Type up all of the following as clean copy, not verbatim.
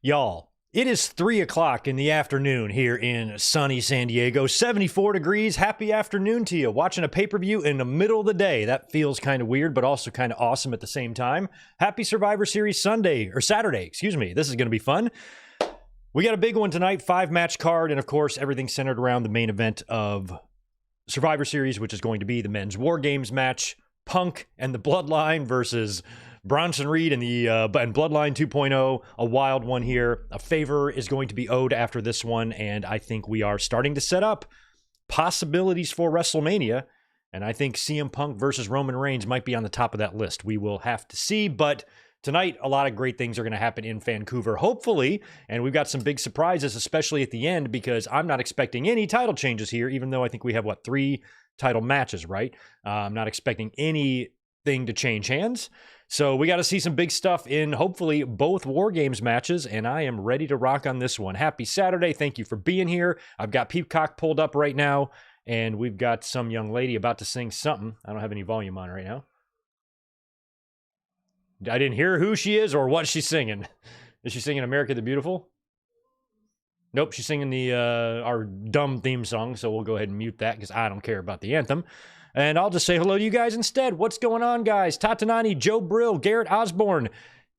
Y'all, it is 3 o'clock in the afternoon here in sunny San Diego. 74 degrees. Happy afternoon to you. Watching a pay-per-view in the middle of the day. That feels kind of weird, but also kind of awesome at the same time. Happy Survivor Series Saturday. This is going to be fun. We got a big one tonight, 5-match card, and of course, everything centered around the main event of Survivor Series, which is going to be the men's War Games match. Punk and the Bloodline versus Bronson Reed and the and Bloodline 2.0, a wild one here. A favor is going to be owed after this one, and I think we are starting to set up possibilities for WrestleMania, and I think CM Punk versus Roman Reigns might be on the top of that list. We will have to see, but tonight, a lot of great things are going to happen in Vancouver, hopefully, and we've got some big surprises, especially at the end, because I'm not expecting any title changes here, even though I think we have, 3 title matches, right? I'm not expecting anything to change hands. So we got to see some big stuff in, hopefully, both War Games matches, and I am ready to rock on this one. Happy Saturday. Thank you for being here. I've got Peacock pulled up right now, and we've got some young lady about to sing something. I don't have any volume on right now. I didn't hear who she is or what she's singing. Is she singing America the Beautiful? Nope, she's singing the our dumb theme song, so we'll go ahead and mute that because I don't care about the anthem. And I'll just say hello to you guys instead. What's going on, guys? Tatanani, Joe Brill, Garrett Osborne,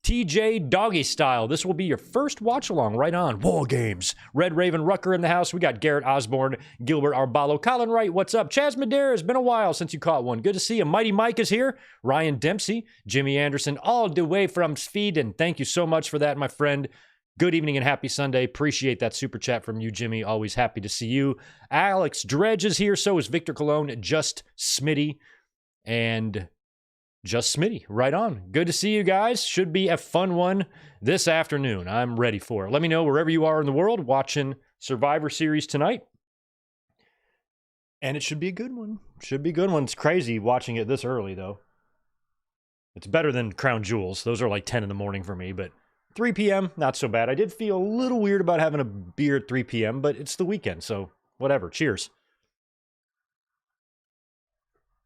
TJ Doggy Style. This will be your first watch-along right on War Games. Red Raven Rucker in the house. We got Garrett Osborne, Gilbert Arbalo, Colin Wright. What's up? Chaz Madera, it's been a while since you caught one. Good to see you. Mighty Mike is here. Ryan Dempsey, Jimmy Anderson, all the way from Sweden. Thank you so much for that, my friend. Good evening and happy Sunday. Appreciate that super chat from you, Jimmy. Always happy to see you. Alex Dredge is here. So is Victor Cologne, Just Smitty, and Just Smitty. Right on. Good to see you guys. Should be a fun one this afternoon. I'm ready for it. Let me know wherever you are in the world watching Survivor Series tonight. And it should be a good one. Should be a good one. It's crazy watching it this early, though. It's better than Crown Jewels. Those are like 10 in the morning for me, but 3 p.m., not so bad. I did feel a little weird about having a beer at 3 p.m., but it's the weekend, so whatever. Cheers.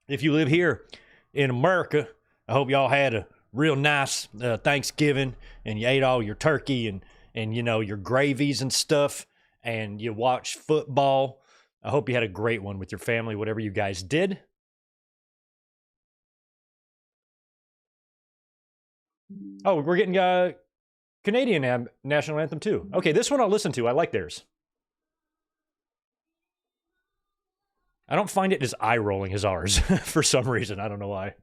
If you live here in America, I hope y'all had a real nice Thanksgiving, and you ate all your turkey and you know, your gravies and stuff, and you watched football. I hope you had a great one with your family, whatever you guys did. Oh, we're getting Canadian national anthem too. Okay, this one I'll listen to. I like theirs. I don't find it as eye-rolling as ours for some reason. I don't know why.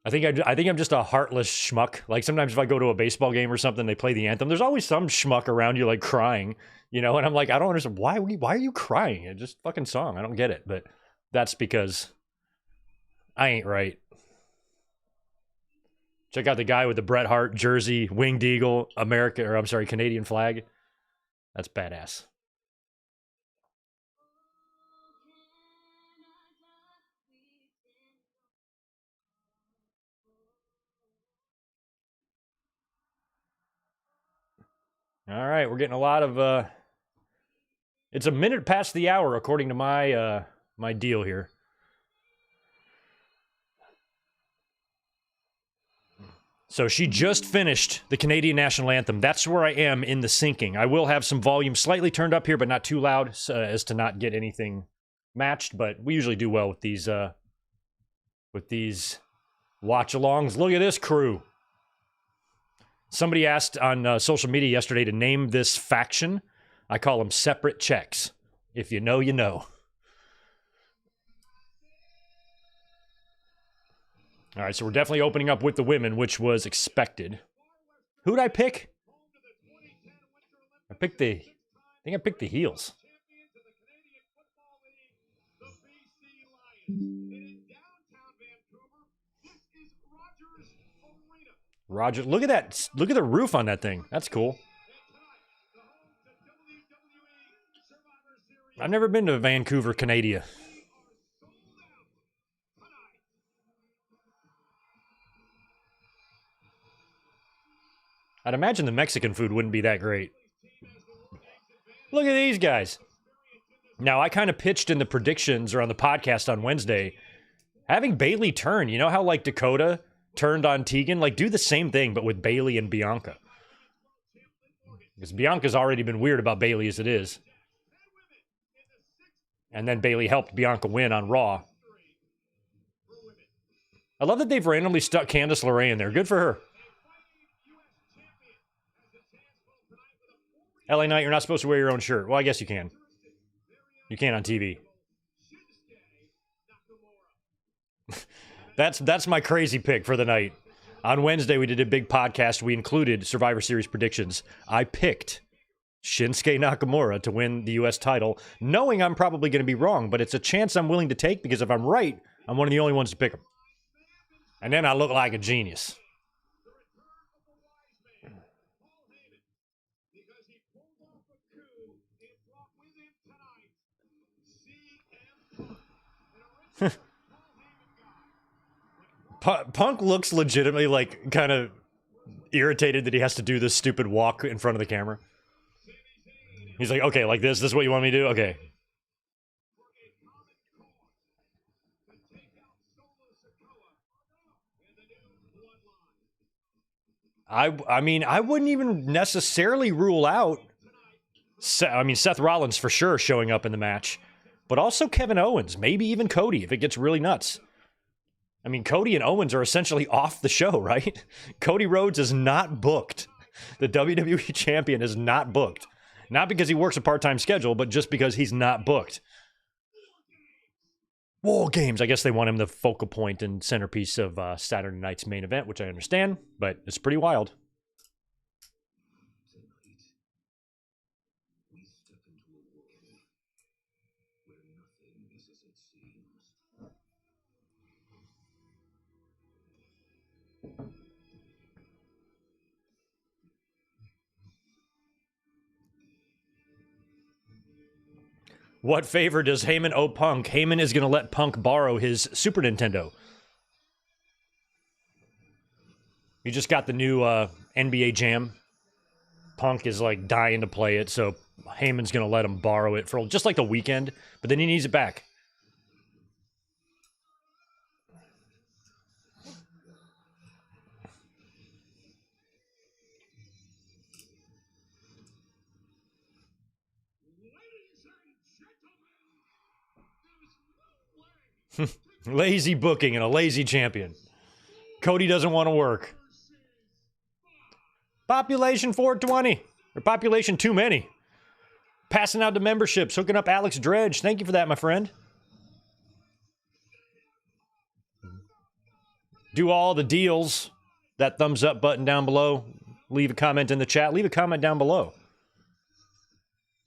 I think I'm just a heartless schmuck. Like sometimes if I go to a baseball game or something, they play the anthem. There's always some schmuck around you like crying, you know. And I'm like, I don't understand why are you crying? It's just fucking song. I don't get it, but that's because I ain't right. Check out the guy with the Bret Hart jersey, winged eagle, Canadian flag. That's badass. All right, we're getting a lot of it's a minute past the hour according to my my deal here. So she just finished the Canadian National Anthem. That's where I am in the syncing. I will have some volume slightly turned up here, but not too loud as to not get anything matched. But we usually do well with these watch-alongs. Look at this crew. Somebody asked on social media yesterday to name this faction. I call them Separate Checks. If you know, you know. All right, so we're definitely opening up with the women, which was expected. Who'd I pick? I think I picked the heels. Roger, look at that. Look at the roof on that thing. That's cool. I've never been to Vancouver, Canada. I'd imagine the Mexican food wouldn't be that great. Look at these guys. Now, I kind of pitched in the predictions or on the podcast on Wednesday, having Bailey turn. You know how, like, Dakota turned on Tegan. Like, do the same thing, but with Bayley and Bianca. Because Bianca's already been weird about Bayley as it is. And then Bayley helped Bianca win on Raw. I love that they've randomly stuck Candice LeRae in there. Good for her. LA Knight, you're not supposed to wear your own shirt. Well, I guess you can. You can on TV. That's my crazy pick for the night. On Wednesday, we did a big podcast. We included Survivor Series predictions. I picked Shinsuke Nakamura to win the U.S. title, knowing I'm probably going to be wrong, but it's a chance I'm willing to take because if I'm right, I'm one of the only ones to pick him. And then I look like a genius. Punk looks legitimately like kind of irritated that he has to do this stupid walk in front of the camera. He's like, okay, like this is what you want me to do? Okay. I mean, I wouldn't even necessarily rule out Seth Rollins for sure showing up in the match, but also Kevin Owens, maybe even Cody if it gets really nuts. I mean, Cody and Owens are essentially off the show, right? Cody Rhodes is not booked. The WWE champion is not booked. Not because he works a part-time schedule, but just because he's not booked. War Games. I guess they want him the focal point and centerpiece of Saturday night's main event, which I understand, but it's pretty wild. What favor does Heyman owe Punk? Heyman is going to let Punk borrow his Super Nintendo. You just got the new NBA Jam. Punk is like dying to play it, so Heyman's going to let him borrow it for just like the weekend, but then he needs it back. Lazy booking and a lazy champion. Cody doesn't want to work. Population 420. Or population too many. Passing out the memberships. Hooking up Alex Dredge. Thank you for that, my friend. Do all the deals. That thumbs up button down below. Leave a comment in the chat. Leave a comment down below.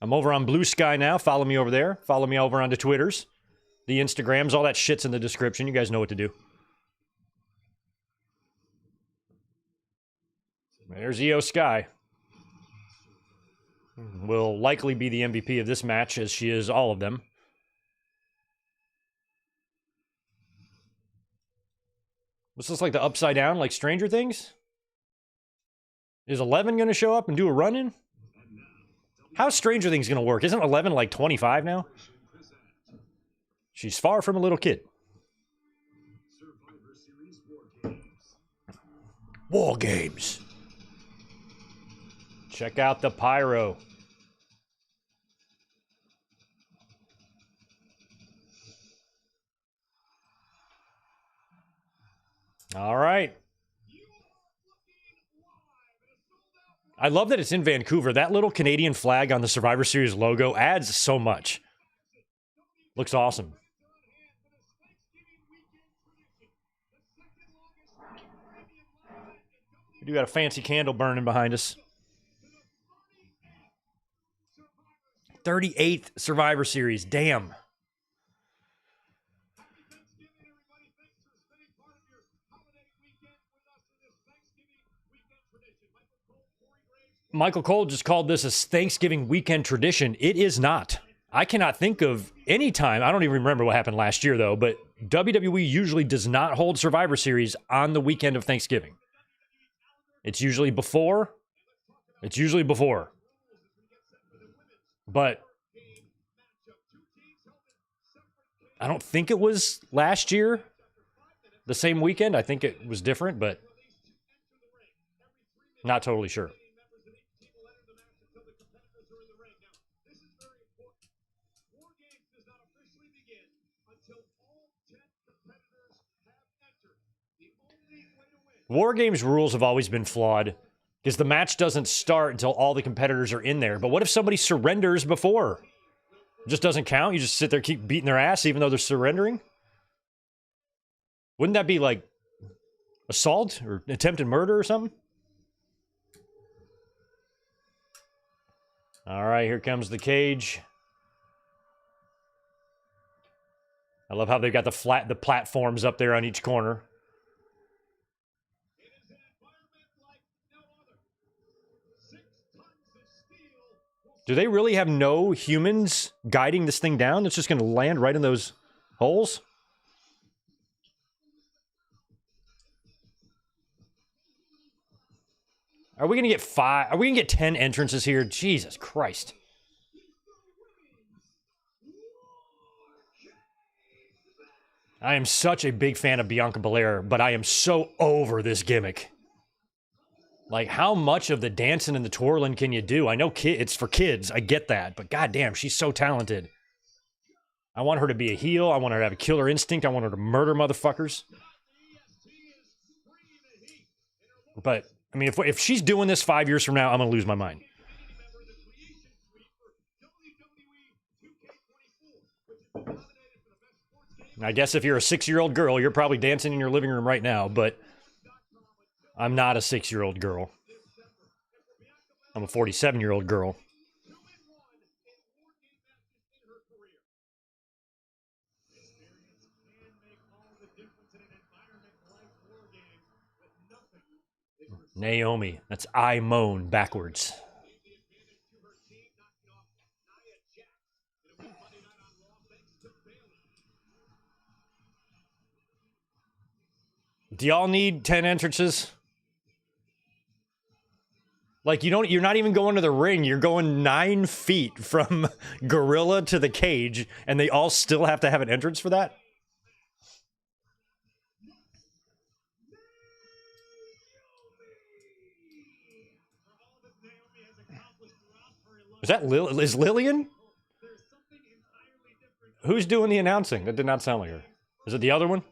I'm over on Blue Sky now. Follow me over there. Follow me over onto Twitters. The Instagrams, all that shit's in the description. You guys know what to do. There's Io Sky. Will likely be the MVP of this match, as she is all of them. Was this like the upside down, like Stranger Things? Is 11 going to show up and do a run-in? How's Stranger Things going to work? Isn't 11 like 25 now? She's far from a little kid. War Games. Check out the pyro. All right. I love that it's in Vancouver. That little Canadian flag on the Survivor Series logo adds so much. Looks awesome. We do got a fancy candle burning behind us. 38th Survivor Series. Damn. Michael Cole just called this a Thanksgiving weekend tradition. It is not. I cannot think of any time. I don't even remember what happened last year, though, but WWE usually does not hold Survivor Series on the weekend of Thanksgiving. It's usually before. But I don't think it was last year. the same weekend. I think it was different, but not totally sure. War Games rules have always been flawed because the match doesn't start until all the competitors are in there. But what if somebody surrenders before? It just doesn't count? You just sit there, keep beating their ass even though they're surrendering? Wouldn't that be like assault or attempted murder or something? All right, here comes the cage. I love how they've got the platforms up there on each corner. Do they really have no humans guiding this thing down? It's just going to land right in those holes? Are we going to get 5? Are we going to get 10 entrances here? Jesus Christ. I am such a big fan of Bianca Belair, but I am so over this gimmick. Like, how much of the dancing and the twirling can you do? I know it's for kids. I get that. But goddamn, she's so talented. I want her to be a heel. I want her to have a killer instinct. I want her to murder motherfuckers. But, I mean, if she's doing this 5 years from now, I'm going to lose my mind. I guess if you're a 6-year-old girl, you're probably dancing in your living room right now, but I'm not a 6-year-old girl. I'm a 47-year-old girl. Naomi. That's I moan backwards. Do y'all need 10 entrances? Like, you're not even going to the ring. You're going 9 feet from Gorilla to the cage, and they all still have to have an entrance for that? Is Lillian? Who's doing the announcing? That did not sound like her. Is it the other one?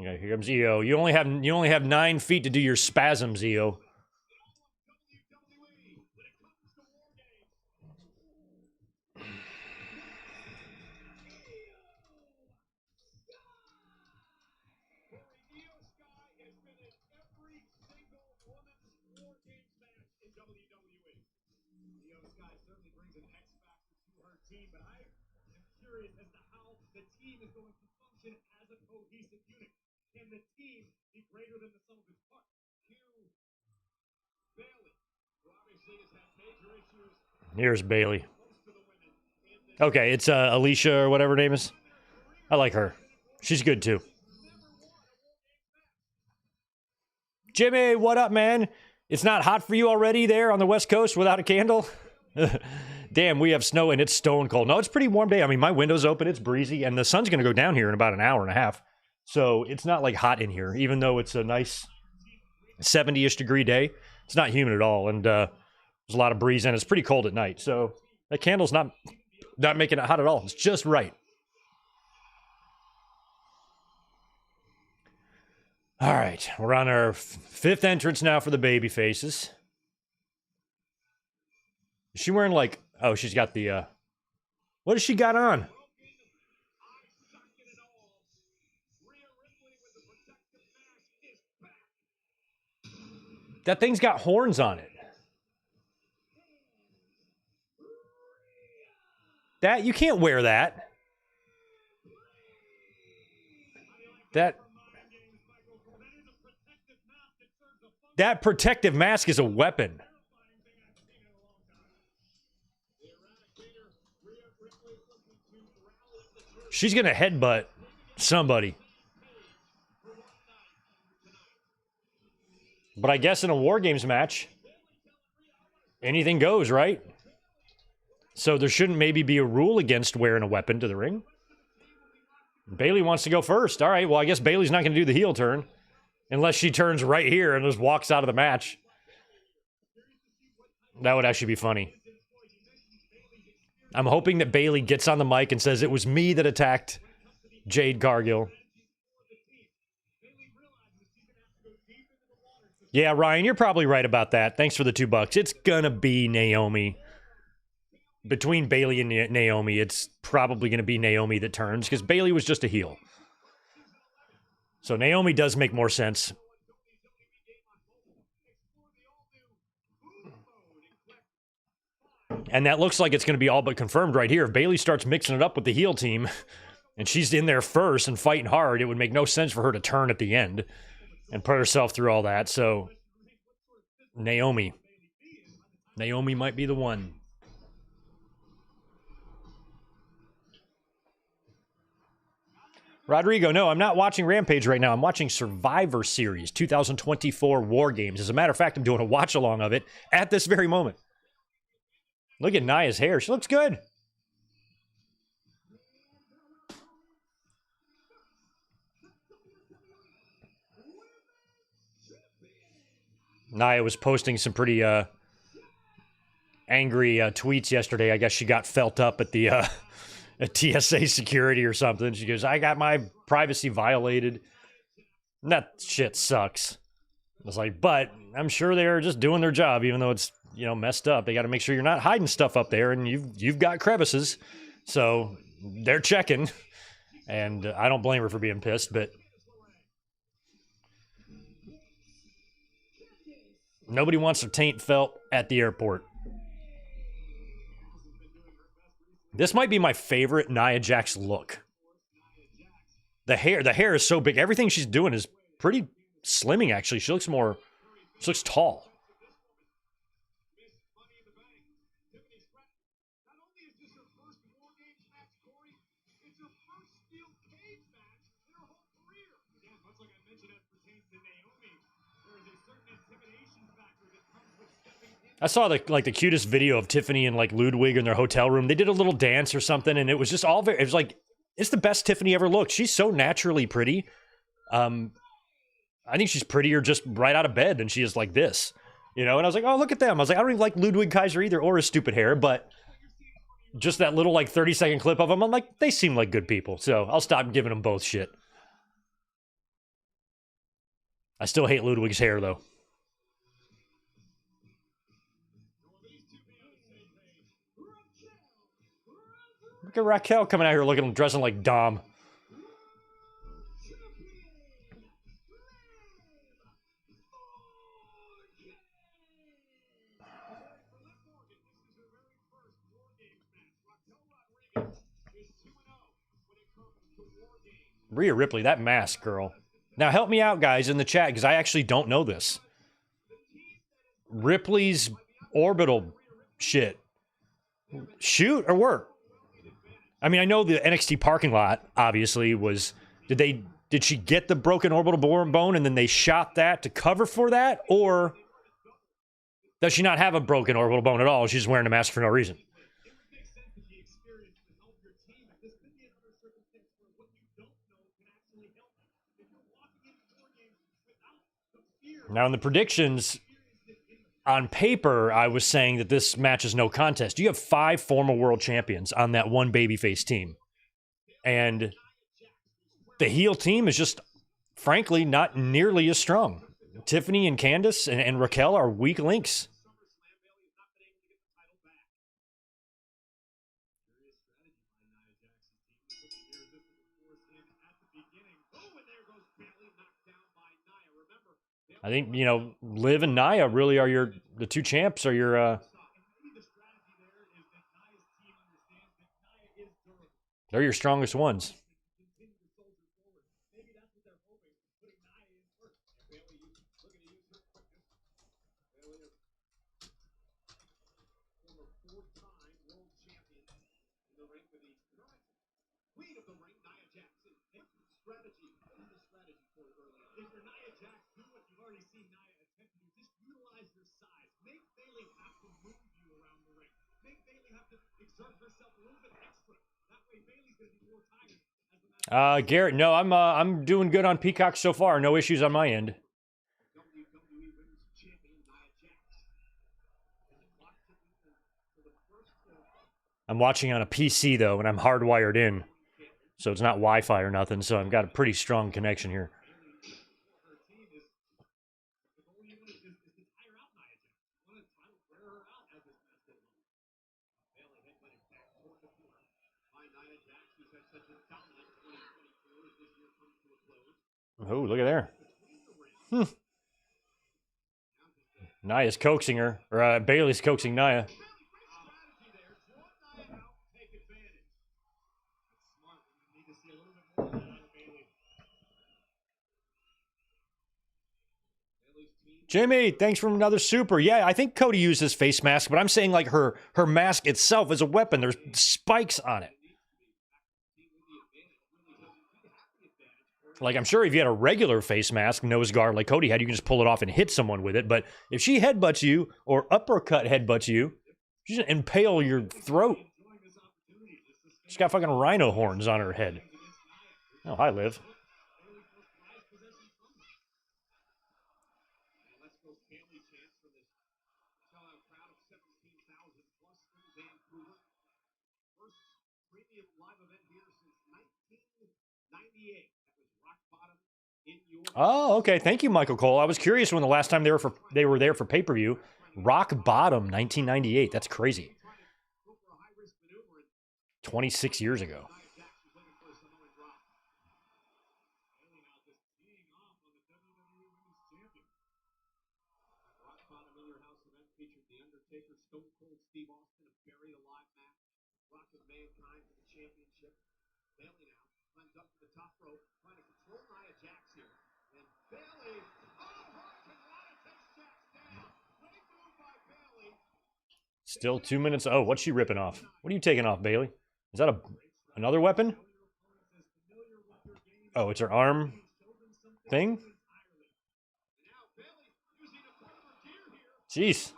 Okay, here comes EO. You only have 9 feet to do your spasms, EO. Here's Bailey. Okay, it's Alicia or whatever her name is. I like her. She's good too. Jimmy, what up, man? It's not hot for you already there on the West Coast without a candle? Damn, we have snow and it's stone cold. No, it's a pretty warm day. I mean, my window's open, it's breezy, and the sun's going to go down here in about an hour and a half. So it's not like hot in here, even though it's a nice 70-ish degree day. It's not humid at all, and there's a lot of breeze, and it's pretty cold at night. So that candle's not making it hot at all. It's just right. All right, we're on our 5th entrance now for the baby faces. Is she wearing like... Oh, she's got the... What has she got on? That thing's got horns on it. That... You can't wear that. That protective mask is a weapon. She's gonna headbutt somebody. But I guess in a War Games match, anything goes, right? So there shouldn't maybe be a rule against wearing a weapon to the ring. Bayley wants to go first. All right, well, I guess Bayley's not going to do the heel turn. Unless she turns right here and just walks out of the match. That would actually be funny. I'm hoping that Bayley gets on the mic and says, it was me that attacked Jade Cargill. Yeah, Ryan, you're probably right about that. Thanks for the $2. It's gonna be Naomi. Between Bayley and Naomi, it's probably gonna be Naomi that turns, because Bayley was just a heel. So Naomi does make more sense. And that looks like it's going to be all but confirmed right here. If Bayley starts mixing it up with the heel team, and she's in there first and fighting hard, it would make no sense for her to turn at the end and put herself through all that. So, Naomi. Naomi might be the one. Rodrigo, no, I'm not watching Rampage right now. I'm watching Survivor Series 2024 War Games. As a matter of fact, I'm doing a watch-along of it at this very moment. Look at Nia's hair. She looks good. Nia was posting some pretty angry tweets yesterday. I guess she got felt up at the at TSA security or something. She goes, I got my privacy violated. And that shit sucks. I was like, but I'm sure they're just doing their job, even though it's, you know, messed up. They got to make sure you're not hiding stuff up there, and you've got crevices. So they're checking. And I don't blame her for being pissed, but nobody wants their taint felt at the airport. This might be my favorite Nia Jax look. The hair is so big. Everything she's doing is pretty slimming, actually. She looks tall. I saw the cutest video of Tiffany and like Ludwig in their hotel room. They did a little dance or something, and it was just all very. It was like, it's the best Tiffany ever looked. She's so naturally pretty. I think she's prettier just right out of bed than she is like this, you know. And I was like, oh, look at them. I was like, I don't even like Ludwig Kaiser either, or his stupid hair, but just that little like 30-second clip of them, I'm like, they seem like good people. So I'll stop giving them both shit. I still hate Ludwig's hair though. Look at Raquel coming out here dressing like Dom. Rhea Ripley, that mask, girl. Now help me out, guys, in the chat, because I actually don't know this. Ripley's orbital shit. Shoot or work? I mean, I know the NXT parking lot, obviously, was... Did she get the broken orbital bone and then they shot that to cover for that? Or does she not have a broken orbital bone at all? She's wearing a mask for no reason. Now, in the predictions, on paper, I was saying that this match is no contest. You have 5 former world champions on that one babyface team. And the heel team is just, frankly, not nearly as strong. Tiffany and Candice and Raquel are weak links. I think, you know, Liv and Nia really are the two champs are your, they're your strongest ones. Garrett, no, I'm doing good on Peacock so far. No issues on my end. I'm watching on a PC though, and I'm hardwired in, so it's not Wi-Fi or nothing. So I've got a pretty strong connection here. Oh, look at there. Nia's coaxing her, or Bailey's coaxing Nia. Jimmy, thanks for another super. Yeah, I think Cody used his face mask, but I'm saying like her mask itself is a weapon. There's spikes on it. Like, I'm sure if you had a regular face mask, nose guard like Cody had, you can just pull it off and hit someone with it. But if she headbutts you or uppercut headbutts you, she's going to impale your throat. She's got fucking rhino horns on her head. Oh, hi, Liv. Oh, okay. Thank you, Michael Cole. I was curious when the last time they were there for pay-per-view. Rock Bottom, 1998. That's crazy. 26 years ago. Still 2 minutes. Oh, what's she ripping off? What are you taking off, Bailey? Is that another weapon? Oh, it's her arm thing? Jeez.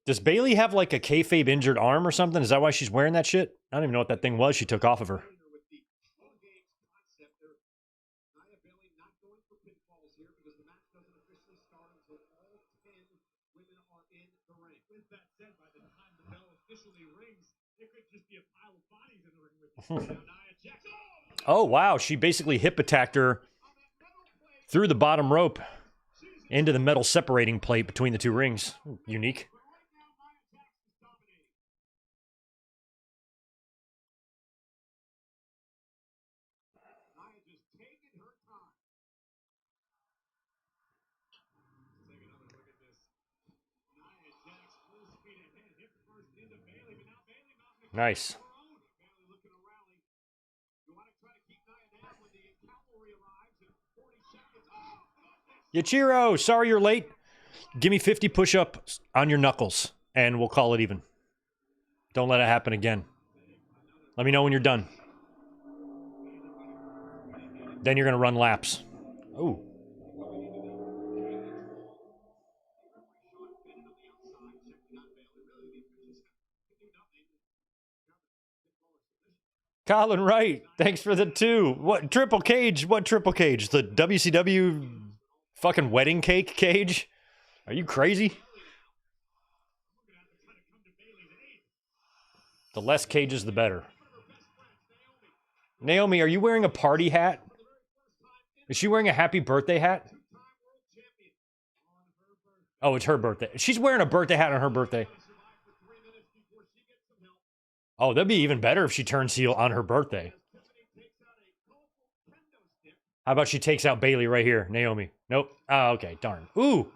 Does Bailey have like a kayfabe injured arm or something? Is that why she's wearing that shit? I don't even know what that thing was she took off of her. Oh, wow. She basically hip attacked her through the bottom rope into the metal separating plate between the two rings. Unique. Nice. Yachiro, sorry you're late. Give me 50 push-ups on your knuckles, and we'll call it even. Don't let it happen again. Let me know when you're done. Then you're going to run laps. Ooh. Colin Wright, thanks for the 2. What triple cage? What triple cage? The WCW fucking wedding cake cage? Are you crazy? The less cages, the better. Naomi, are you wearing a party hat? Is she wearing a happy birthday hat? Oh, it's her birthday. She's wearing a birthday hat on her birthday. Oh, that'd be even better if she turns heel on her birthday. How about she takes out Bailey right here, Naomi? Nope. Oh, okay, darn. Ooh.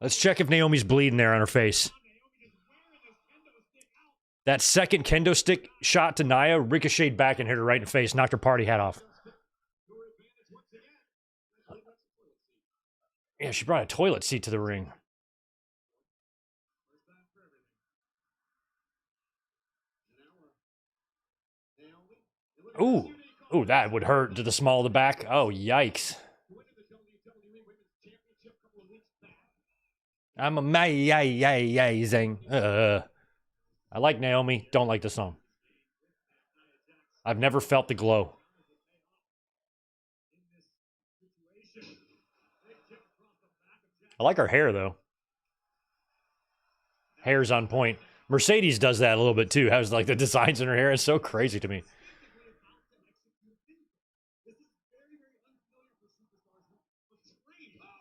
Let's check if Naomi's bleeding there on her face. That second kendo stick shot to Nia ricocheted back and hit her right in the face, knocked her party hat off. Yeah, she brought a toilet seat to the ring. Ooh. Ooh, that would hurt to the small of the back. Oh, yikes. I'm amazing. I like Naomi. Don't like the song. I've never felt the glow. I like her hair, though. Hair's on point. Mercedes does that a little bit, too. Has, like, the designs in her hair. It's so crazy to me.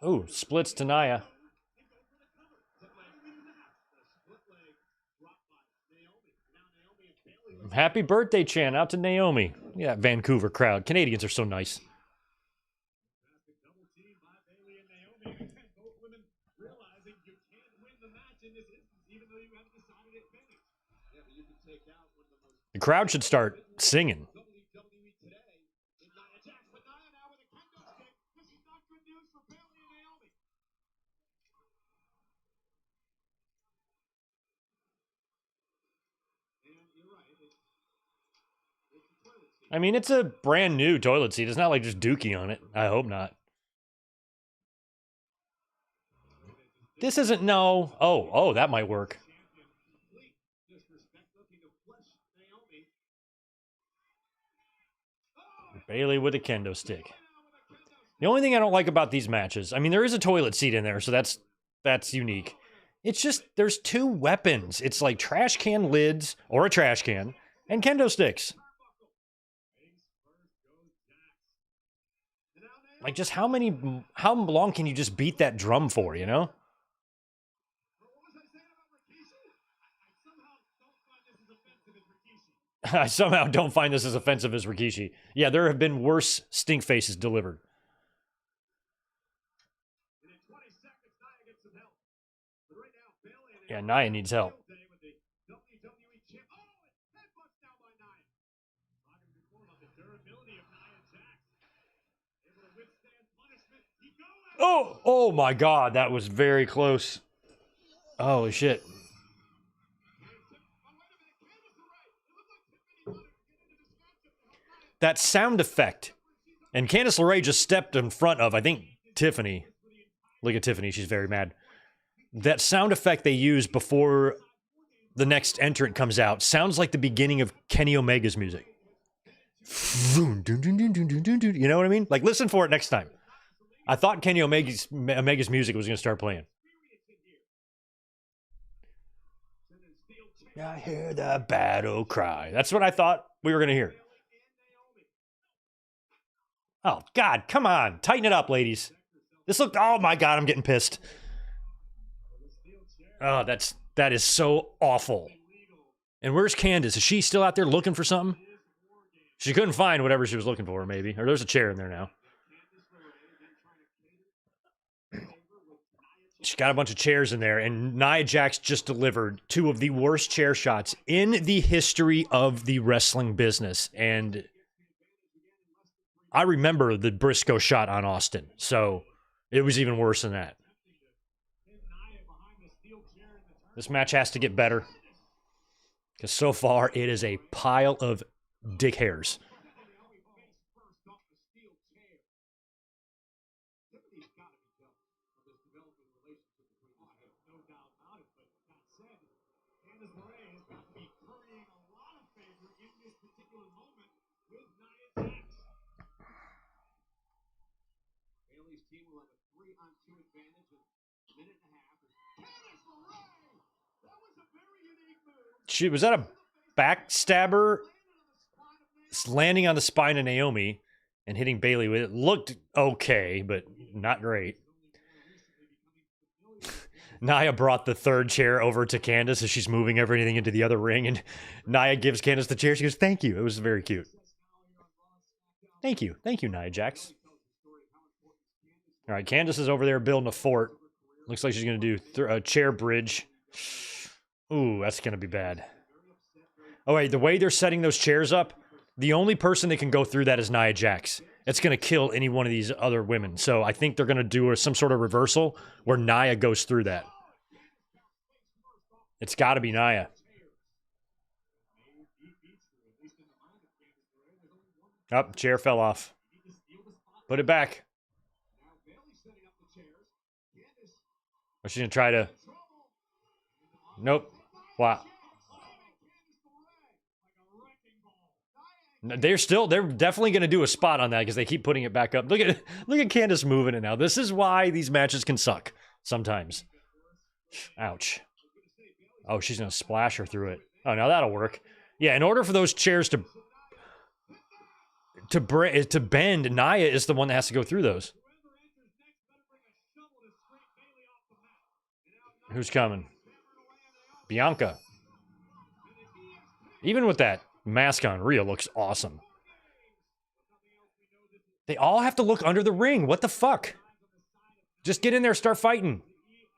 Ooh, splits to Nia. Happy birthday chant out to Naomi. Yeah, Vancouver crowd. Canadians are so nice. The crowd should start singing. I mean, it's a brand new toilet seat. It's not like just Dookie on it. I hope not. This isn't no. Oh, that might work. Bayley with a kendo stick. The only thing I don't like about these matches, I mean, there is a toilet seat in there, so that's unique. It's just there's two weapons. It's like trash can lids or a trash can and kendo sticks. Like, just how long can you just beat that drum for, you know? I somehow don't find this as offensive as Rikishi. Yeah, there have been worse stink faces delivered. Yeah, Nia needs help. Oh my God, that was very close. Holy shit. That sound effect. And Candice LeRae just stepped in front of, I think, Tiffany. Look at Tiffany, she's very mad. That sound effect they use before the next entrant comes out sounds like the beginning of Kenny Omega's music. You know what I mean? Like, listen for it next time. I thought Kenny Omega's music was going to start playing. I hear the battle cry. That's what I thought we were going to hear. Oh, God, come on. Tighten it up, ladies. This looked... Oh, my God, I'm getting pissed. Oh, that is so awful. And where's Candice? Is she still out there looking for something? She couldn't find whatever she was looking for, maybe. Or there's a chair in there now. She's got a bunch of chairs in there, and Nia Jax just delivered two of the worst chair shots in the history of the wrestling business. And I remember the Briscoe shot on Austin, so it was even worse than that. This match has to get better, because so far it is a pile of dick hairs. Was that a backstabber landing on the spine of Naomi and hitting Bayley with it? Looked okay, but not great. Nia brought the third chair over to Candice as she's moving everything into the other ring, and Nia gives Candice the chair. She goes, "Thank you." It was very cute. Thank you, Nia Jax. All right, Candice is over there building a fort. Looks like she's going to do a chair bridge. Ooh, that's going to be bad. Oh, wait, the way they're setting those chairs up, the only person that can go through that is Nia Jax. It's going to kill any one of these other women. So I think they're going to do some sort of reversal where Nia goes through that. It's got to be Nia. Oh, chair fell off. Put it back. Or she's going to try to... Nope. Wow. They're definitely going to do a spot on that because they keep putting it back up. Look at Candice moving it now. This is why these matches can suck sometimes. Ouch. Oh, she's going to splash her through it. Oh, now that'll work. Yeah, in order for those chairs to bend, Nia is the one that has to go through those. Who's coming? Bianca. Even with that mask on, Rhea looks awesome. They all have to look under the ring. What the fuck? Just get in there, start fighting.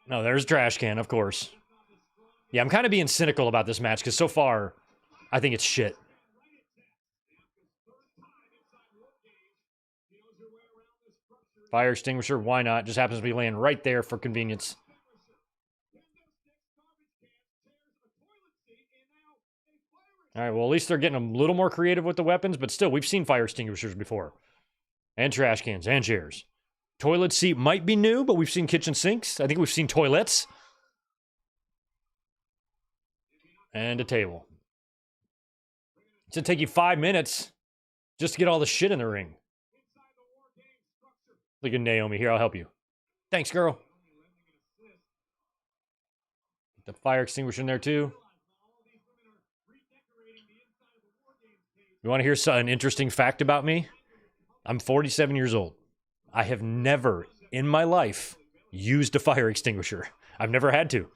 No, there's Trash Can, of course. Yeah, I'm kind of being cynical about this match because so far, I think it's shit. Fire extinguisher, why not? Just happens to be laying right there for convenience. All right, well, at least they're getting a little more creative with the weapons, but still, we've seen fire extinguishers before. And trash cans, and chairs. Toilet seat might be new, but we've seen kitchen sinks. I think we've seen toilets. And a table. It's gonna take you 5 minutes just to get all the shit in the ring. Look at Naomi here, I'll help you. Thanks, girl. The fire extinguisher in there, too. You want to hear an interesting fact about me? I'm 47 years old. I have never in my life used a fire extinguisher. I've never had to.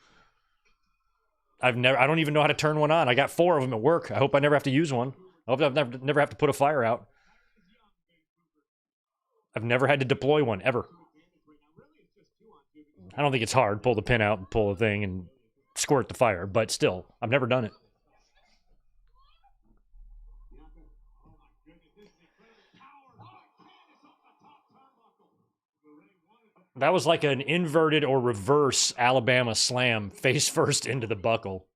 I don't even know how to turn one on. I got 4 of them at work. I hope I never have to use one. I hope I never have to put a fire out. I've never had to deploy one, ever. I don't think it's hard. Pull the pin out and pull the thing and squirt the fire, but still, I've never done it. That was like an inverted or reverse Alabama slam, face first into the buckle.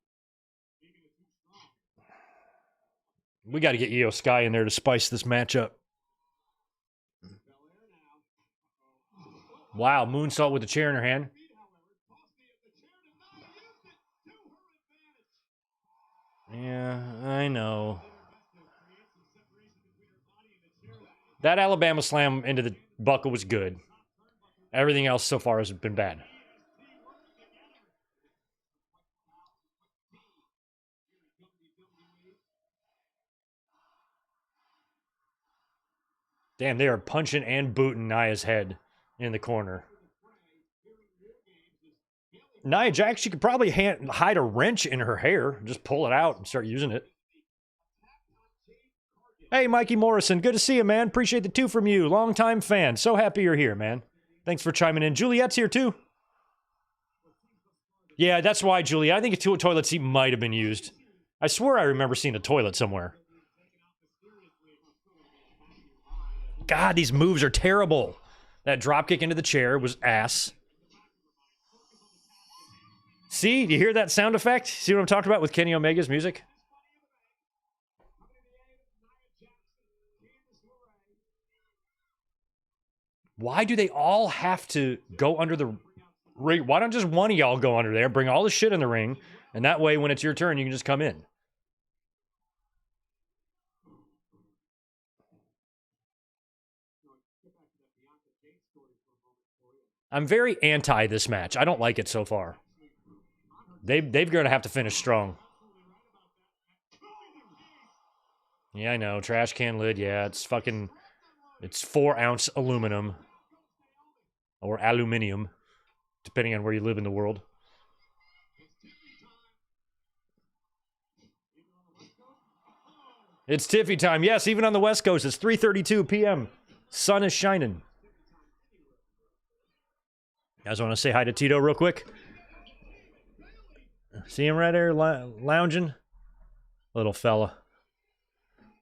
We got to get Io Sky in there to spice this matchup. Wow, moonsault with the chair in her hand. Yeah, I know. That Alabama slam into the buckle was good. Everything else so far has been bad. Damn, they are punching and booting Nia's head in the corner. Nia Jax, she could probably hide a wrench in her hair. Just pull it out and start using it. Hey, Mikey Morrison. Good to see you, man. Appreciate the 2 from you. Longtime fan. So happy you're here, man. Thanks for chiming in. Juliet's here, too. Yeah, that's why, Juliet. I think a toilet seat might have been used. I swear I remember seeing a toilet somewhere. God, these moves are terrible. That dropkick into the chair was ass. See? Do you hear that sound effect? See what I'm talking about with Kenny Omega's music? Why do they all have to go under the ring? Why don't just one of y'all go under there, bring all the shit in the ring, and that way when it's your turn, you can just come in. I'm very anti this match. I don't like it so far. They're going to have to finish strong. Yeah, I know. Trash can lid. Yeah, it's fucking... It's 4-ounce aluminum. Or aluminium. Depending on where you live in the world. It's Tiffy time. Yes, even on the West Coast. It's 3:32 p.m. Sun is shining. You guys want to say hi to Tito real quick? See him right there lounging? little fella.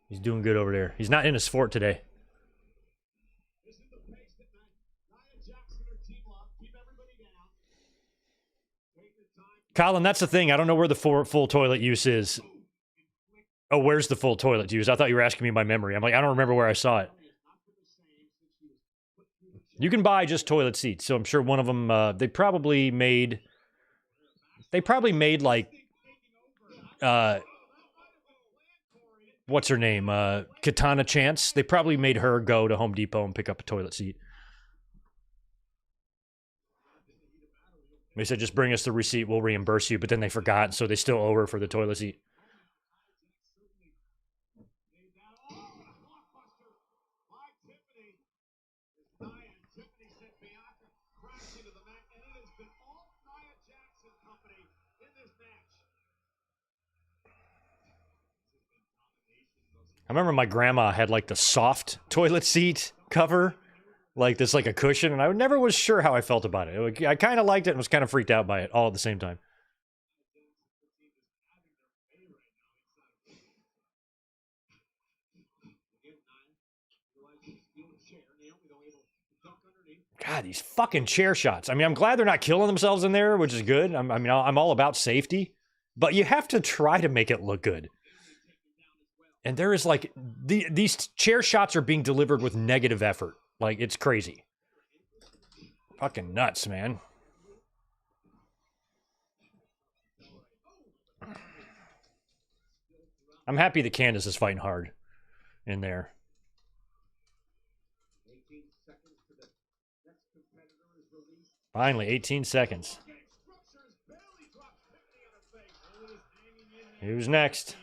He's doing good over there. He's not in his fort today. Colin, that's the thing. I don't know where the full toilet use is. Oh, where's the full toilet use? I thought you were asking me my memory. I'm like, I don't remember where I saw it. You can buy just toilet seats, so I'm sure one of them, they probably made like, what's her name? Katana Chance. They probably made her go to Home Depot and pick up a toilet seat. They said, just bring us the receipt, we'll reimburse you, but then they forgot, so they still owe her for the toilet seat. I remember my grandma had like the soft toilet seat cover, like this, like a cushion, and I never was sure how I felt about it. I kind of liked it and was kind of freaked out by it all at the same time. God, these fucking chair shots. I mean, I'm glad they're not killing themselves in there, which is good. I'm all about safety, but you have to try to make it look good. And there is like, these chair shots are being delivered with negative effort. Like, it's crazy. Fucking nuts, man. I'm happy that Candace is fighting hard in there. Finally, 18 seconds. Who's next?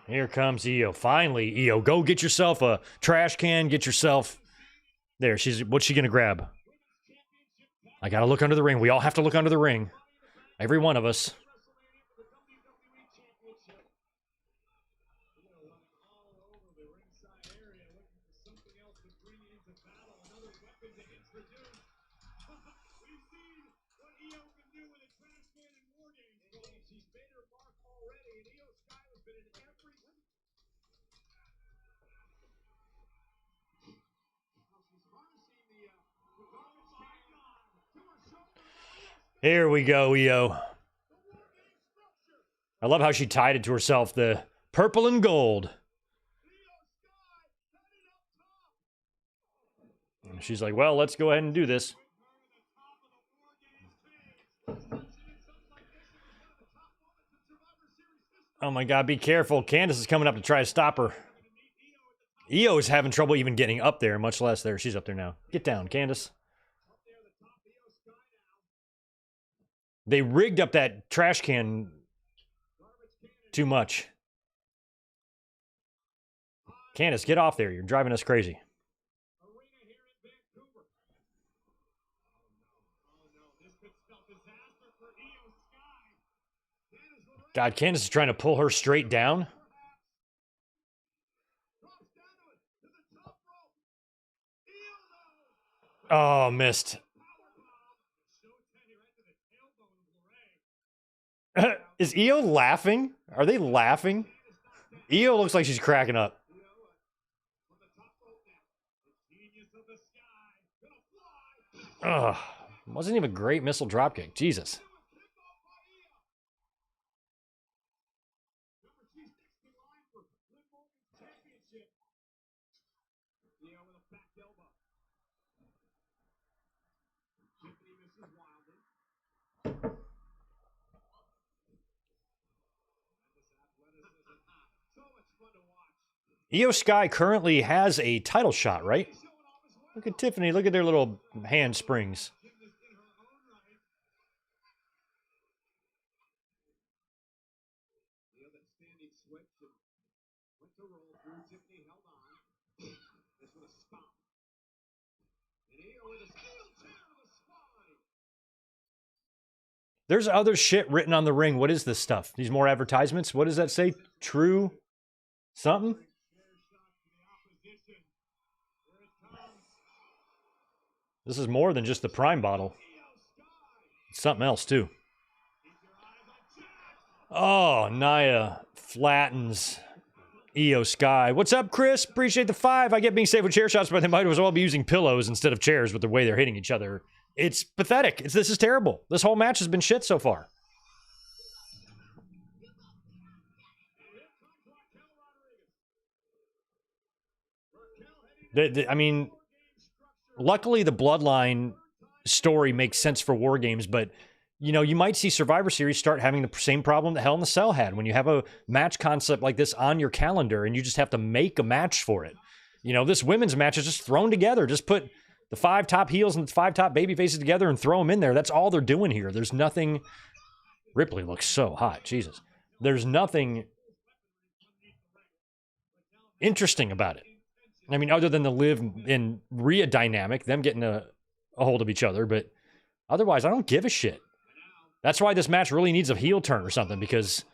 Here comes Io. Finally, Io. Go get yourself a trash can. Get yourself... There, what's she gonna grab? I gotta look under the ring. We all have to look under the ring. Every one of us. Here we go, Io. I love how she tied it to herself, the purple and gold. And she's like, well, let's go ahead and do this. Oh my god, be careful. Candace is coming up to try to stop her. Io is having trouble even getting up there, much less there. She's up there now. Get down, Candace. They rigged up that trash can too much. Candace, get off there. You're driving us crazy. God, Candace is trying to pull her straight down. Oh, missed. Is Io laughing? Are they laughing? Io looks like she's cracking up. Ugh. Wasn't even a great missile dropkick. Jesus. Io Sky currently has a title shot, right? Look at Tiffany. Look at their little hand springs. There's other shit written on the ring. What is this stuff? These more advertisements? What does that say? True something? This is more than just the Prime bottle. It's something else, too. Oh, Nia flattens Io Sky. What's up, Chris? Appreciate the 5. I get being safe with chair shots, but they might as well be using pillows instead of chairs with the way they're hitting each other. It's pathetic. This is terrible. This whole match has been shit so far. I mean, luckily the Bloodline story makes sense for War Games, but you know, you might see Survivor Series start having the same problem that Hell in the Cell had when you have a match concept like this on your calendar and you just have to make a match for it. You know, this women's match is just thrown together. Just put the 5 top heels and the 5 top baby faces together and throw them in there. That's all they're doing here. There's nothing. Ripley looks so hot. Jesus. There's nothing interesting about it. I mean, other than the Liv and Rhea dynamic, them getting a hold of each other, but otherwise, I don't give a shit. That's why this match really needs a heel turn or something, because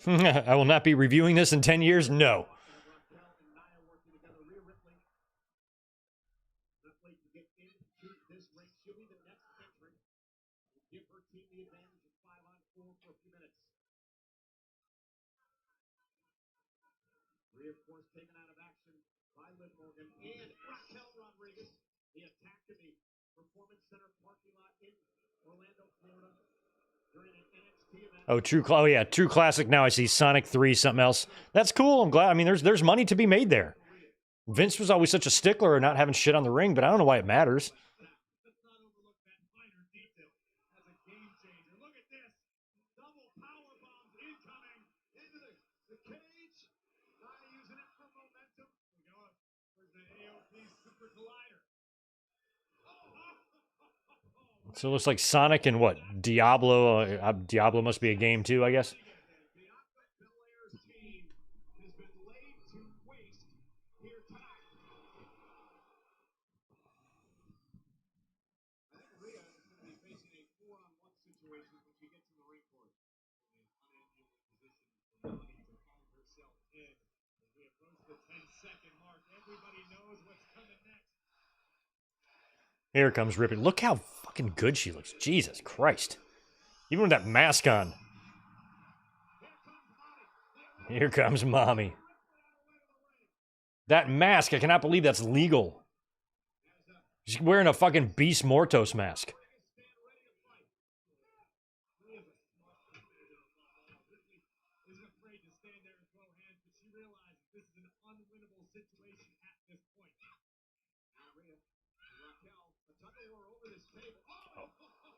I will not be reviewing this in 10 years. No. Oh, oh yeah, True Classic. Now I see Sonic 3, something else. That's cool. I'm glad. I mean, there's money to be made there. Vince was always such a stickler of not having shit on the ring, but I don't know why it matters. So it looks like Sonic and what? Diablo. Diablo must be a game too, I guess. Here comes Ripley. Look how fucking good she looks. Jesus Christ. Even with that mask on. Here comes Mommy. That mask, I cannot believe that's legal. She's wearing a fucking Beast Mortos mask.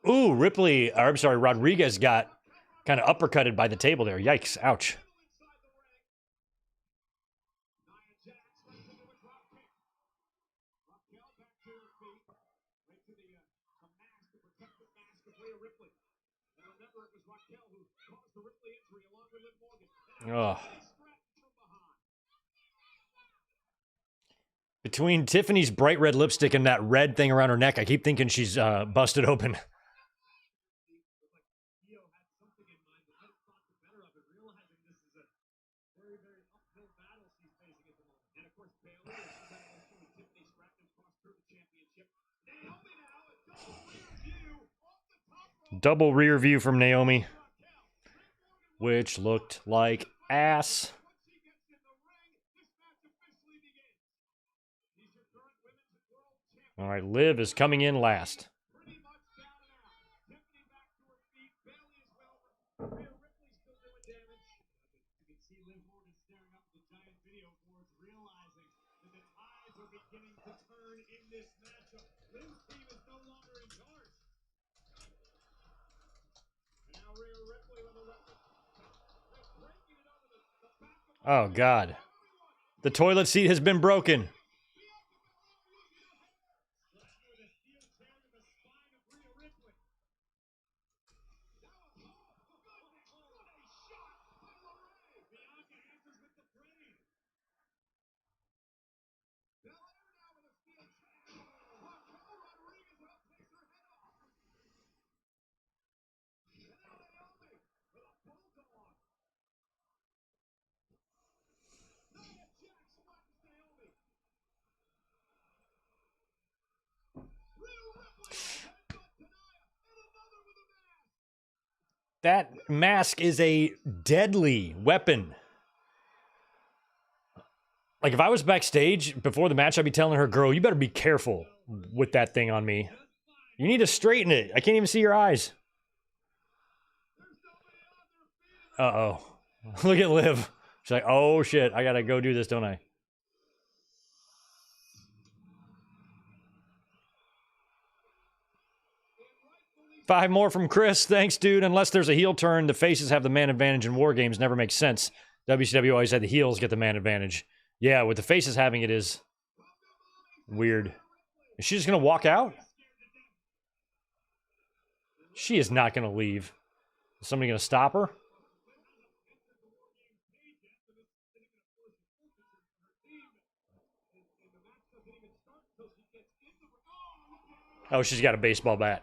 Ooh, Ripley, or I'm sorry, Rodriguez got kind of uppercutted by the table there. Yikes, ouch. Ugh. Between Tiffany's bright red lipstick and that red thing around her neck, I keep thinking she's busted open. Double rear view from Naomi, which looked like ass. All right, Liv is coming in last. Oh, God. The toilet seat has been broken. That mask is a deadly weapon. Like, if I was backstage before the match, I'd be telling her, girl, you better be careful with that thing on me. You need to straighten it. I can't even see your eyes. Uh-oh. Look at Liv. She's like, oh, shit. I gotta go do this, don't I? Five more from Chris. Thanks, dude. Unless there's a heel turn, the faces have the man advantage in War Games. Never makes sense. WCW always had the heels get the man advantage. Yeah, with the faces having it is weird. Is she just going to walk out? She is not going to leave. Is somebody going to stop her? Oh, she's got a baseball bat.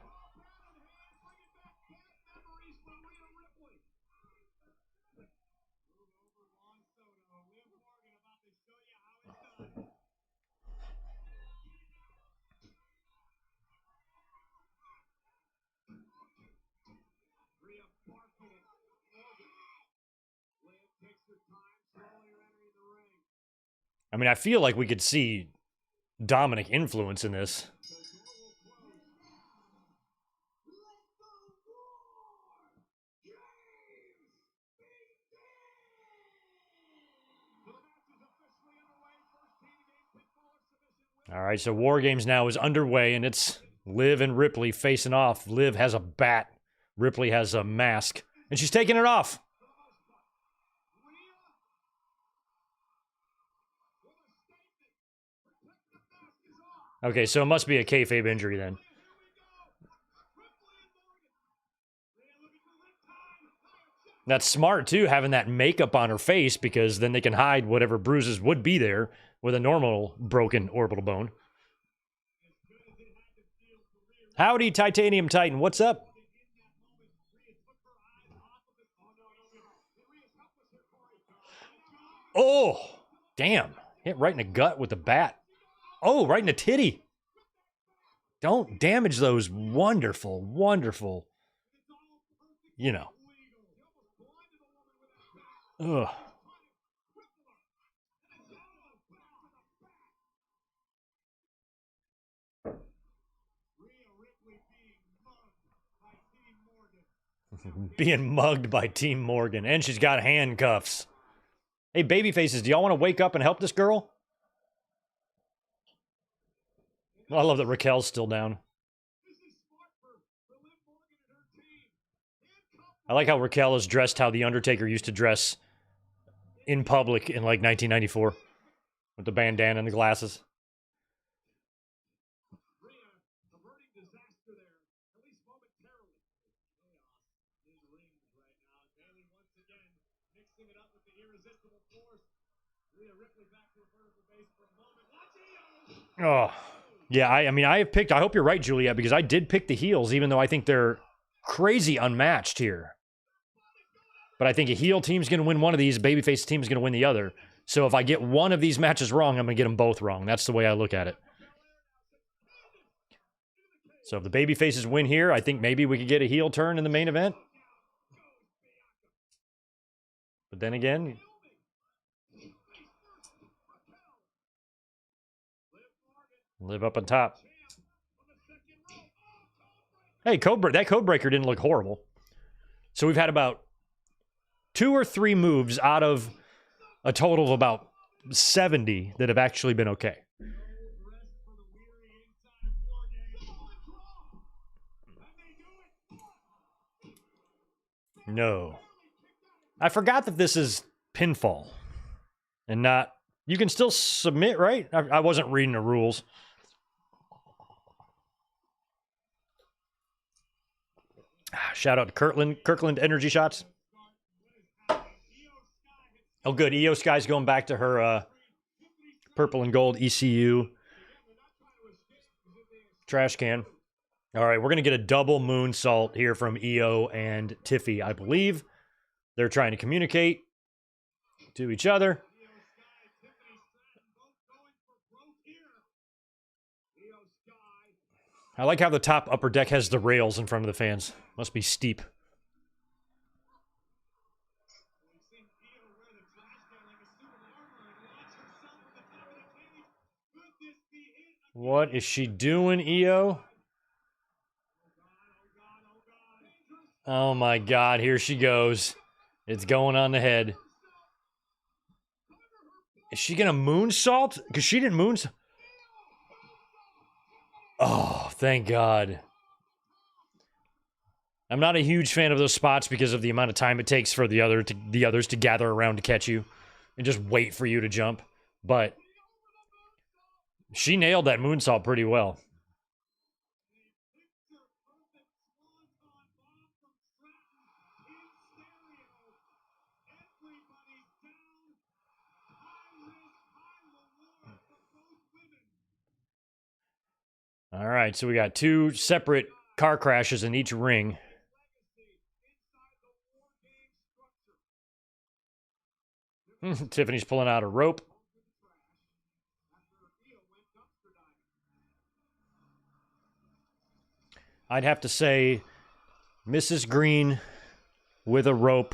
I mean, I feel like we could see Dominic influence in this. All right, so War Games now is underway, and it's Liv and Ripley facing off. Liv has a bat. Ripley has a mask, and she's taking it off. Okay, so it must be a kayfabe injury then. That's smart, too, having that makeup on her face, because then they can hide whatever bruises would be there with a normal broken orbital bone. Howdy, Titanium Titan. What's up? Oh, damn. Hit right in the gut with the bat. Oh, right in the titty. Don't damage those wonderful, wonderful, you know. Ugh. Being mugged by Team Morgan. And she's got handcuffs. Hey, babyfaces, do y'all want to wake up and help this girl? I love that Raquel's still down. I like how Raquel is dressed how The Undertaker used to dress in public in, like, 1994. With the bandana and the glasses. Oh, yeah, I mean, I hope you're right, Juliet, because I did pick the heels, even though I think they're crazy unmatched here. But I think a heel team's going to win one of these, babyface team's going to win the other. So if I get one of these matches wrong, I'm going to get them both wrong. That's the way I look at it. So if the babyfaces win here, I think maybe we could get a heel turn in the main event. But then again... Live up on top. Hey, that code breaker didn't look horrible. So we've had about 2 or 3 moves out of a total of about 70 that have actually been okay. No. I forgot that this is pinfall and not You can still submit, right? I wasn't reading the rules. Shout out to Kirkland Energy Shots. Oh, good. Io Sky's going back to her purple and gold ECU trash can. All right, we're going to get a double moonsault here from Io and Tiffy, I believe. They're trying to communicate to each other. I like how the top upper deck has the rails in front of the fans. Must be steep. What is she doing, Io? Oh my God, here she goes. It's going on the head. Is she gonna moonsault? Because she didn't moonsault. Oh, thank God. I'm not a huge fan of those spots because of the amount of time it takes for the others to gather around to catch you and just wait for you to jump. But she nailed that moonsault pretty well. All right, so we got two separate car crashes in each ring. Tiffany's pulling out a rope. I'd have to say Mrs. Green with a rope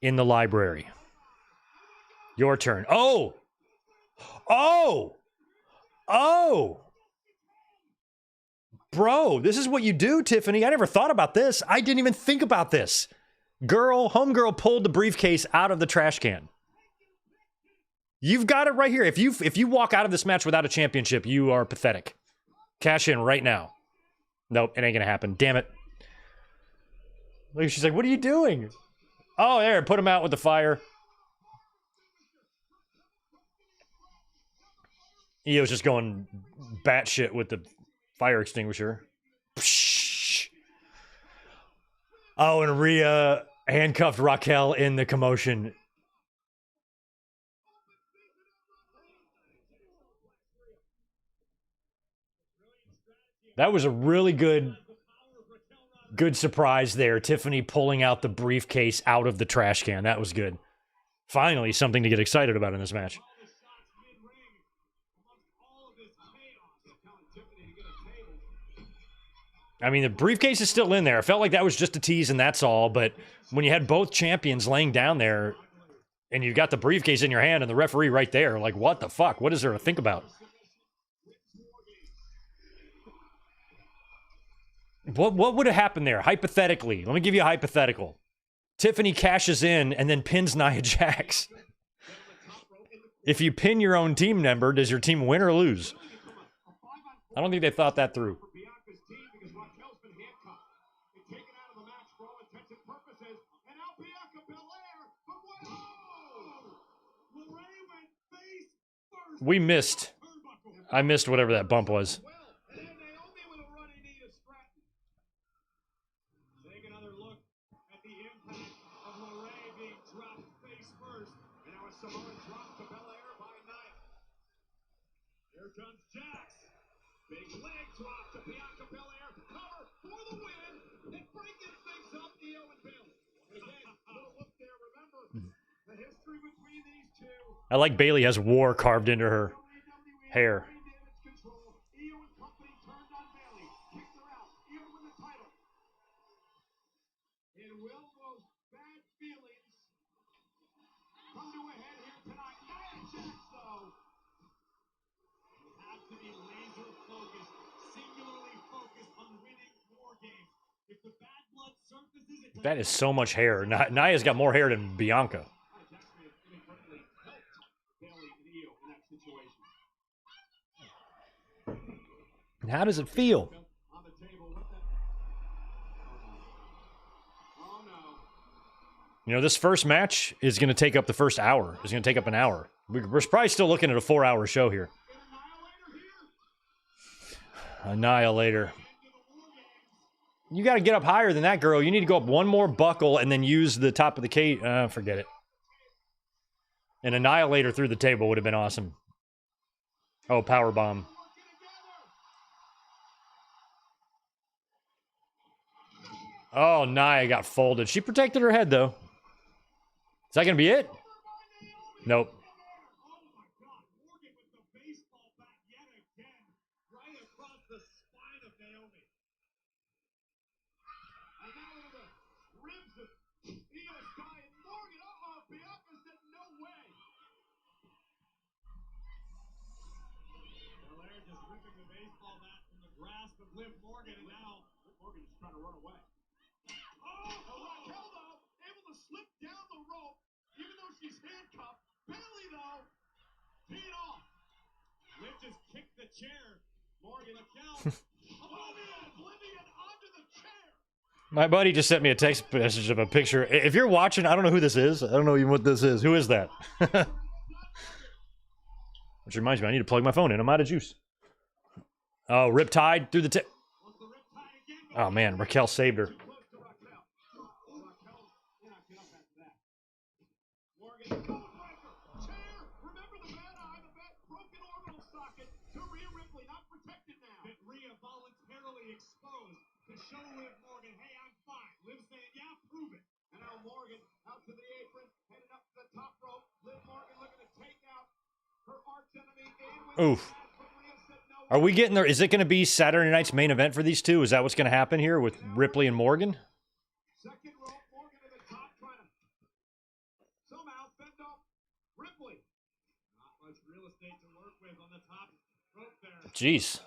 in the library. Your turn. Oh! Oh! Oh! Bro, this is what you do, Tiffany. I never thought about this. I didn't even think about this. Homegirl pulled the briefcase out of the trash can. You've got it right here. If you walk out of this match without a championship, you are pathetic. Cash in right now. Nope, it ain't gonna happen. Damn it. Look, she's like, what are you doing? Oh, there, put him out with the fire. Io's just going batshit with the fire extinguisher. Psh. Oh, and Rhea handcuffed Raquel in the commotion. That was a really good surprise there. Tiffany pulling out the briefcase out of the trash can. That was good. Finally, something to get excited about in this match. I mean, the briefcase is still in there. I felt like that was just a tease and that's all, but when you had both champions laying down there and you got the briefcase in your hand and the referee right there, like, what the fuck? What is there to think about? What would have happened there, hypothetically? Let me give you a hypothetical. Tiffany cashes in and then pins Nia Jax. If you pin your own team member, does your team win or lose? I don't think they thought that through. We missed. I missed whatever that bump was. I like Bayley has war carved into her hair. That is so much hair. Nia's got more hair than Bianca. How does it feel? You know, this first match is going to take up the first hour. It's going to take up an hour. We're probably still looking at a 4-hour show here. Annihilator. You got to get up higher than that, girl. You need to go up one more buckle and then use the top of the cage. Forget it. An Annihilator through the table would have been awesome. Oh, power bomb. Oh, Nia got folded. She protected her head, though. Is that going to be it? Nope. My buddy just sent me a text message of a picture. If you're watching, I don't know who this is. I don't know even what this is. Who is that? Which reminds me, I need to plug my phone in. I'm out of juice. Oh, Riptide through the Oh, man. Raquel saved her. Oof. Are we getting there? Is it going to be Saturday night's main event for these two? Is that what's going to happen here with Ripley and Morgan? Jeez.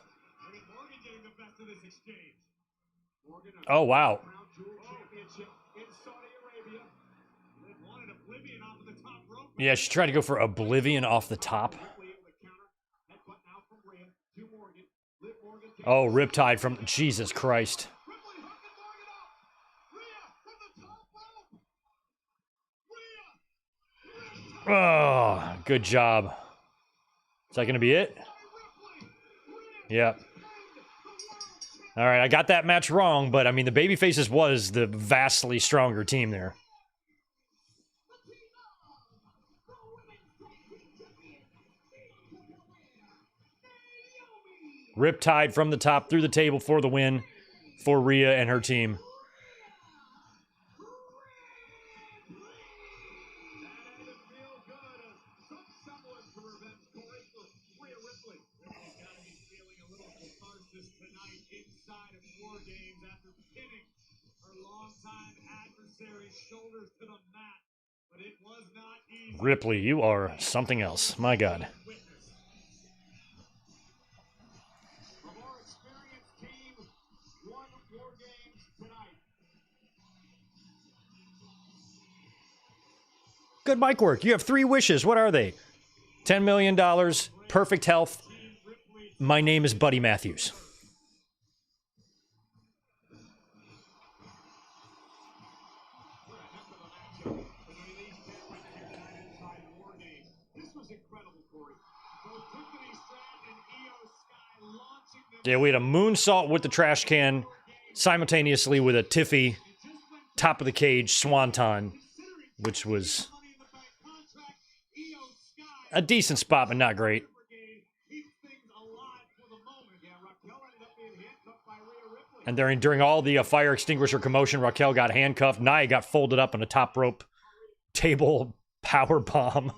Oh, wow. Yeah, she tried to go for Oblivion off the top. Oh, Riptide from... Jesus Christ. Oh, good job. Is that going to be it? Yeah. All right, I got that match wrong, but, I mean, the Babyfaces was the vastly stronger team there. Riptide from the top through the table for the win for Rhea and her team. Ripley, you are something else. My God. Good mic work. You have 3 wishes. What are they? $10 million, perfect health. My name is Buddy Matthews. Yeah, we had a moonsault with the trash can simultaneously with a Tiffy top of the cage swanton, which was a decent spot, but not great. And during all the fire extinguisher commotion, Raquel got handcuffed. Nia got folded up on a top rope table power bomb.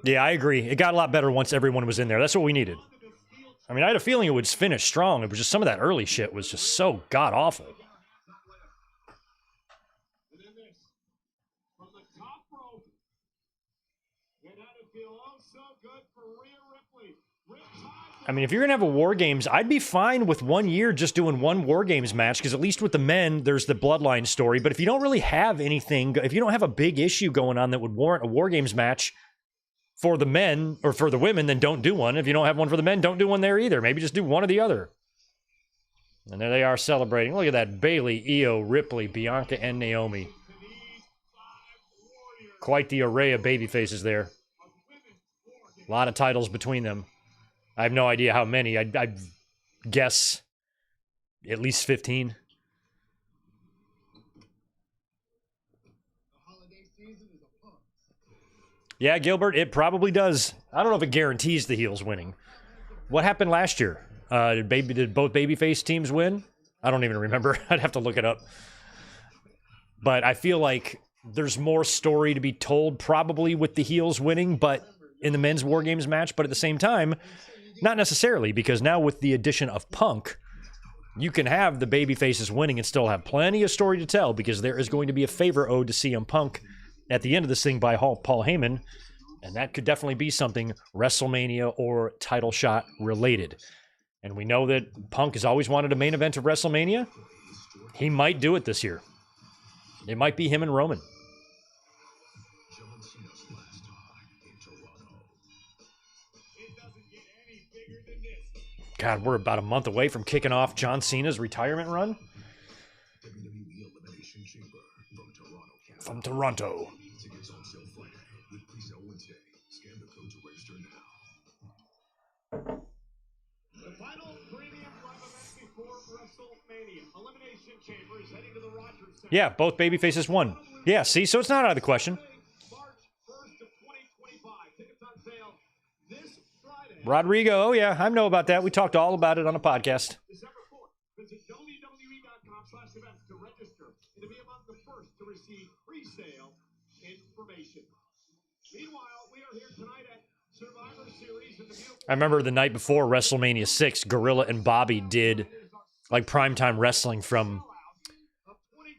Yeah, I agree. It got a lot better once everyone was in there. That's what we needed. I mean, I had a feeling it would finish strong. It was just some of that early shit was just so god-awful. I mean, if you're going to have a War Games, I'd be fine with 1 year just doing one War Games match, because at least with the men, there's the Bloodline story. But if you don't really have anything, if you don't have a big issue going on that would warrant a War Games match for the men, or for the women, then don't do one. If you don't have one for the men, don't do one there either. Maybe just do one or the other. And there they are celebrating. Look at that. Bayley, Io, Ripley, Bianca, and Naomi. Quite the array of baby faces there. A lot of titles between them. I have no idea how many. I'd guess at least 15. Yeah, Gilbert, it probably does. I don't know if it guarantees the heels winning. What happened last year? Did both babyface teams win? I don't even remember. I'd have to look it up. But I feel like there's more story to be told probably with the heels winning, but in the men's War Games match. But at the same time, not necessarily, because now with the addition of Punk, you can have the babyfaces winning and still have plenty of story to tell, because there is going to be a favor owed to CM Punk at the end of this thing by Paul Heyman, and that could definitely be something WrestleMania or title shot related. And we know that Punk has always wanted a main event of WrestleMania. He might do it this year. It might be him and Roman. God, we're about a month away from kicking off John Cena's retirement run. From Toronto. Yeah, both babyfaces won. Yeah, see, so it's not out of the question. Rodrigo, oh yeah, I know about that. We talked all about it on a podcast. Visit WWE.com/events to register and to be among the first to receive pre-sale information. Meanwhile, we are here tonight at Survivor Series in the beautiful... I remember the night before WrestleMania 6, Gorilla and Bobby did like primetime wrestling from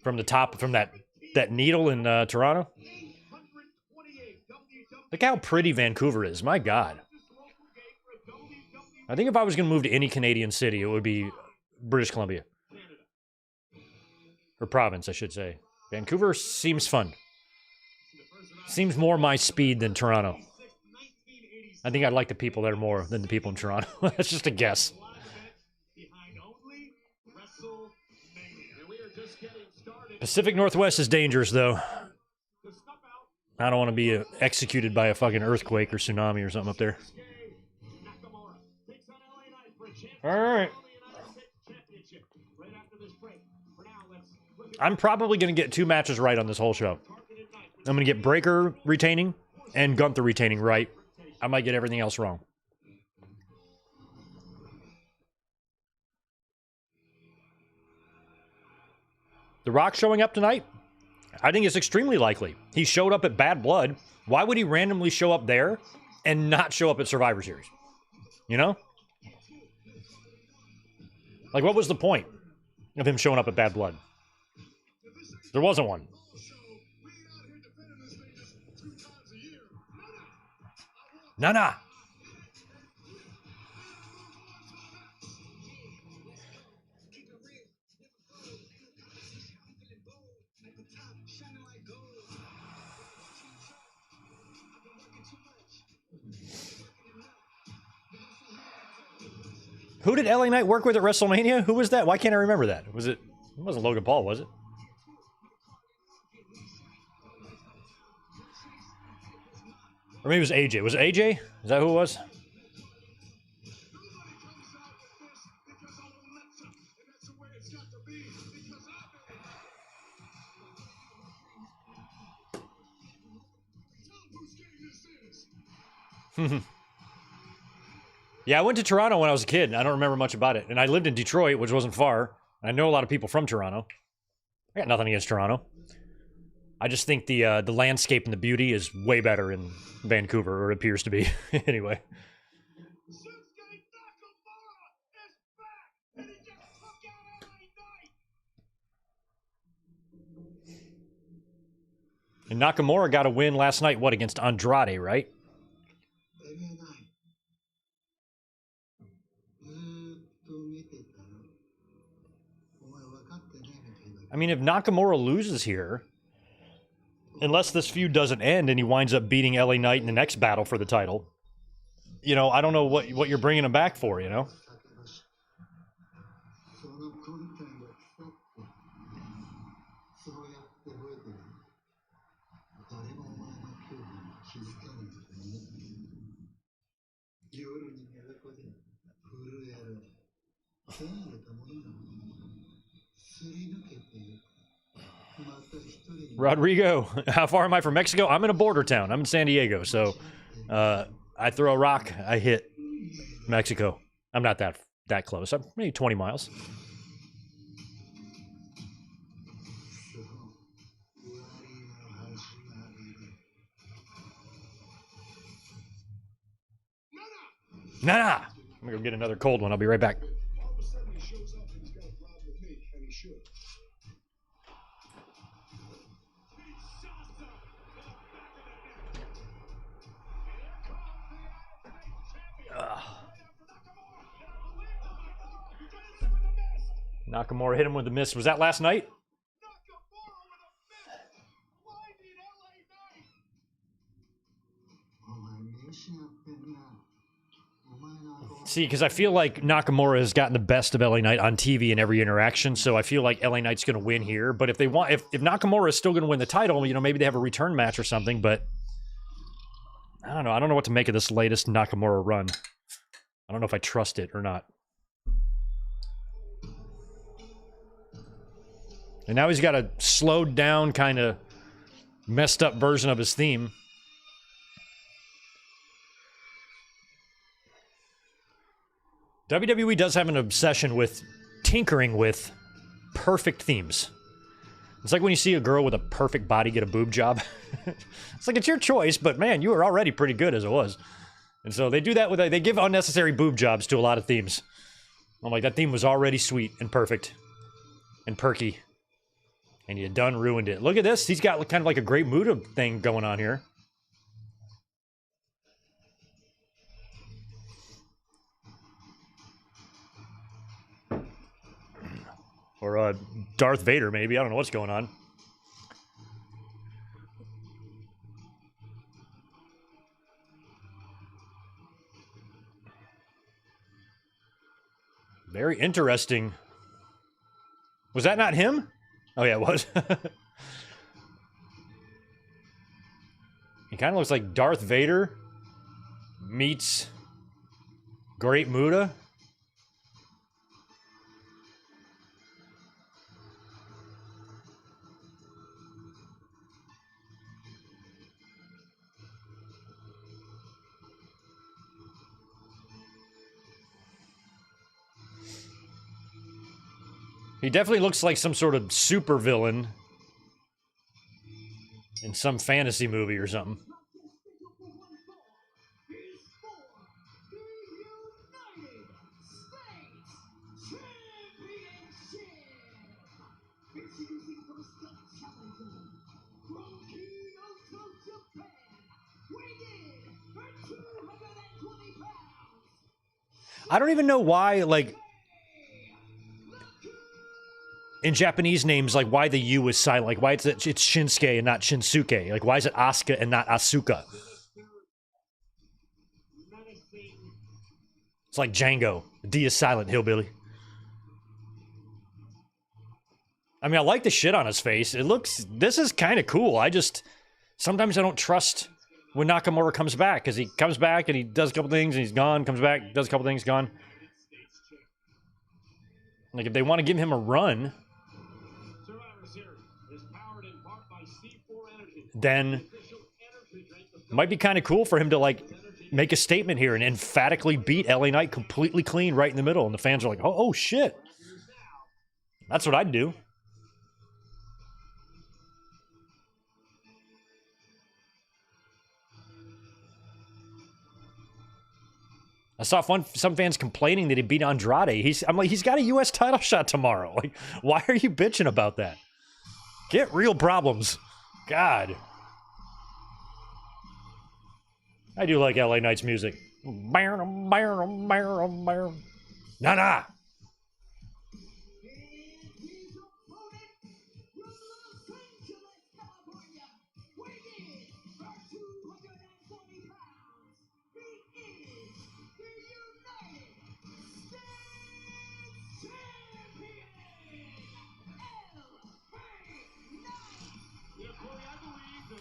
the top, from that needle in Toronto. Look how pretty Vancouver is. My God. I think if I was going to move to any Canadian city, it would be British Columbia. Or province, I should say. Vancouver seems fun. Seems more my speed than Toronto. I think I'd like the people there more than the people in Toronto. That's just a guess. Pacific Northwest is dangerous, though. I don't want to be executed by a fucking earthquake or tsunami or something up there. All right. I'm probably going to get 2 matches right on this whole show. I'm going to get Breaker retaining and Gunther retaining right. I might get everything else wrong. The Rock showing up tonight? I think it's extremely likely. He showed up at Bad Blood. Why would he randomly show up there and not show up at Survivor Series? You know? Like, what was the point of him showing up at Bad Blood? There wasn't one. Nah. Who did LA Knight work with at WrestleMania? Who was that? Why can't I remember that? It wasn't Logan Paul, was it? Or maybe it was AJ. Was it AJ? Is that who it was? Yeah, I went to Toronto when I was a kid. I don't remember much about it. And I lived in Detroit, which wasn't far. I know a lot of people from Toronto. I got nothing against Toronto. I just think the landscape and the beauty is way better in Vancouver, or it appears to be. Anyway. And Nakamura got a win last night, what, against Andrade, right? I mean, if Nakamura loses here, unless this feud doesn't end and he winds up beating LA Knight in the next battle for the title, you know, I don't know what you're bringing him back for, you know? Rodrigo, how far am I from Mexico? I'm in a border town. I'm in San Diego, so I throw a rock, I hit Mexico. I'm not that close. I'm maybe 20 miles. Nah. I'm gonna go get another cold one. I'll be right back. Nakamura hit him with the miss. Was that last night? See, because I feel like Nakamura has gotten the best of LA Knight on TV in every interaction, so I feel like LA Knight's going to win here. But if they want, if Nakamura is still going to win the title, you know, maybe they have a return match or something. But I don't know. I don't know what to make of this latest Nakamura run. I don't know if I trust it or not. And now he's got a slowed down, kind of messed up version of his theme. WWE does have an obsession with tinkering with perfect themes. It's like when you see a girl with a perfect body get a boob job. It's like, it's your choice, but man, you were already pretty good as it was. And so they do that with, they give unnecessary boob jobs to a lot of themes. I'm like, that theme was already sweet and perfect and perky. And you done ruined it. Look at this. He's got kind of like a Great Muta thing going on here. Or Darth Vader, maybe. I don't know what's going on. Very interesting. Was that not him? Oh, yeah, it was. He kind of looks like Darth Vader meets Great Muta. He definitely looks like some sort of supervillain in some fantasy movie or something. I don't even know why, like, in Japanese names, like, why the U is silent. Like, why it's Shinsuke and not Shinsuke. Like, why is it Asuka and not Asuka? It's like Django. The D is silent, hillbilly. I mean, I like the shit on his face. It looks... This is kind of cool. Sometimes I don't trust when Nakamura comes back, because he comes back and he does a couple things and he's gone, comes back, does a couple things, gone. Like, if they want to give him a run, then it might be kind of cool for him to, like, make a statement here and emphatically beat LA Knight completely clean right in the middle. And the fans are like, oh shit. That's what I'd do. I saw some fans complaining that he beat Andrade. I'm like, he's got a U.S. title shot tomorrow. Like, why are you bitching about that? Get real problems. God. I do like LA Knight's music. Nah.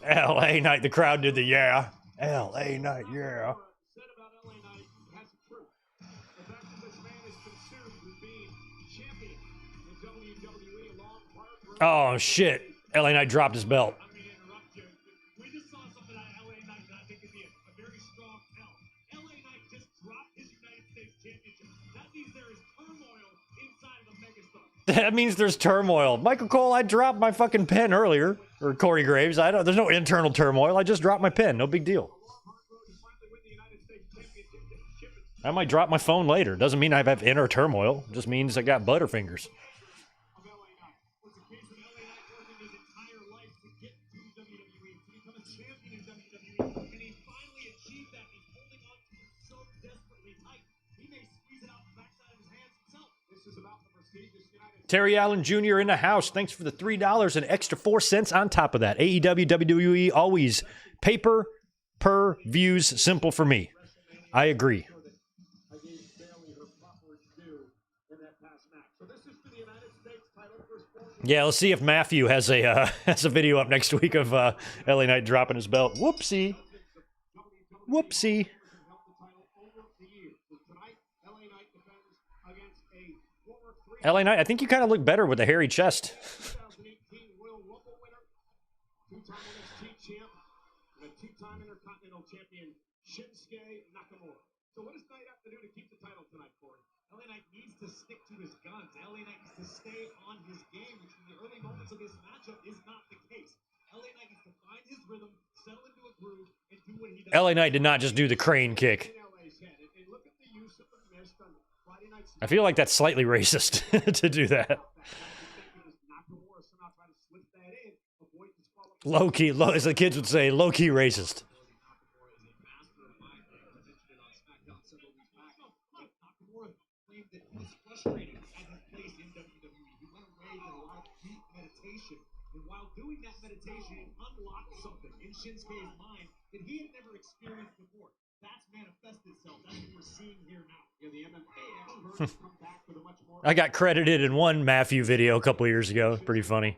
LA Knight, the crowd did the yeah. LA Knight, yeah. Oh, shit. LA Knight dropped his belt. That means there's turmoil. Michael Cole, I dropped my fucking pen earlier. Or Corey Graves. There's no internal turmoil. I just dropped my pen. No big deal. I might drop my phone later. Doesn't mean I have inner turmoil. It just means I got butterfingers. Terry Allen Jr. in the house. Thanks for the $3 and extra 4 cents on top of that. AEW, WWE, always paper per views. Simple for me. I agree. Yeah, let's see if Matthew has a video up next week of LA Knight dropping his belt. Whoopsie. Whoopsie. LA Knight, I think you kind of look better with a hairy chest. Two-time Intercontinental Champion Shinsuke Nakamura. So what does Knight have to do to keep the title tonight, Corey? LA Knight needs to stick to his guns. LA Knight needs to stay on his game, which in the early moments of this matchup is not the case. LA Knight needs to find his rhythm, settle into a groove, and do what he does. LA Knight did not just do the crane kick. I feel like that's slightly racist to do that. Low-key, as the kids would say, low-key racist. And while doing that meditation, it unlocked something in Shinsuke's mind that he had never experienced before. That's manifested itself. That's what we're seeing here now. The MMA experts come back with a much more... I got credited in one Matthew video a couple years ago. Pretty funny.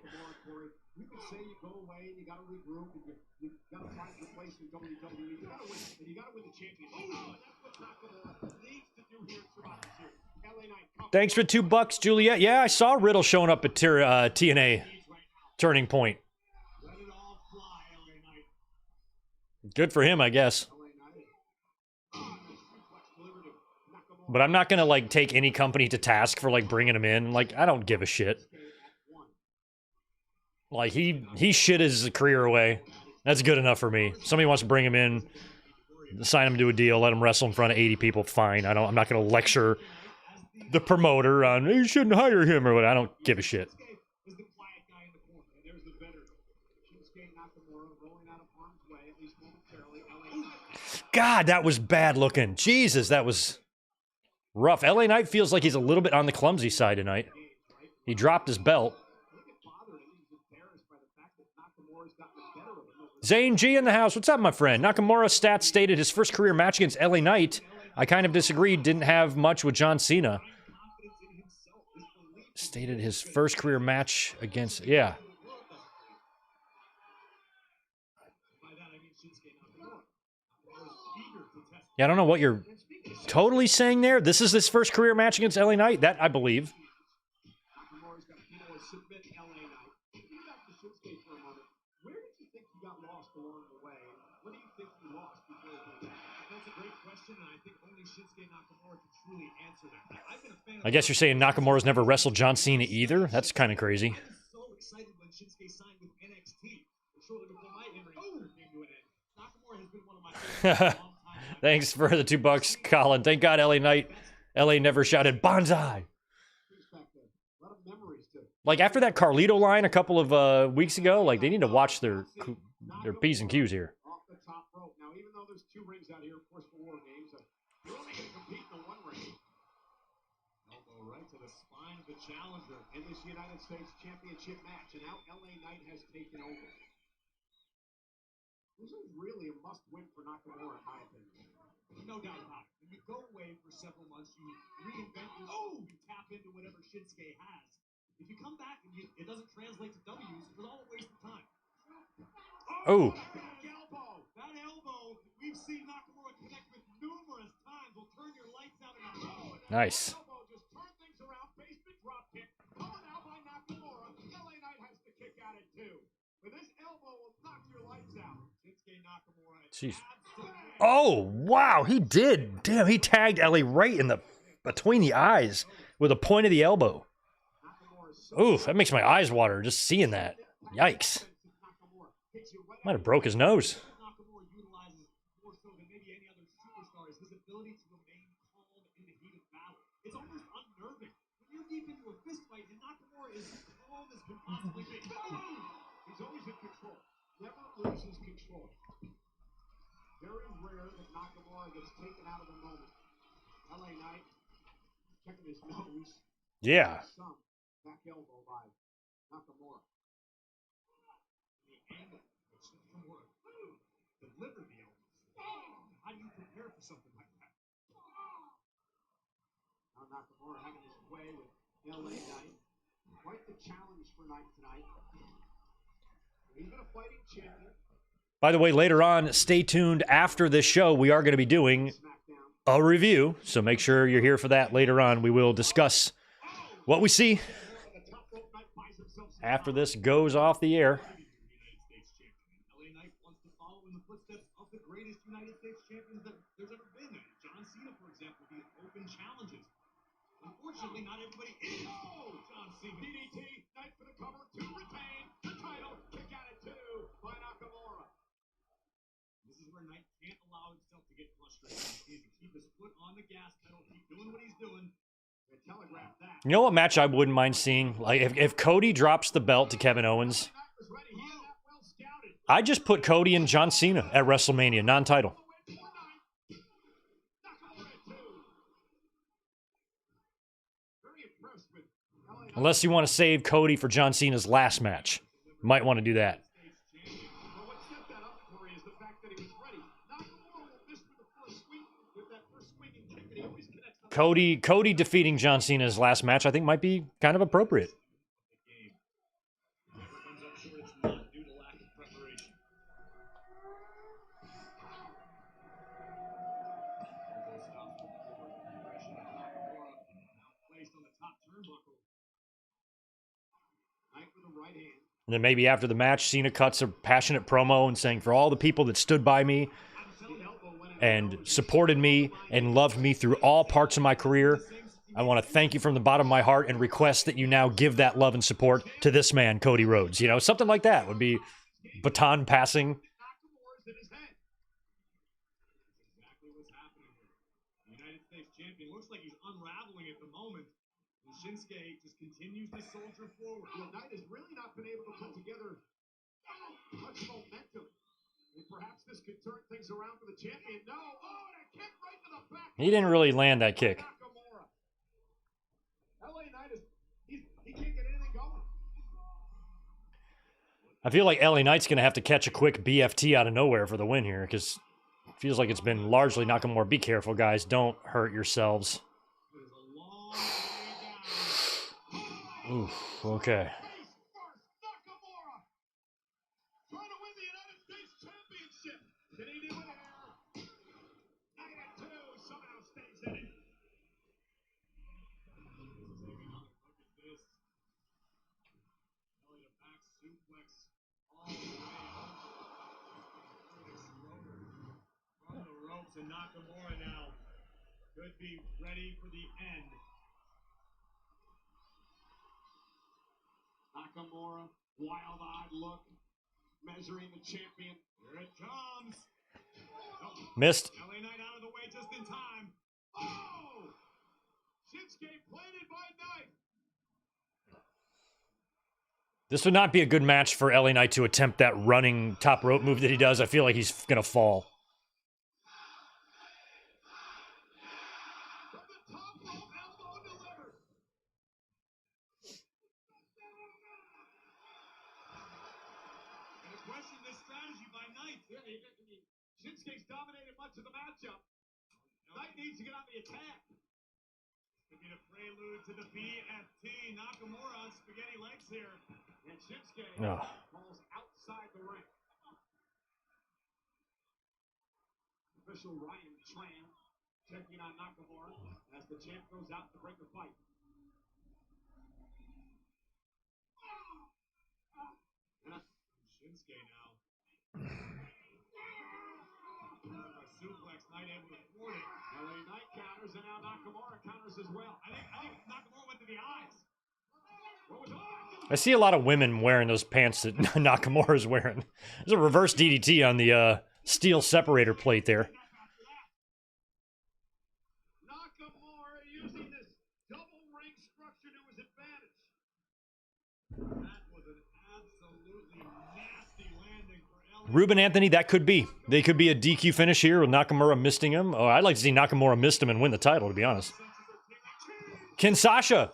You can say you go away and you got to regroup and you got to find your place in WWE. You got to win, and you got to win the championship. Oh, that's what Nakamura needs to do here throughout the series. LA Knight. Thanks for $2, Juliet. Yeah, I saw Riddle showing up at TNA Turning Point. Good for him, I guess. But I'm not gonna like take any company to task for like bringing him in. Like, I don't give a shit. Like he shit his career away. That's good enough for me. Somebody wants to bring him in, sign him to a deal, let him wrestle in front of 80 people. Fine. I'm not gonna lecture the promoter on you shouldn't hire him or what. I don't give a shit. God, that was bad looking. Jesus, that was rough. LA Knight feels like he's a little bit on the clumsy side tonight. He dropped his belt. Zane G in the house. What's up, my friend? Nakamura stats stated his first career match against LA Knight. I kind of disagreed. Didn't have much with John Cena. Stated his first career match against... Yeah. Yeah, I don't know what you're totally saying there. This is his first career match against LA Knight. That I believe. I guess you're saying Nakamura's never wrestled John Cena either? That's kind of crazy. Thanks for the $2, Colin. Thank God LA Knight. LA never shouted Banzai. Like after that Carlito line a couple of weeks ago, like they need to watch their P's and Q's here. Now, even though there's 2 rings out here, of course, for War Games, you're only going to compete in the 1 ring. Elbow right to the spine of the challenger in this United States Championship match, and now LA Knight has taken over. This is really a must-win for Nakamura, in my opinion. No doubt about it. When you go away for several months, you reinvent yourself, you tap into whatever Shinsuke has. If you come back and it doesn't translate to W's, it's all a waste of time. Oh. That elbow, we've seen Nakamura connect with numerous times, will turn your lights out in a row. Nice. But this elbow will knock your lights out. Shinsuke Nakamura. Jeez. Oh, wow, he did. Damn, he tagged Ellie right in the between the eyes with a point of the elbow. Oof, that makes my eyes water just seeing that. Yikes. Might have broke his nose. Nakamura utilizes more so than maybe any other superstars his ability to remain calm in the heat of battle. It's almost unnerving. When you're deep into a fist fight and Nakamura is calm as can possibly be. He's always in control. Never loses control. Very rare that Nakamura gets taken out of the moment. LA Knight checking his nose. Yeah. Some back elbow by Nakamura. The angle which Nakamura delivered the elbow. How do you prepare for something like that? Now Nakamura having his way with LA Knight. Quite the challenge for Knight tonight. He's been a fighting champion. By the way, later on, stay tuned. After this show, we are going to be doing a review, so make sure you're here for that later on. We will discuss what we see after this goes off the air. LA Knight wants to follow in the footsteps of the greatest United States champions that there's ever been. John Cena, for example, the open challenges. Unfortunately, not everybody is. Oh, John Cena. DDT, Knight for the cover to retain the title. Kick out at 2 by Nakamura. This is where Knight can't allow himself to get frustrated. He needs to keep his foot on the gas pedal, keep doing what he's doing. Telegraph that. You know what match I wouldn't mind seeing? Like if Cody drops the belt to Kevin Owens, I just put Cody and John Cena at WrestleMania, non-title. Unless you want to save Cody for John Cena's last match. Might want to do that. Cody defeating John Cena's last match, I think, might be kind of appropriate. And then maybe after the match, Cena cuts a passionate promo and saying, for all the people that stood by me and supported me and loved me through all parts of my career, I want to thank you from the bottom of my heart and request that you now give that love and support to this man, Cody Rhodes. You know, something like that would be baton passing. Looks like he's unraveling at the moment. And Shinsuke just continues to soldier forward. The Knight has really not been able to put together much momentum. And perhaps this could turn things around for the champion. No. Oh, and a kick right to the back. He didn't really land that kick. LA Knight he can't get anything going. I feel like LA Knight's going to have to catch a quick BFT out of nowhere for the win here, because it feels like it's been largely Nakamura. Be careful, guys. Don't hurt yourselves. Oof, okay. And Nakamura now could be ready for the end. Nakamura, wild-eyed look, measuring the champion. Here it comes. Oh, missed. LA Knight out of the way just in time. Oh! Shinsuke planted by Knight. This would not be a good match for LA Knight to attempt that running top rope move that he does. I feel like he's going to fall. Shinsuke's dominated much of the matchup. Knight needs to get on the attack. Could be the prelude to the BFT. Nakamura on spaghetti legs here. And Shinsuke falls outside the ring. Official Ryan Tran checking on Nakamura as the champ goes out to break the fight. now. A suplex, Knight able to thwart it. LA Knight counters, and now Nakamura counters as well. I think Nakamura went to the eyes. I see a lot of women wearing those pants that Nakamura's wearing. There's a reverse DDT on the steel separator plate there. Nakamura using this double ring structure to his advantage. That was an absolutely nasty landing for LA. Ruben Anthony, that could be. They could be a DQ finish here with Nakamura misting him. Oh, I'd like to see Nakamura mist him and win the title, to be honest. Kinshasa.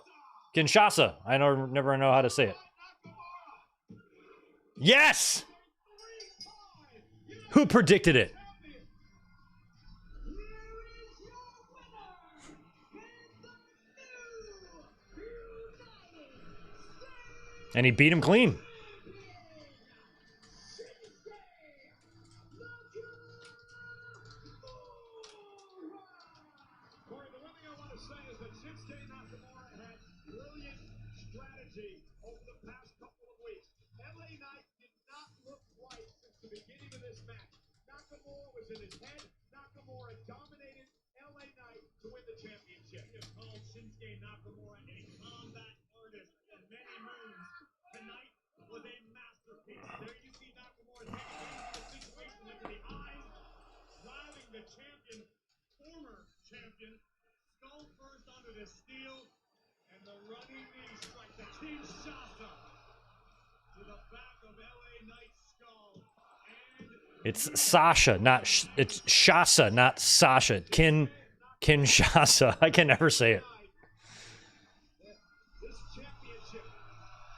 I never know how to say it. Yes! Who predicted it? And he beat him clean. Corey, the one thing I want to say is that Shinsuke Nakamura had brilliant strategy over the past couple of weeks. LA Knight did not look right since the beginning of this match. Nakamura was in his head. Nakamura dominated LA Knight to win the championship. He has called Shinsuke Nakamura a combat artist for many moons. Tonight was a masterpiece. There you see Nakamura taking the situation into the eyes, driving the champion, former champion, skull first onto the steel, and the running knee strike the Kinshasa to the back of LA Knight's skull. And It's Sasha, not it's Shasa, not Sasha. Kinshasa. I can never say it. this championship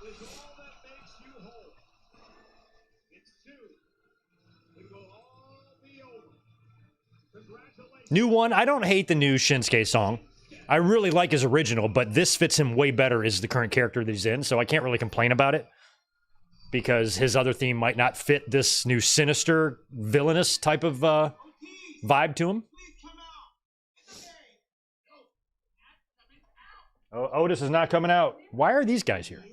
is all that makes you whole. It's soon. It will all be over. Congratulations. New one. I don't hate the new Shinsuke song. I really like his original, but this fits him way better as the current character that he's in, so I can't really complain about it. Because his other theme might not fit this new sinister, villainous type of vibe to him. Please come out. It's okay. Oh, Otis is not coming out. Why are these guys here?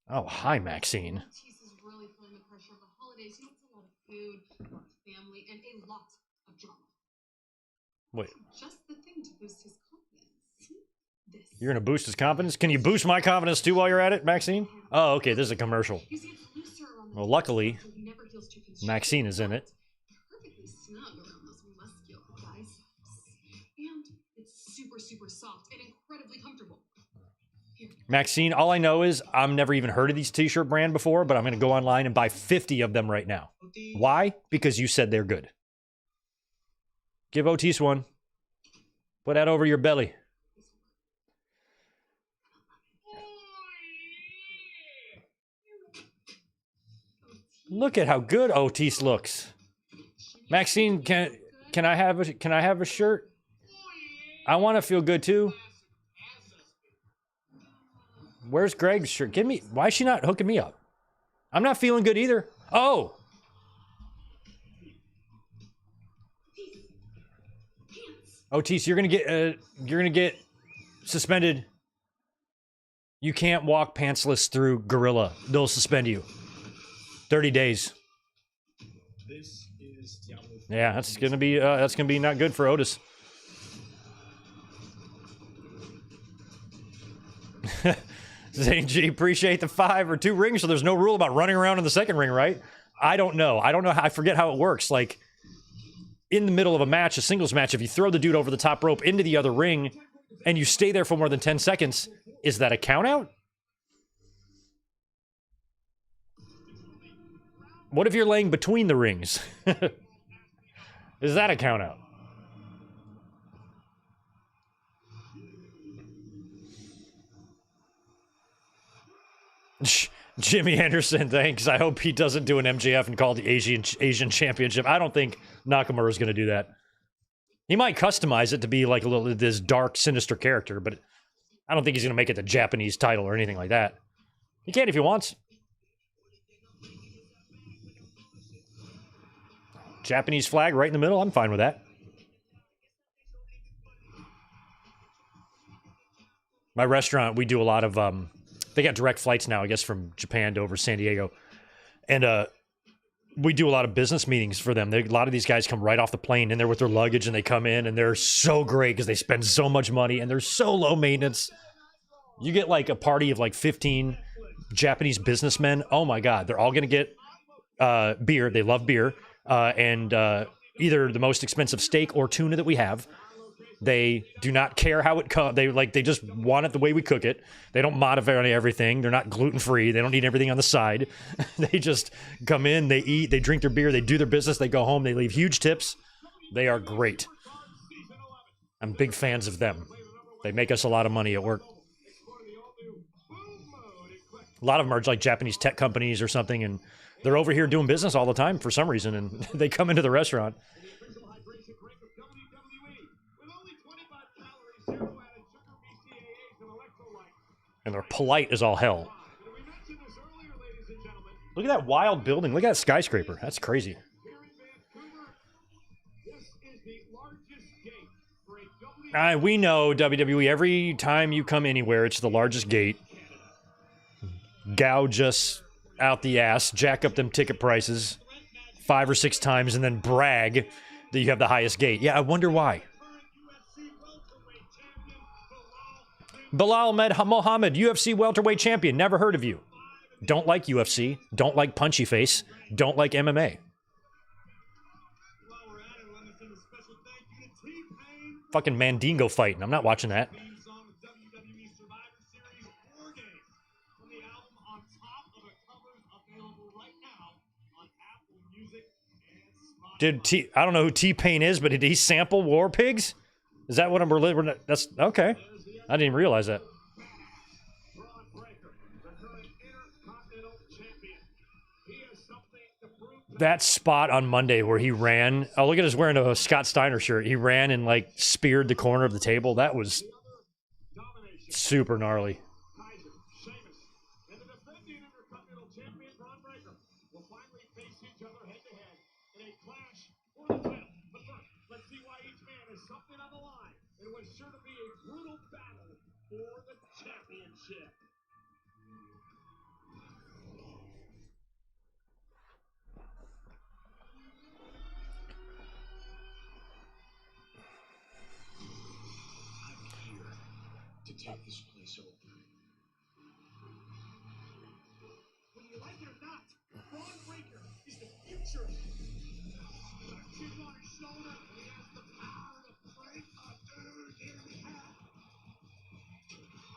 Oh, hi, Maxine. Otis is really feeling the pressure of the holidays. He needs a lot of food, a lot of family, and a lot of drama. Wait, Just the thing to boost his confidence. This. you're gonna boost his confidence? Can you boost my confidence too while you're at it, Maxine? Oh, okay, this is a commercial. You see, it's looser around the Well, luckily, so he never feels too constricted, Maxine is in it. but perfectly snug around those muscular biceps. And it's super, super soft and incredibly comfortable. Here. Maxine, all I know is I've never even heard of these t-shirt brand before, but I'm gonna go online and buy 50 of them right now. Why? Because you said they're good. Give Otis one. Put that over your belly. Look at how good Otis looks. Maxine, can I have a shirt? I want to feel good too. Where's Greg's shirt? Give me. Why is she not hooking me up? I'm not feeling good either. Oh. Otis, you're gonna get suspended. You can't walk pantsless through Gorilla. They'll suspend you. 30 days. This is Yeah, that's gonna be not good for Otis. Zane G, appreciate the 5 or 2 rings, so there's no rule about running around in the second ring, right? I don't know. I forget how it works. Like, in the middle of a match, a singles match, if you throw the dude over the top rope into the other ring and you stay there for more than 10 seconds, is that a count out? What if you're laying between the rings? Is that a count out? Jimmy Anderson, thanks. I hope he doesn't do an MJF and call it the Asian Championship. I don't think Nakamura is going to do that. He might customize it to be like a little this dark, sinister character, but I don't think he's going to make it the Japanese title or anything like that. He can if he wants. Japanese flag right in the middle. I'm fine with that. My restaurant, we do a lot of, they got direct flights now, I guess, from Japan to over San Diego. And we do a lot of business meetings for them. A lot of these guys come right off the plane in there with their luggage, and they come in, and they're so great because they spend so much money, and they're so low maintenance. You get like a party of like 15 Japanese businessmen. Oh my God, they're all going to get beer. They love beer, and either the most expensive steak or tuna that we have. They do not care how it comes. They just want it the way we cook it. They don't modify everything. They're not gluten-free. They don't need everything on the side. They just come in, they eat, they drink their beer, they do their business, they go home, they leave huge tips. They are great. I'm big fans of them. They make us a lot of money at work. A lot of them are like Japanese tech companies or something, and they're over here doing business all the time for some reason, and they come into the restaurant. And they're polite as all hell. Look at that wild building. Look at that skyscraper. That's crazy. We know WWE, every time you come anywhere, it's the largest gate. Gouge us out the ass, jack up them ticket prices 5 or 6 times, and then brag that you have the highest gate. Yeah, I wonder why. Bilal Mohammed, UFC welterweight champion. Never heard of you. Don't like UFC. Don't like punchy face. Don't like MMA. Fucking Mandingo fighting. I'm not watching that. I don't know who T-Pain is, but did he sample War Pigs? Is that what that's okay. I didn't even realize that. That spot on Monday where he ran. Oh, look at us wearing a Scott Steiner shirt. He ran and like speared the corner of the table. That was super gnarly. Take this place over. Whether you like it or not, Bron Breakker is the future. Chip on his shoulder, he has the power to break a dude in half.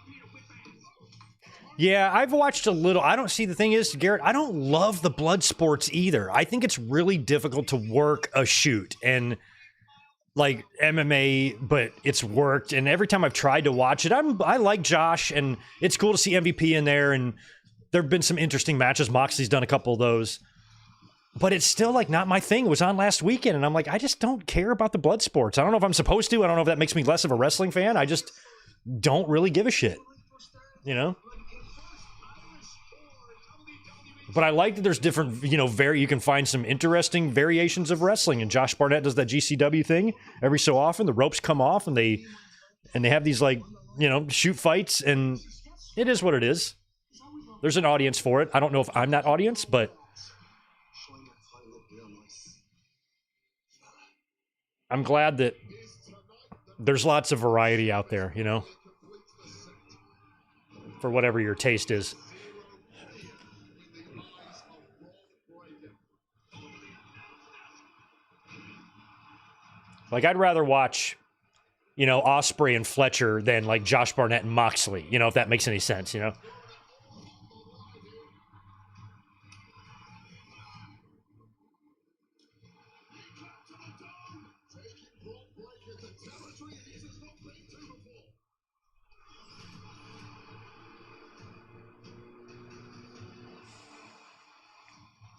I'm here to whip ass. Yeah, I've watched a little. I don't see, the thing is, Garrett, I don't love the blood sports either. I think it's really difficult to work a shoot, and like MMA, but it's worked. And every time I've tried to watch it, I like Josh, and it's cool to see MVP in there. And there have been some interesting matches. Moxley's done a couple of those, but it's still like not my thing. It was on last weekend, and I'm like, I just don't care about the blood sports. I don't know if I'm supposed to. I don't know if that makes me less of a wrestling fan. I just don't really give a shit, you know? But I like that there's different, you know, you can find some interesting variations of wrestling. And Josh Barnett does that GCW thing every so often. The ropes come off, and they have these, like, you know, shoot fights, and it is what it is. There's an audience for it. I don't know if I'm that audience, but I'm glad that there's lots of variety out there, you know, for whatever your taste is. Like, I'd rather watch, you know, Osprey and Fletcher than, like, Josh Barnett and Moxley, you know, if that makes any sense, you know?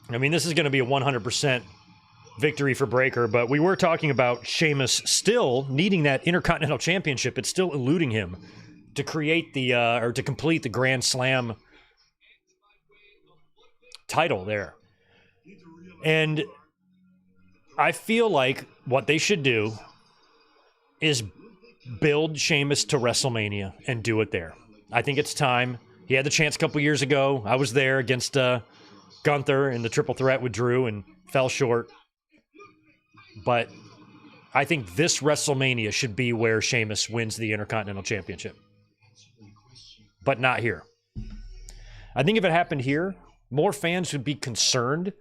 I mean, this is going to be a 100% victory for Breakker, but we were talking about Sheamus still needing that Intercontinental Championship. It's still eluding him to create the or to complete the Grand Slam title there. And I feel like what they should do is build Sheamus to WrestleMania and do it there. I think it's time. He had the chance a couple years ago. I was there against Gunther in the triple threat with Drew and fell short. But I think this WrestleMania should be where Sheamus wins the Intercontinental Championship. But not here. I think if it happened here, more fans would be concerned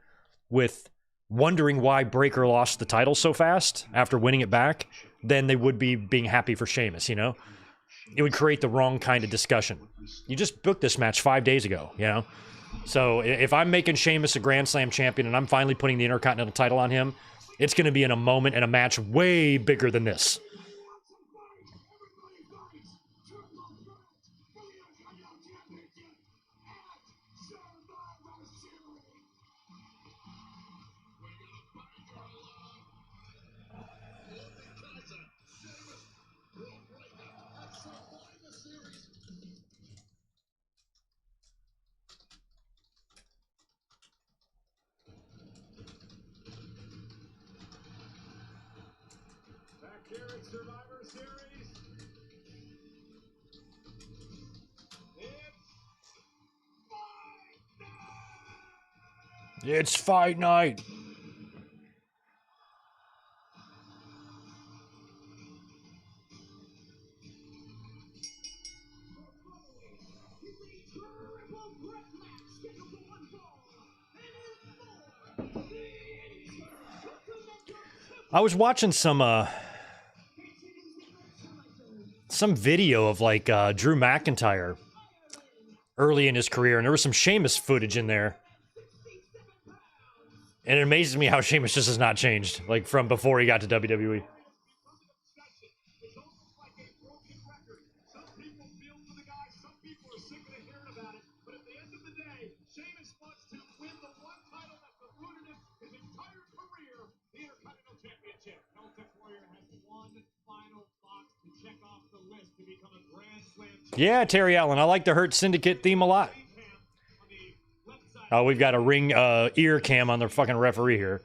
with wondering why Breakker lost the title so fast after winning it back than they would be being happy for Sheamus, you know? It would create the wrong kind of discussion. You just booked this match 5 days ago, you know? So if I'm making Sheamus a Grand Slam champion and I'm finally putting the Intercontinental title on him, it's going to be in a moment and a match way bigger than this. Survivor Series. It's fight night. I was watching some video of like Drew McIntyre early in his career, and there was some Sheamus footage in there. And it amazes me how Sheamus just has not changed, like from before he got to WWE. Yeah, Terry Allen, I like the Hurt Syndicate theme a lot. Oh, we've got a ring ear cam on the fucking referee here.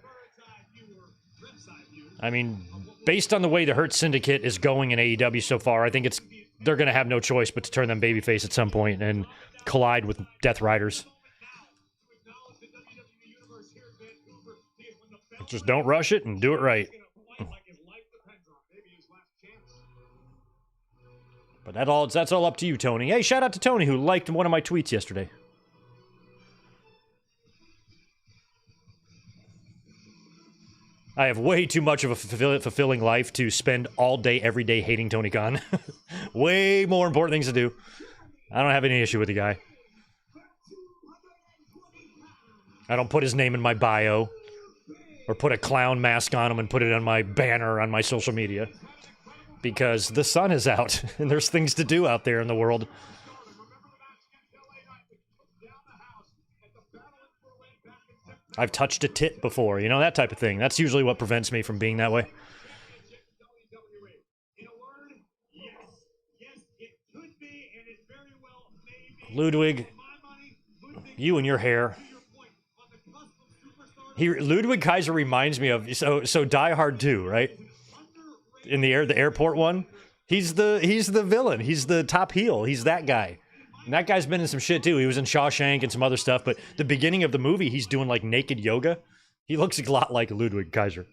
I mean, based on the way the Hurt Syndicate is going in AEW so far, I think they're going to have no choice but to turn them babyface at some point and collide with Death Riders. Just don't rush it and do it right. But that's all up to you, Tony. Hey, shout out to Tony, who liked one of my tweets yesterday. I have way too much of a fulfilling life to spend all day, every day hating Tony Khan. Way more important things to do. I don't have any issue with the guy. I don't put his name in my bio or put a clown mask on him and put it on my banner on my social media. Because the sun is out and there's things to do out there in the world. I've touched a tit before, you know, that type of thing. That's usually what prevents me from being that way. Ludwig, you and your hair. Ludwig Kaiser reminds me of so Die Hard 2, right? In the airport one, he's the villain. He's the top heel. He's that guy. And that guy's been in some shit too. He was in Shawshank and some other stuff, but the beginning of the movie, he's doing like naked yoga. He looks a lot like Ludwig Kaiser.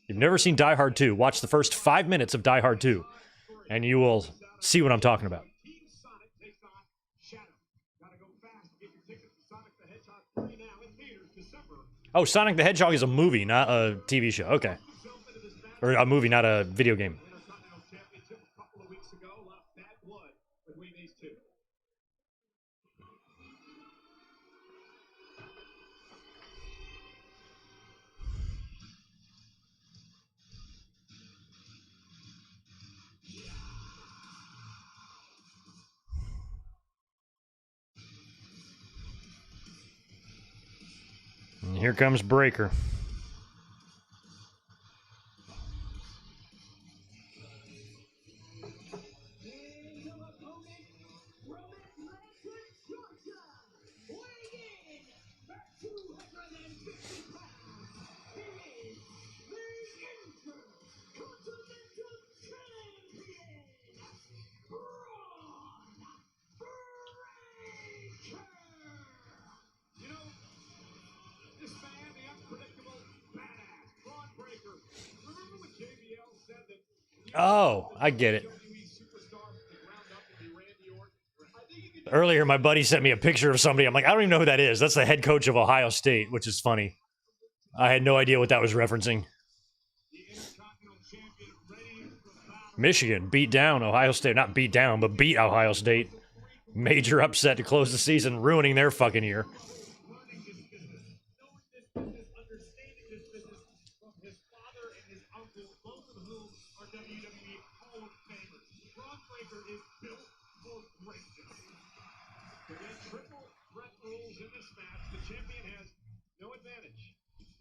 You've never seen Die Hard 2. Watch the first 5 minutes of Die Hard 2, and you will see what I'm talking about. Oh, Sonic the Hedgehog is a movie, not a TV show. Okay. Or a movie, not a video game. And here comes Breakker. Oh, I get it. Earlier, my buddy sent me a picture of somebody. I'm like, I don't even know who that is. That's the head coach of Ohio State, which is funny. I had no idea what that was referencing. Michigan beat down Ohio State. Not beat down, but beat Ohio State. Major upset to close the season, ruining their fucking year.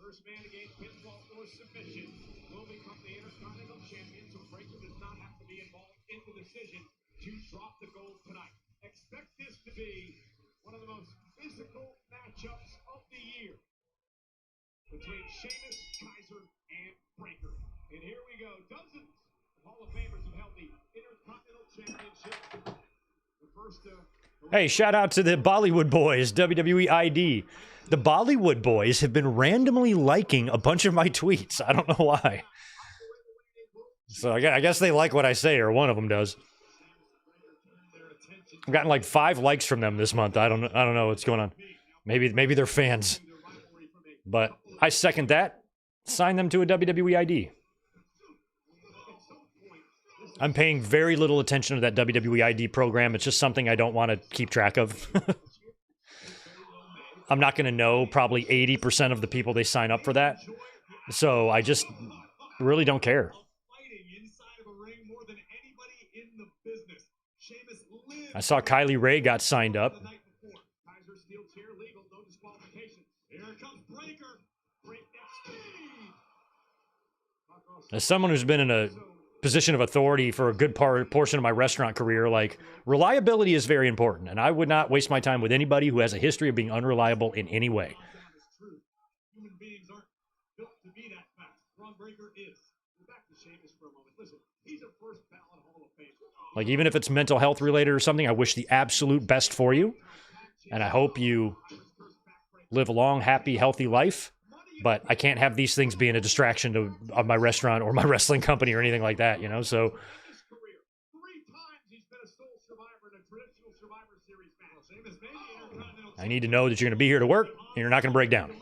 First man to gain pinfall or submission will become the Intercontinental Champion, so Breaker does not have to be involved in the decision to drop the gold tonight. Expect this to be one of the most physical matchups of the year between Sheamus, Kaiser, and Breaker. And here we go. Dozens of Hall of Famers have held the Intercontinental Championship. Hey, shout out to the Bollywood Boys, WWE ID. The Bollywood Boys have been randomly liking a bunch of my tweets. I don't know why. So I guess they like what I say, or one of them does. I've gotten like 5 likes from them this month. I don't know what's going on. Maybe they're fans. But I second that. Sign them to a WWE ID. I'm paying very little attention to that WWE ID program. It's just something I don't want to keep track of. I'm not going to know probably 80% of the people they sign up for that. So I just really don't care. I saw Kylie Ray got signed up. As someone who's been in a position of authority for a good portion of my restaurant career, like, reliability is very important, and I would not waste my time with anybody who has a history of being unreliable in any way. Human beings aren't built to be that fast. Bron Breakker is. We're back to Sheamus for a moment. Listen, he's a first ballot Hall of Famer. Like, even if it's mental health related or something, I wish the absolute best for you, and I hope you live a long, happy, healthy life. But I can't have these things being a distraction of my restaurant or my wrestling company or anything like that, you know? So I need to know that you're going to be here to work and you're not going to break down.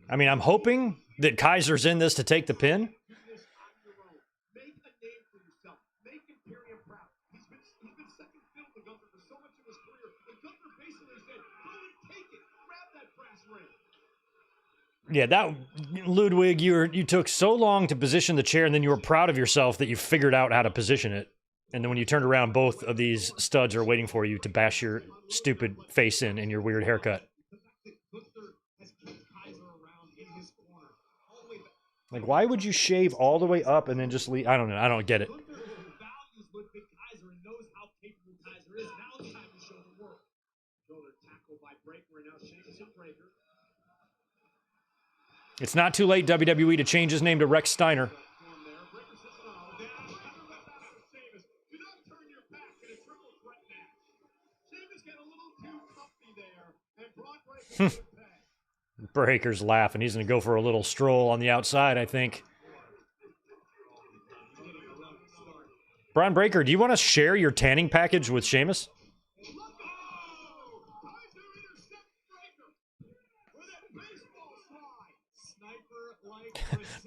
I mean, I'm hoping that Kaiser's in this to take the pin. Yeah, that Ludwig, you took so long to position the chair, and then you were proud of yourself that you figured out how to position it. And then when you turned around, both of these studs are waiting for you to bash your stupid face in your weird haircut. Like, why would you shave all the way up and then just leave? I don't know. I don't get it. It's not too late, WWE, to change his name to Rex Steiner. Breaker's laughing. He's going to go for a little stroll on the outside, I think. Bron Breakker, do you want to share your tanning package with Sheamus?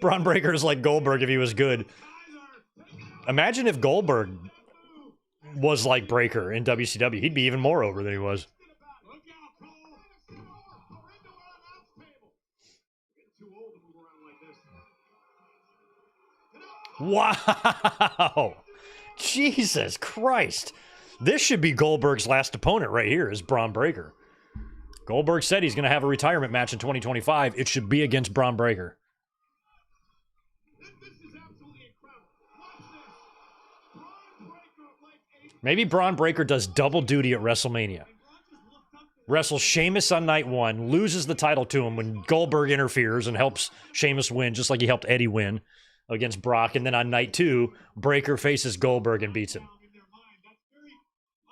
Bron Breakker is like Goldberg if he was good. Imagine if Goldberg was like Breakker in WCW. He'd be even more over than he was. Wow. Jesus Christ. This should be Goldberg's last opponent right here, is Bron Breakker. Goldberg said he's going to have a retirement match in 2025. It should be against Bron Breakker. Maybe Bron Breakker does double duty at WrestleMania. Wrestles Sheamus on night 1, loses the title to him when Goldberg interferes and helps Sheamus win, just like he helped Eddie win against Brock. And then on night 2, Breaker faces Goldberg and beats him. That's very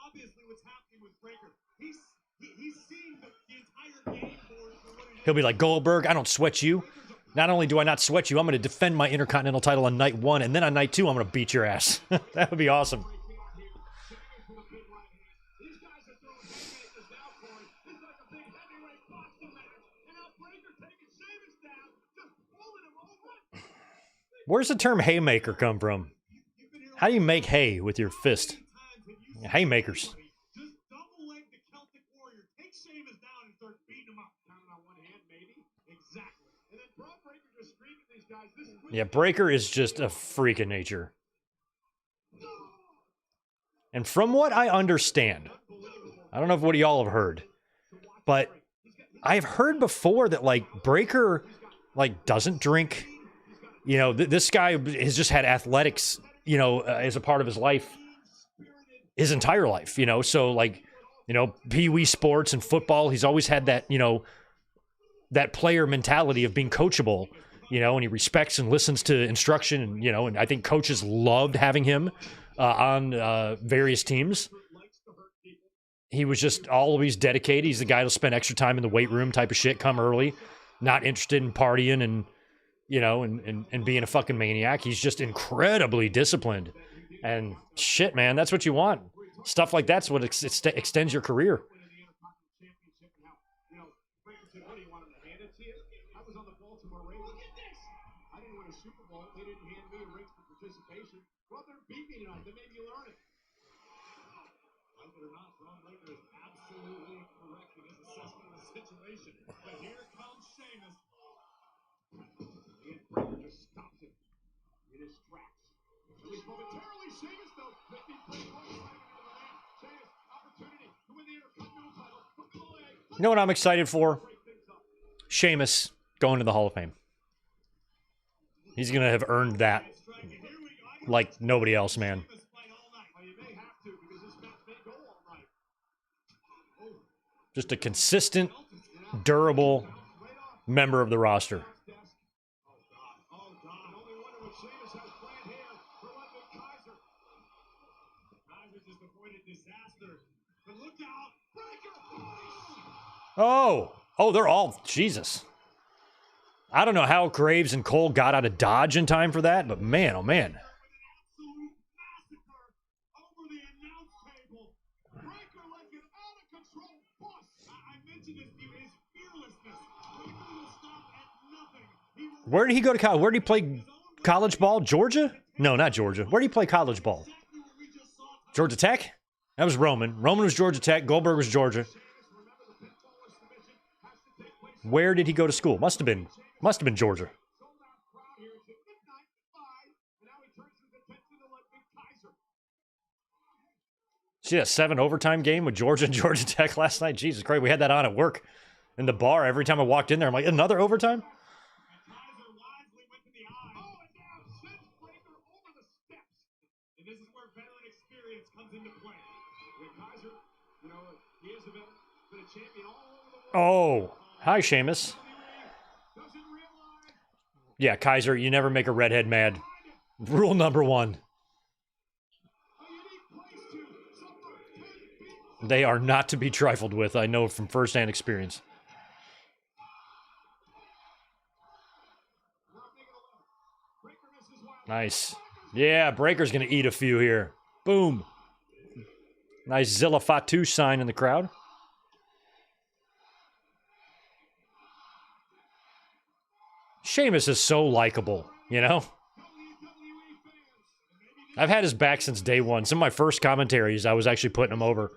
obviously what's happening with Breaker. He's seeing the entire game board for what it is. He'll be like, Goldberg, I don't sweat you. Not only do I not sweat you, I'm going to defend my Intercontinental title on night 1, and then on night 2, I'm going to beat your ass. That would be awesome. Where's the term haymaker come from? How do you make hay with your fist? Haymakers. Just double leg the Celtic Warrior. Take Sheamus down and start beating him up. Counting on one hand, maybe. Exactly. And then Bron Breaker just screaming at these guys. This is Yeah, Breaker is just a freak of nature. And from what I understand, I don't know if what y'all have heard, but I've heard before that, like, Breaker, like, doesn't drink. You know, this guy has just had athletics, you know, as a part of his life, his entire life, you know. So, like, you know, pee-wee sports and football, he's always had that, you know, that player mentality of being coachable, you know, and he respects and listens to instruction, and, you know, and I think coaches loved having him on various teams. He was just always dedicated. He's the guy that'll spend extra time in the weight room type of shit, come early, not interested in partying and, you know, and being a fucking maniac. He's just incredibly disciplined. And shit, man, that's what you want. Stuff like that's what extends your career. But here comes Sheamus. And Breaker just stops him. It is tracks. At least momentarily, Sheamus, though, making great work fighting into the man. Sheamus, opportunity to win the Intercontinental title. Hook of the leg. You know what I'm excited for? Sheamus going to the Hall of Fame. He's going to have earned that like nobody else, man. Just a consistent, durable member of the roster. Oh, they're all, Jesus. I don't know how Graves and Cole got out of Dodge in time for that, but man, oh man. Where did he go to college? Where did he play college ball? Georgia? No, not Georgia. Where did he play college ball? Georgia Tech? That was Roman. Roman was Georgia Tech. Goldberg was Georgia. Where did he go to school? Must have been Georgia. See that 7 overtime game with Georgia and Georgia Tech last night? Jesus Christ, we had that on at work in the bar. Every time I walked in there, I'm like, another overtime? Oh, hi, Sheamus. Yeah, Kaiser, you never make a redhead mad. Rule number 1. They are not to be trifled with. I know from firsthand experience. Nice. Yeah, Breaker's going to eat a few here. Boom. Nice Zilla Fatu sign in the crowd. Sheamus is so likable, you know? I've had his back since day one. Some of my first commentaries, I was actually putting him over.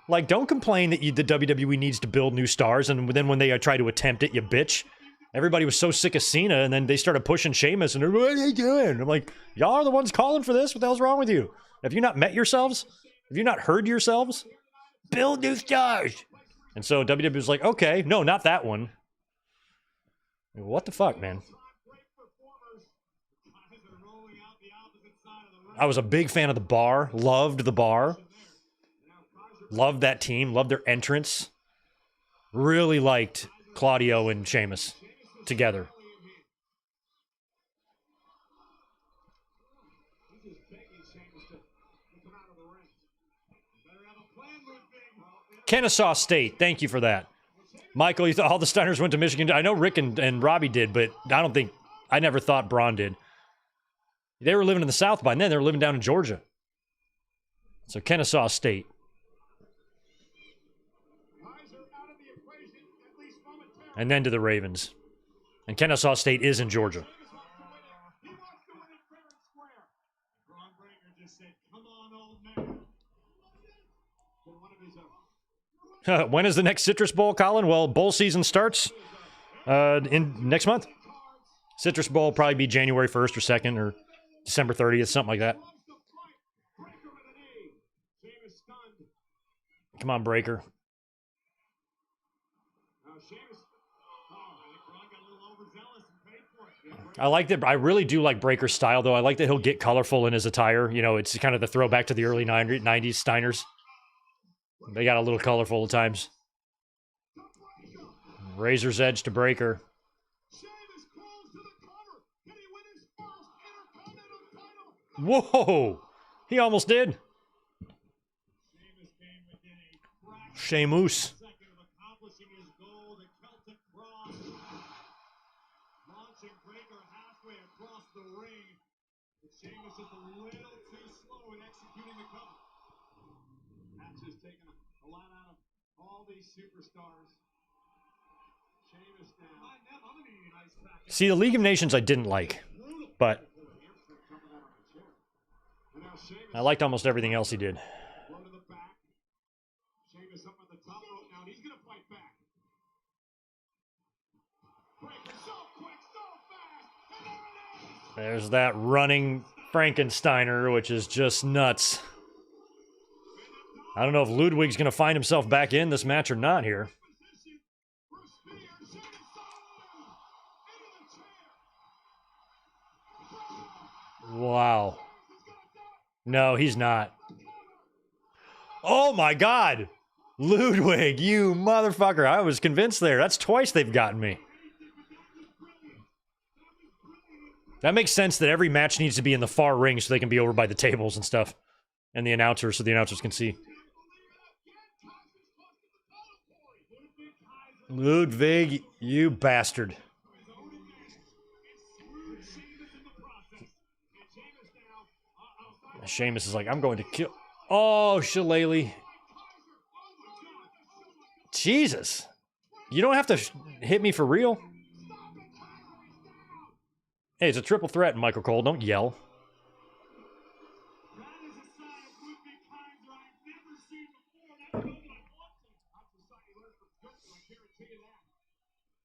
Like, don't complain that the WWE needs to build new stars, and then when they try to attempt it, you bitch. Everybody was so sick of Cena, and then they started pushing Sheamus, and they're, what are you doing? I'm like, y'all are the ones calling for this? What the hell's wrong with you? Have you not met yourselves? Have you not heard yourselves? Build new stars! And so WWE was like, okay, no, not that one. What the fuck, man? I was a big fan of the bar. Loved the bar. Loved that team. Loved their entrance. Really liked Claudio and Sheamus together. Kennesaw State. Thank you for that. Michael, you thought all the Steiners went to Michigan. I know Rick and Robbie did, but I never thought Bron did. They were living in the South by then. They were living down in Georgia. So Kennesaw State. And then to the Ravens. And Kennesaw State is in Georgia. When is the next Citrus Bowl, Colin? Well, bowl season starts in next month. Citrus Bowl will probably be January 1st or 2nd or December 30th, something like that. Come on, Breaker. I like that. I really do like Breaker's style, though. I like that he'll get colorful in his attire. You know, it's kind of the throwback to the early 90s Steiners. They got a little colorful at times. Razor's edge to Breaker. Whoa! He almost did. Sheamus. Sheamus just a little too slow in executing the cover. That's just taking a lot out of all these superstars. Sheamus now. I'm gonna need a nice back. See, the League of Nations I didn't like, but I liked almost everything else he did. Blow to the back. Sheamus up on the top rope now, and he's gonna fight back. Breaker so quick, so fast, and there it is. There's that running Frankensteiner, which is just nuts. I don't know if Ludwig's going to find himself back in this match or not here. Wow. No, he's not. Oh my God. Ludwig, you motherfucker. I was convinced there. That's twice they've gotten me. That makes sense that every match needs to be in the far ring so they can be over by the tables and stuff. And the announcers, so the announcers can see. Ludwig, you bastard. Sheamus is like, I'm going to kill... Oh, Shillelagh. Jesus. You don't have to hit me for real. Hey, it's a triple threat, Michael Cole. Don't yell.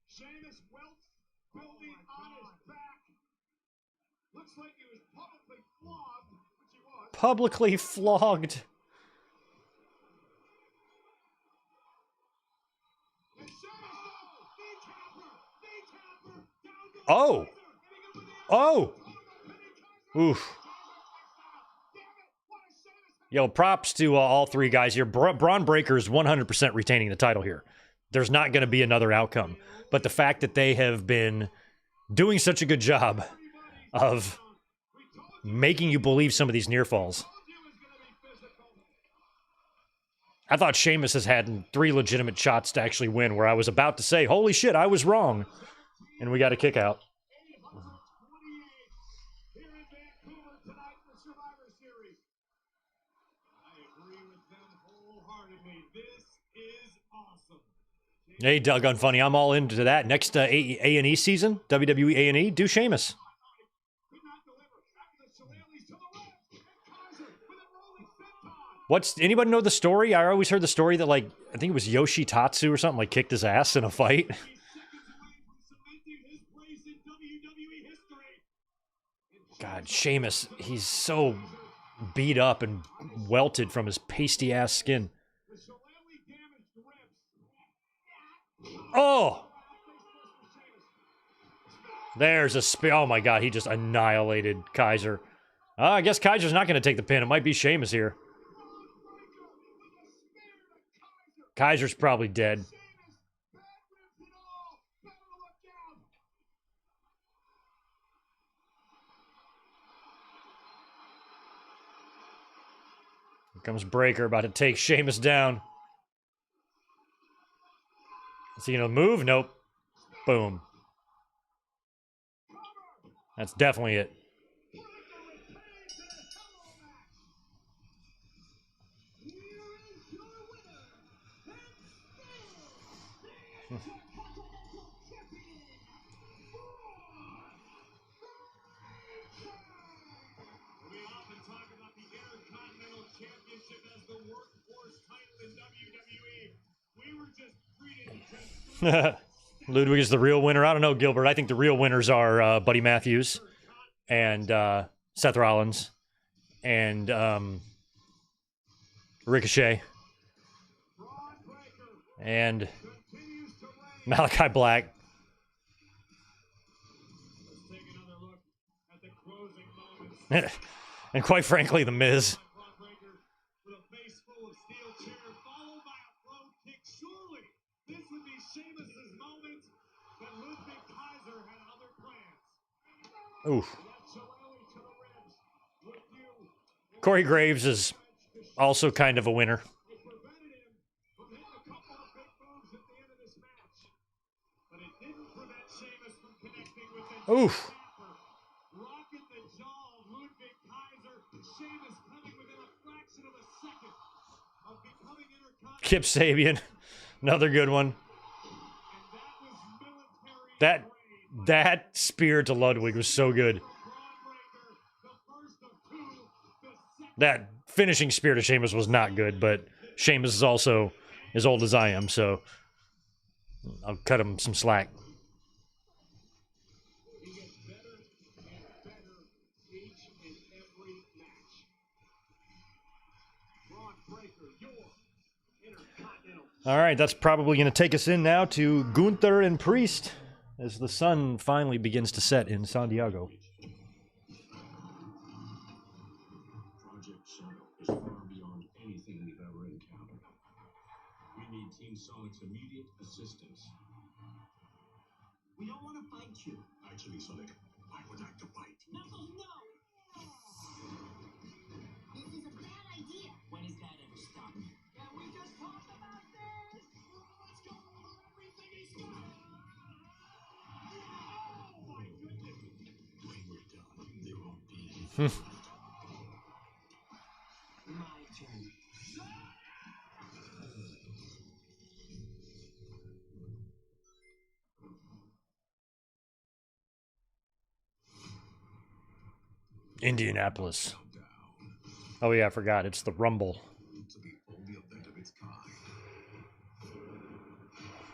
Sheamus welts building on his back. Looks like he was publicly flogged, which he was. Publicly flogged. Oh. Oh. Oof. Yo, props to all three guys here. Bron Breakker is 100% retaining the title here. There's not going to be another outcome. But the fact that they have been doing such a good job of making you believe some of these near falls. I thought Sheamus has had 3 legitimate shots to actually win, where I was about to say, holy shit, I was wrong. And we got a kick out. Hey, Doug Unfunny, I'm all into that. Next A&E season, WWE A&E, do Sheamus. Anybody know the story? I always heard the story that, like, I think it was Yoshitatsu or something, like, kicked his ass in a fight. God, Sheamus, he's so beat up and welted from his pasty-ass skin. Oh! There's a spear. Oh my God, he just annihilated Kaiser. I guess Kaiser's not going to take the pin. It might be Sheamus here. Kaiser's probably dead. Here comes Breaker, about to take Sheamus down. Is he gonna move? Nope. Boom. That's definitely it. We often talk about the Intercontinental Championship as the workhorse title in WWE. We were just treated just Ludwig is the real winner. I don't know, Gilbert. I think the real winners are Buddy Matthews and Seth Rollins and Ricochet and Malachi Black. Let's take another look at the closing moments. And quite frankly, The Miz. With a face full of steel chair, followed by a throw kick. Surely this would be Sheamus's moment, but Ludwig Kaiser had other plans. Oof. That shillelagh to the ribs would do. Corey Graves is also kind of a winner. It prevented him from hitting a couple of big moves at the end of this match, but it didn't prevent Sheamus from connecting with the Oof. snapper. Rocking the jaw of Ludwig Kaiser. Sheamus coming within a fraction of a second of becoming Intercontinental. Kip Sabian, another good one. And that was military. That spear to Ludwig was so good. That finishing spear to Sheamus was not good, but Sheamus is also as old as I am, so I'll cut him some slack. He gets better and better each and every match. Braun Breaker, your Intercontinental. All right, that's probably going to take us in now to Gunther and Priest as the sun finally begins to set in San Diego. Project Shadow is far beyond anything we've ever encountered. We need Team Sonic's immediate assistance. We don't want to fight you. Actually, Sonic, I would like to fight. Knuckles, no! This is a bad idea. When has that ever stopped me? Yeah, we just talked about this! Let's go over everything he's got! Oh, my goodness! When we're done, there won't be My turn. Indianapolis. Oh yeah, I forgot. It's the Rumble. to the only event of its kind.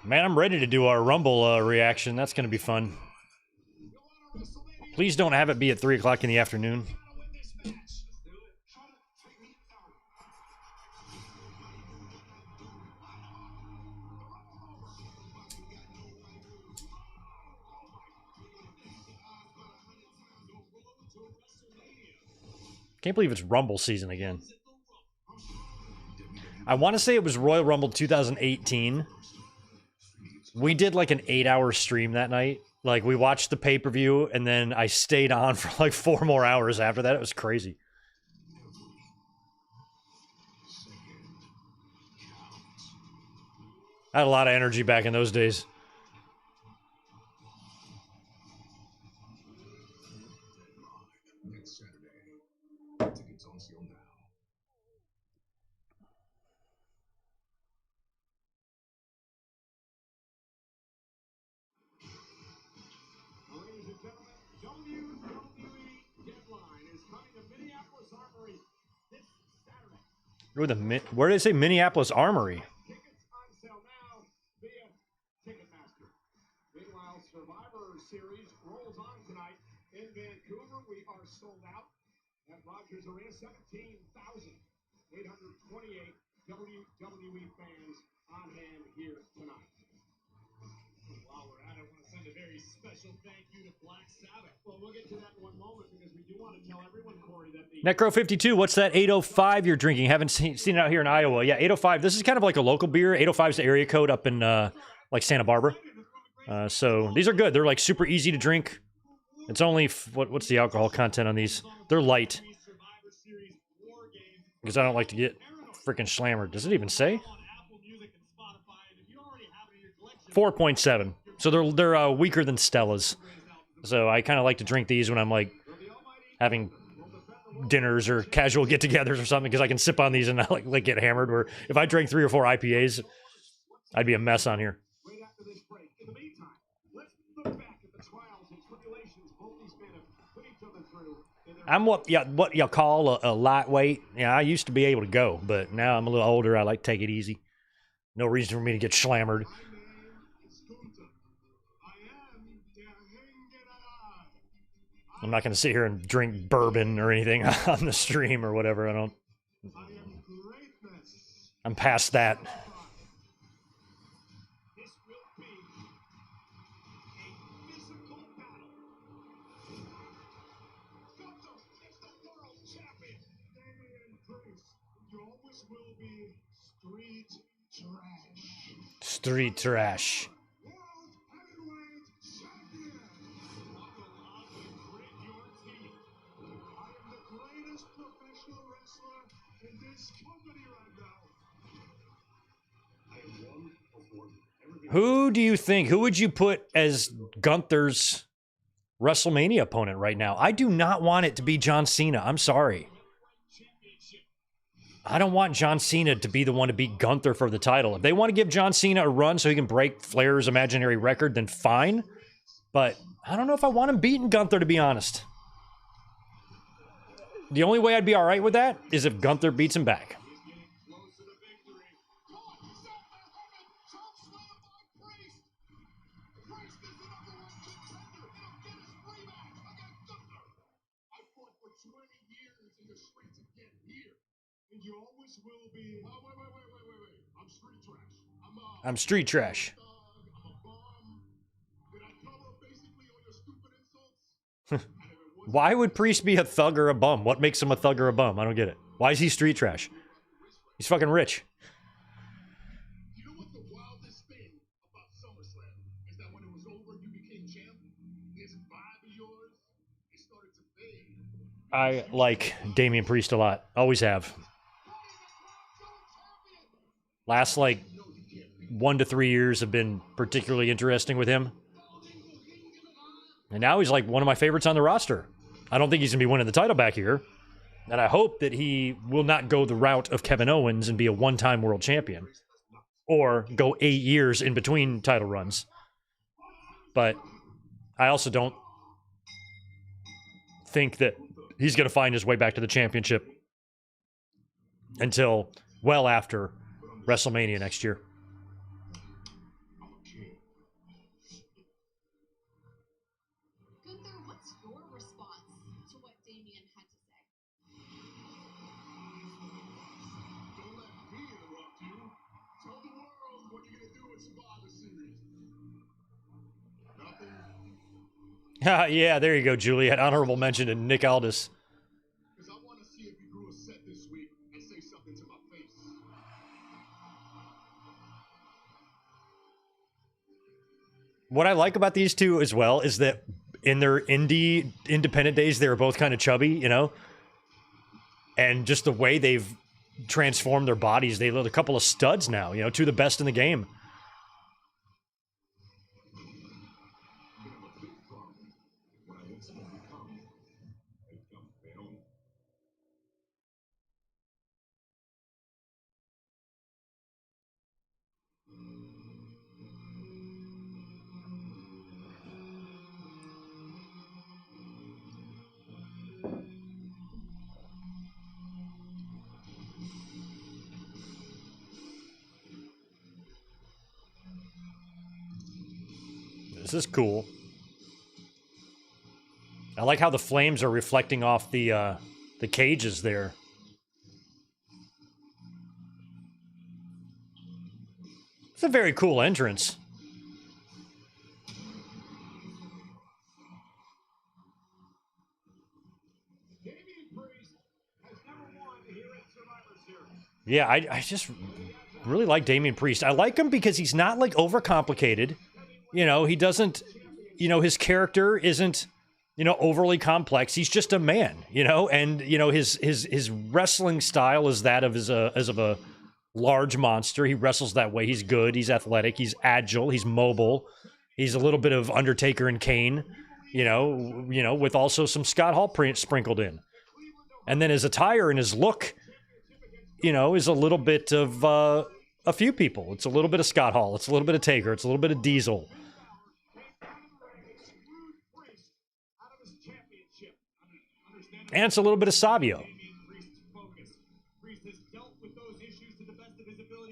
Man, I'm ready to do our Rumble reaction. That's going to be fun. Please don't have it be at 3 o'clock in the afternoon. Win this match. Let's do it. Can't believe it's Rumble season again. I want to say it was Royal Rumble 2018. We did like an 8-hour stream that night. Like we watched the pay-per-view and then I stayed on for like 4 more hours after that. It was crazy. I had a lot of energy back in those days. Next Saturday. Tickets on sale now. Ladies and gentlemen, WWE Deadline is coming to Minneapolis Armory this Saturday. Where did they say Minneapolis Armory? Tickets on sale now via Ticketmaster. Meanwhile, Survivor Series rolls on tonight in Vancouver. We are sold out at Rogers Arena. 17,828 WWE fans on hand here tonight. While we're at it, I want to send a very special thank you to Black Sabbath. Well, we'll get to that in one moment because we do want to tell everyone, Corey, that the Necro52, what's that 805 you're drinking? Haven't seen it out here in Iowa. Yeah, 805. This is kind of like a local beer. 805 is the area code up in like Santa Barbara. So these are good. They're like super easy to drink. It's only, what's the alcohol content on these? They're light. Because I don't like to get freaking slammered. Does it even say? 4.7. So they're weaker than Stella's. So I kind of like to drink these when I'm like having dinners or casual get-togethers or something, because I can sip on these and not like get hammered. Where if I drank 3 or 4 IPAs, I'd be a mess on here. right after this break. In the meantime, let's look back at the trials and tribulations both these men have put each other through. I'm what y'all call a lightweight. Yeah, I used to be able to go, but now I'm a little older. I like to take it easy. No reason for me to get slammered. My name is Gunther. I am der Hängerer. I'm not going to sit here and drink bourbon or anything on the stream or whatever. I am greatness. I'm past that. This will be a physical battle. Gunther is the world champion. Damian Priest, you always will be street trash. Street trash. World heavyweight champion. Buckle up and grit your teeth. I am the greatest professional wrestler in this company right now. I am one of one. Everything Who do you think? Who would you put as Gunther's WrestleMania opponent right now? I do not want it to be John Cena. I'm sorry. championship. I don't want John Cena to be the one to beat Gunther for the title. If they want to give John Cena a run so he can break Flair's imaginary record, then fine. But I don't know if I want him beating Gunther, to be honest. The only way I'd be all right with that is if Gunther beats him back. He's getting closer to victory. Caught, set by Hogan, choke slam by Priest. Priest is the number one contender. He'll get his rematch against Gunther. I fought for 20 years in the streets to get here. And you always will be. Oh, wait. I'm street trash. I'm street trash. Thug. I'm a bum. Did I cover basically all your stupid insults? And if it wasn't Why would Priest be a thug or a bum? What makes him a thug or a bum? I don't get it. Why is he street trash? He's fucking rich. You know what the wildest thing about SummerSlam is that when it was over, you became champ. This vibe of yours, it started to fade. I like Damian Priest a lot. Always have. Last, like, 1 to 3 years have been particularly interesting with him. And now he's, like, one of my favorites on the roster. I don't think he's going to be winning the title back here. And I hope that he will not go the route of Kevin Owens and be a one-time world champion. Or go 8 years in between title runs. But I also don't think that he's going to find his way back to the championship until well after WrestleMania next year. Gunther, what's your response to what Damian had to say? Don't let me interrupt you. Tell the world what you're gonna do at Survivor Series. Nothing. Yeah, there you go, Juliet. Honorable mention to Nick Aldis. Because I want to see if you grew a set this week and say something to my face. What I like about these two as well is that in their independent days, they were both kind of chubby, you know? And just the way they've transformed their bodies, they look a couple of studs now, you know, two of the best in the game. When I want someone to become campeón. This is cool. I like how the flames are reflecting off the cages there. It's a very cool entrance. Yeah, I just really like Damian Priest. I like him because he's not like overcomplicated. You know, he doesn't, you know, his character isn't, you know, overly complex. He's just a man, you know, and you know his wrestling style is that of as of a large monster. He wrestles that way. He's good. He's athletic. He's agile. He's mobile. He's a little bit of Undertaker and Kane, you know, with also some Scott Hall sprinkled in. And then his attire and his look, you know, is a little bit of a few people. It's a little bit of Scott Hall. It's a little bit of Taker. It's a little bit of Diesel. And it's a little bit of Savio.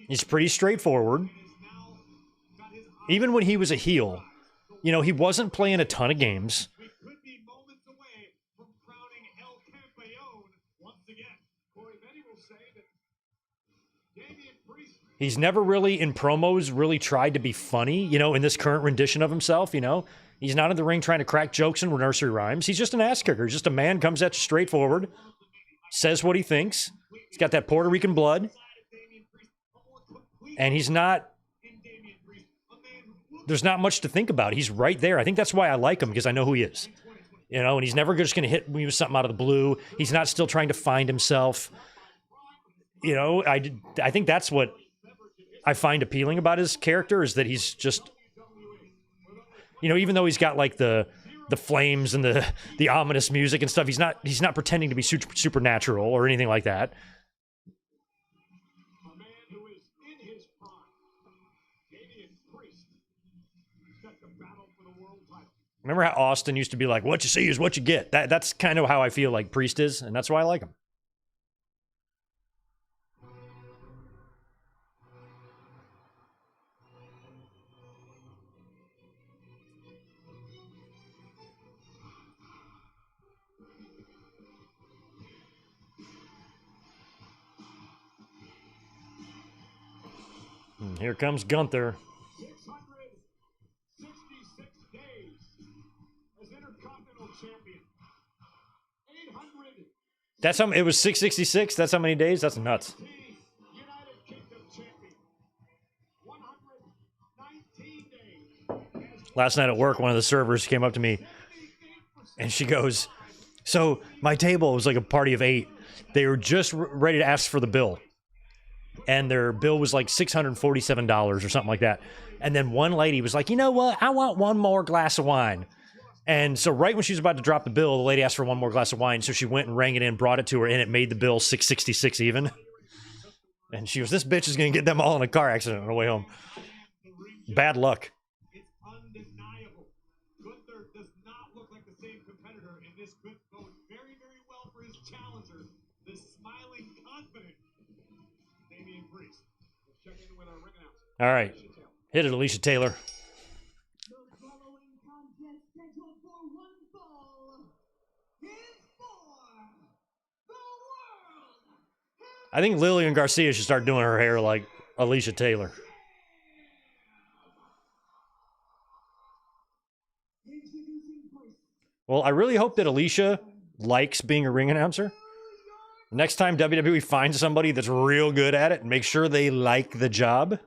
He's pretty straightforward. Even when he was a heel, you know, he wasn't playing a ton of games. He's never really, in promos, really tried to be funny, you know, in this current rendition of himself, you know. He's not in the ring trying to crack jokes and nursery rhymes. He's just an ass kicker. He's just a man, comes at you straightforward, says what he thinks. He's got that Puerto Rican blood. And he's not, there's not much to think about. He's right there. I think that's why I like him, because I know who he is. You know, and he's never just going to hit me with something out of the blue. He's not still trying to find himself. You know, I think that's what I find appealing about his character, is that he's just, you know, even though he's got like the flames and the ominous music and stuff, he's not pretending to be supernatural or anything like that. Remember how Austin used to be like, what you see is what you get? That's kind of how I feel like Priest is, and that's why I like him. And here comes Gunther. 666 days as Intercontinental Champion. 800. That's how it was 666. That's how many days. That's nuts. United Kingdom Champion. 119 days. Last night at work, one of the servers came up to me, and she goes, "So my table was like a party of 8. They were just ready to ask for the bill, and their bill was like $647 or something like that. And then one lady was like, you know what? I want one more glass of wine. And so right when she was about to drop the bill, the lady asked for one more glass of wine. So she went and rang it in, brought it to her, and it made the bill $666 even. And she goes, this bitch is going to get them all in a car accident on the way home. Bad luck. It's undeniable. Gunther does not look like the same competitor, and this could go very, very well for his challenger, the smiling, confident Damian Priest. Let's check in with our ring announcer. All right. Hit it, Alicia Taylor. The following contest scheduled for one fall is for the world. I think Lillian Garcia should start doing her hair like Alicia Taylor. Introducing first, Well, I really hope that Alicia likes being a ring announcer. Next time WWE finds somebody that's real good at it, make sure they like the job. 49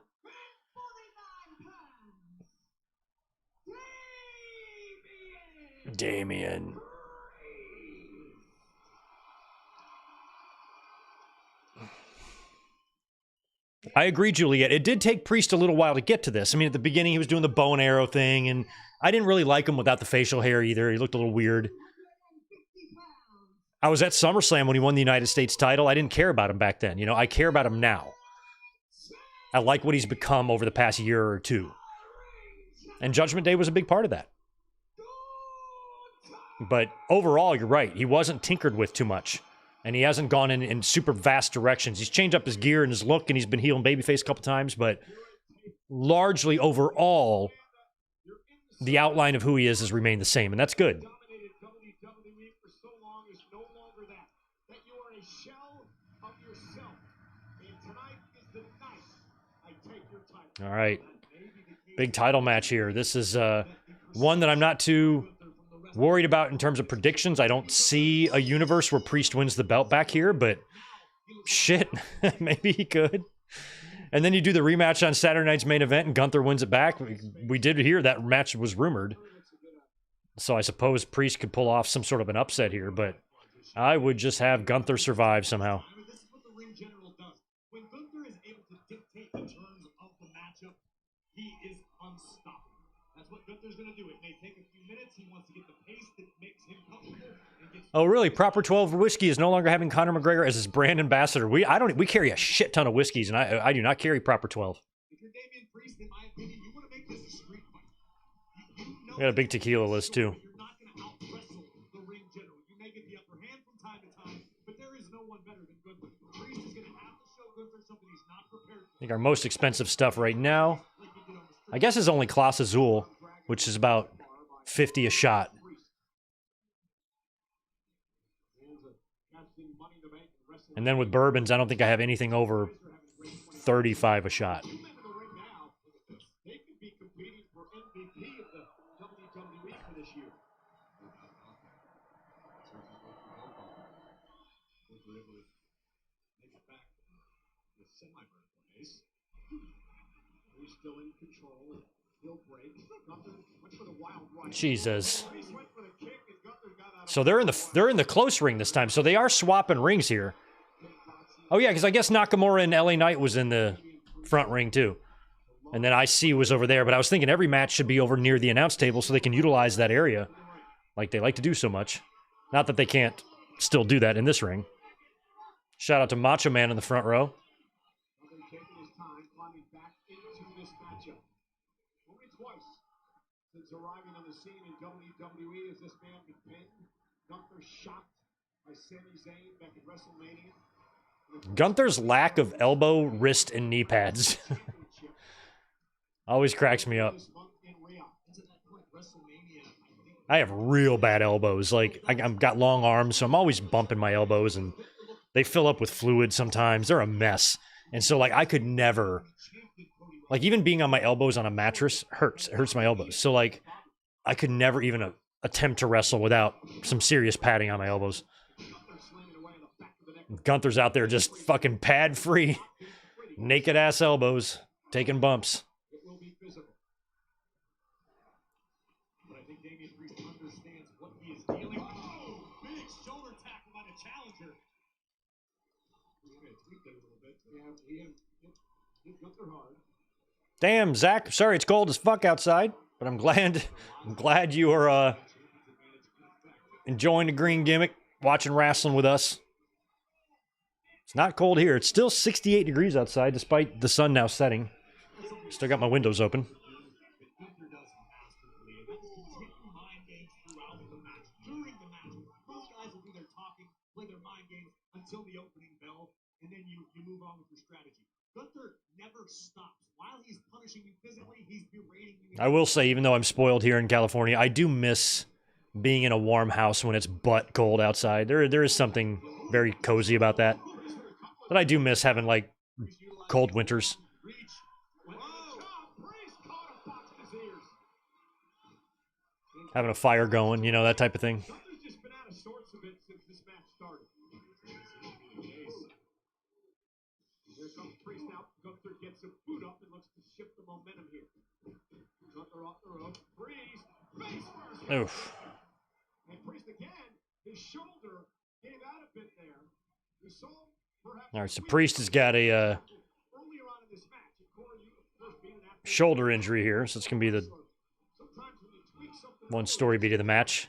pounds. Damian. I agree, Juliet. It did take Priest a little while to get to this. I mean, at the beginning, he was doing the bow and arrow thing, and I didn't really like him without the facial hair either. He looked a little weird. 50 pounds. I was at SummerSlam when he won the United States title. I didn't care about him back then. You know, I care about him now. I like what he's become over the past year or two. And Judgment Day was a big part of that. But overall, you're right. He wasn't tinkered with too much. And he hasn't gone in super vast directions. He's changed up his gear and his look, and he's been heel and babyface a couple times. But largely, overall, the outline of who he is has remained the same. And that's good. Dominated WWE for so long is no longer that. That you are a shell of yourself. And tonight is the night I take your title. All right. Big title match here. This is one that I'm not too worried about in terms of predictions. I don't see a universe where Priest wins the belt back here, but Shit, maybe he could. And then you do the rematch on Saturday night's main event, and Gunther wins it back. We did hear that match was rumored. So I suppose Priest could pull off some sort of an upset here, but I would just have Gunther survive somehow. I mean, this is what the ring general does. When Gunther is able to dictate the terms of the matchup, he is unstoppable. That's what Gunther's going to do. It may take a few minutes. He wants to get the pace that makes him comfortable. And gets Oh, really? Proper 12 Whiskey is no longer having Conor McGregor as his brand ambassador. We carry a shit ton of whiskeys, and I do not carry Proper 12. If you're Damian Priest, in my opinion, you want to make this a street fight. You know We got a big tequila list, too. you're not going to out-wrestle the ring general. You may get the upper hand from time to time, but there is no one better than Gunther. Priest is going to have to show Gunther something he's not prepared for. I think our most expensive stuff right now, I guess, is only Class Azul, which is about 50 a shot. And then with bourbons, I don't think I have anything over 35 a shot. Two men in the ring now. They could be competing for MVP of the WWE for this year. Make it back with semi-birthplace. He's still in control. He'll break. Gunther went for the wild right. Jesus. Priest went for the kick, and Gunther got out of So they're in the close ring this time. So they are swapping rings here. Oh yeah, because I guess Nakamura and LA Knight was in the front ring too. And then IC was over there, but I was thinking every match should be over near the announce table so they can utilize that area like they like to do so much. Not that they can't still do that in this ring. Shout out to Macho Man in the front row. Gunther taking his time, climbing back into this matchup. Only twice since arriving on the scene in WWE has this man been pinned. Gunther shocked by Sami Zayn back at WrestleMania. Gunther's lack of elbow, wrist, and knee pads always cracks me up. This month in Riyadh. And to that point, WrestleMania, I think I have real bad elbows. Like, I've got long arms, so I'm always bumping my elbows, and they fill up with fluid sometimes. They're a mess. And so, like, I could never... Like, even being on my elbows on a mattress hurts. It hurts my elbows. So, like, I could never even attempt to wrestle without some serious padding on my elbows. Gunther's out there just fucking pad-free. Naked-ass elbows. Taking bumps. it will be physical. But I think Damian Priest understands what he is dealing with. Oh, big shoulder tackle by the challenger. He's going to tweak that a little bit. Yeah, he hit Gunther hard. Damn, Zach. Sorry it's cold as fuck outside, but I'm glad you are enjoying the green gimmick, watching wrestling with us. It's not cold here. It's still 68 degrees outside, despite the sun now setting. Still got my windows open. Gunther does masterfully, and that's continue mind games throughout the match. During the match, most guys will do their talking, play their mind games until the opening bell, and then you move on with your strategy. Gunther never stops. While he's punishing you physically, he's berating you. I will say, even though I'm spoiled here in California, I do miss being in a warm house when it's butt cold outside. There is something very cozy about that. But I do miss having, like, cold winters. Reach. Whoa! Priest caught him, boxing his ears. Having a fire going, you know, that type of thing. Gunther's just been out of sorts a bit since this match started. Here comes Priest now. Gunther gets some boot up and looks to shift the momentum here. Gunther off the rope. Priest, face first. Oof. And Priest again, his shoulder gave out a bit there. We saw perhaps All right, so Priest has got a earlier on in this match. And Corey, you of course being an athlete, shoulder injury here, so it's going to be the sometimes when you tweak something one story beat of the match.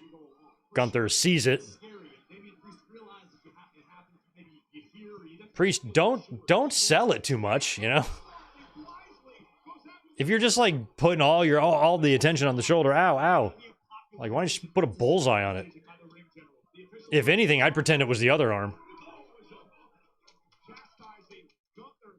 Gunther sees it. scary, and Damian Priest realizes it happens. Maybe you hear or you Priest, don't sell it too much, you know? If you're just, like, putting all the attention on the shoulder, ow. Like, why don't you just put a bullseye on it? If anything, I'd pretend it was the other arm. chastising Gunther.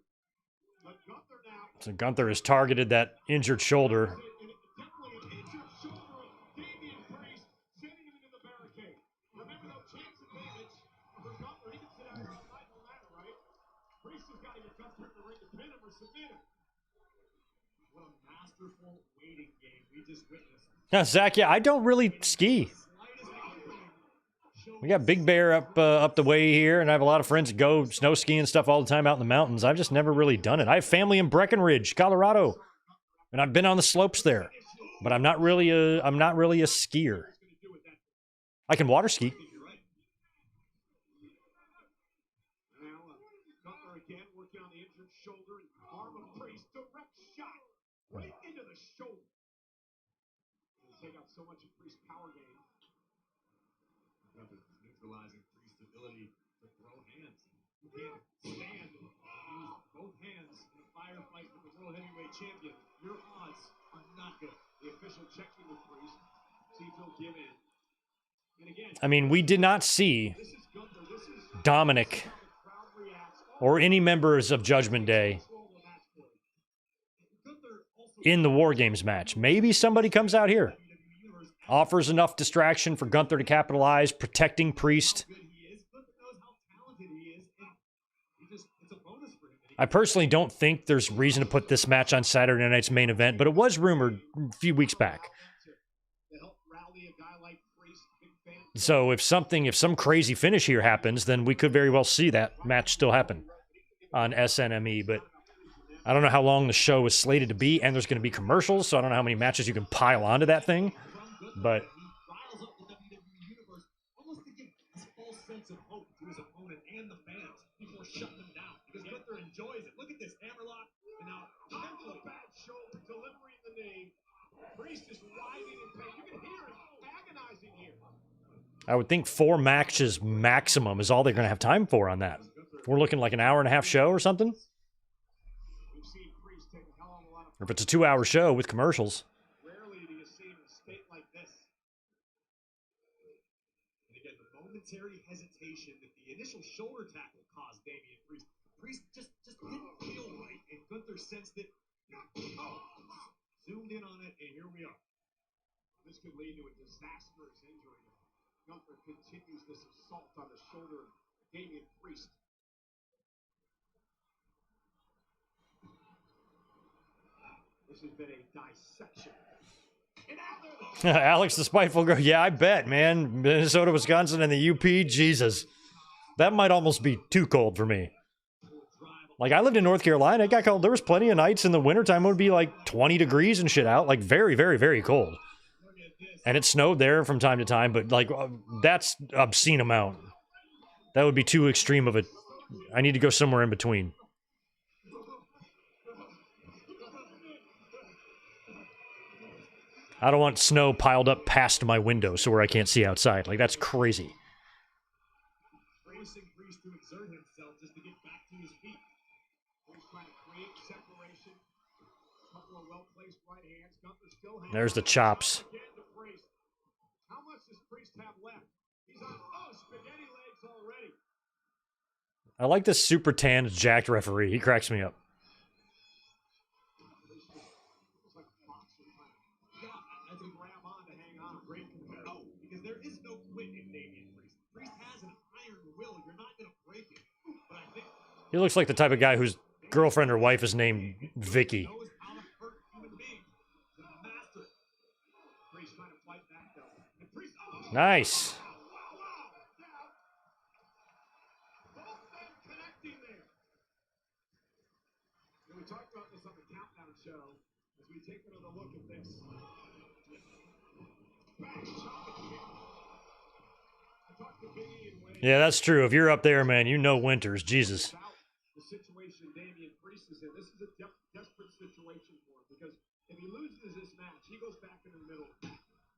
But Gunther now, So Gunther has targeted that injured shoulder. and definitely an injured shoulder of Damian Priest, sending him into the barricade. Remember, no chance of damage for Gunther. He can sit out all night, no matter, right? Priest has got to get Gunther in the ring to pin him or submit him. What a masterful waiting game we just witnessed. Now, Zach, yeah, I don't really ski. Slightest opening shows We got Big Bear up the way here, and I have a lot of friends that go snow skiing and stuff all the time out in the mountains. I've just never really done it. I have family in Breckenridge, Colorado, and I've been on the slopes there, but I'm not really a skier. I can water ski. Gunther again working on the injured shoulder and arm of Priest. Direct shot right into the shoulder. It'll take out so much of Priest's power game. Gunther neutralizing Priest's ability to throw hands. You can't stand and use both hands in a firefight with the World Heavyweight Champion. Your odds are not good. The official checking with Priest. See if he'll give in. And again, I mean, we did not see Dominic or any members of Judgment Day in the War Games match. Maybe somebody comes out here, offers enough distraction for Gunther to capitalize, protecting Priest. I personally don't think there's reason to put this match on Saturday night's main event, but it was rumored a few weeks back. So if some crazy finish here happens, then we could very well see that match still happen on SNME. But I don't know how long the show is slated to be, and there's going to be commercials, so I don't know how many matches you can pile onto that thing. But sense of hope to his opponent and the fans before shutting them down. Because Gunther enjoys it. Look at this hammerlock. And now, gentle bad shoulder, delivering the knee. Priest is writhing in pain. You can hear him agonizing here. I would think 4 matches maximum is all they're going to have time for on that. We're looking like an hour-and-a-half show or something. Or if it's a 2-hour show with commercials. Rarely do you see him in a state like this. And again, the momentary hesitation that the initial shoulder tackle caused Damian Priest. Priest just didn't feel right, and Gunther sensed it. Zoomed in on it, and here we are. This could lead to a disastrous injury. Gunther continues this assault on the shoulder of Damian Priest. This has been a dissection. Alex the Spiteful Girl. Yeah, I bet, man. Minnesota, Wisconsin, and the UP. Jesus. That might almost be too cold for me. Like, I lived in North Carolina. It got cold. There was plenty of nights in the wintertime. It would be like 20 degrees and shit out. Like, very, very, very cold. And it snowed there from time to time. But, like, that's obscene amount. That would be too extreme of it. I need to go somewhere in between. I don't want snow piled up past my window so where I can't see outside. Like, that's crazy. Forcing Priest to exert himself just to get back to his feet. He's trying to create separation. A couple of well-placed right hands. Gunther still has. There's the chops. How much does Priest have left? He's on spaghetti legs already. I like this super tanned, jacked referee. He cracks me up. He looks like the type of guy whose girlfriend or wife is named Vicky. Nice. We talked about this on the Countdown show as we take another look at this. Yeah, that's true. If you're up there, man, you know winters. Jesus. The situation Damian Priest is in, this is a desperate situation for him because if he loses this match, he goes back in the middle.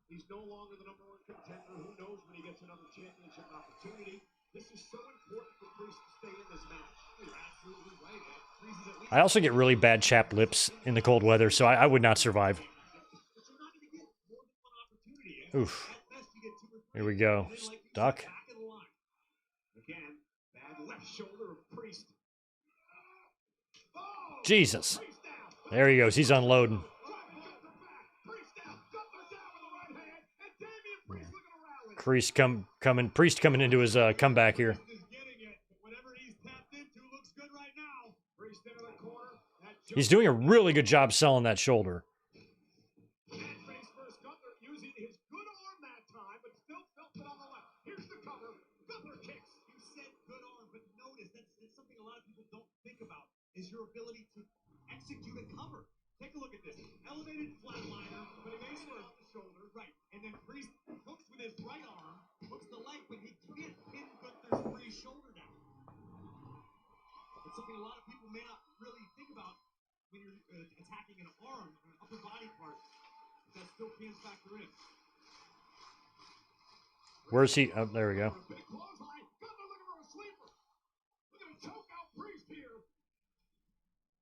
He's no longer the #1 contender. Who knows when he gets another championship opportunity? This is so important for Priest to stay in this match. You're absolutely right, man. I also get really bad chapped lips in the cold weather, so I would not survive. Oof. Here we go. Stuck. Again, bad left shoulder of Priest. Jesus. There he goes. He's unloading. Priest coming into his comeback here. He's doing a really good job selling that shoulder. your ability to execute a cover. Take a look at this. Elevated flatliner, but he makes it off the shoulder. Right. And then Priest hooks with his right arm, hooks the leg, but he can't pin Gunther's free shoulder down. It's something a lot of people may not really think about when you're attacking an arm or an upper body part. That still can factor in. Where's he? Oh, there we go. Big clothesline. Gunther looking for a sleeper. Look at a choke out Priest here.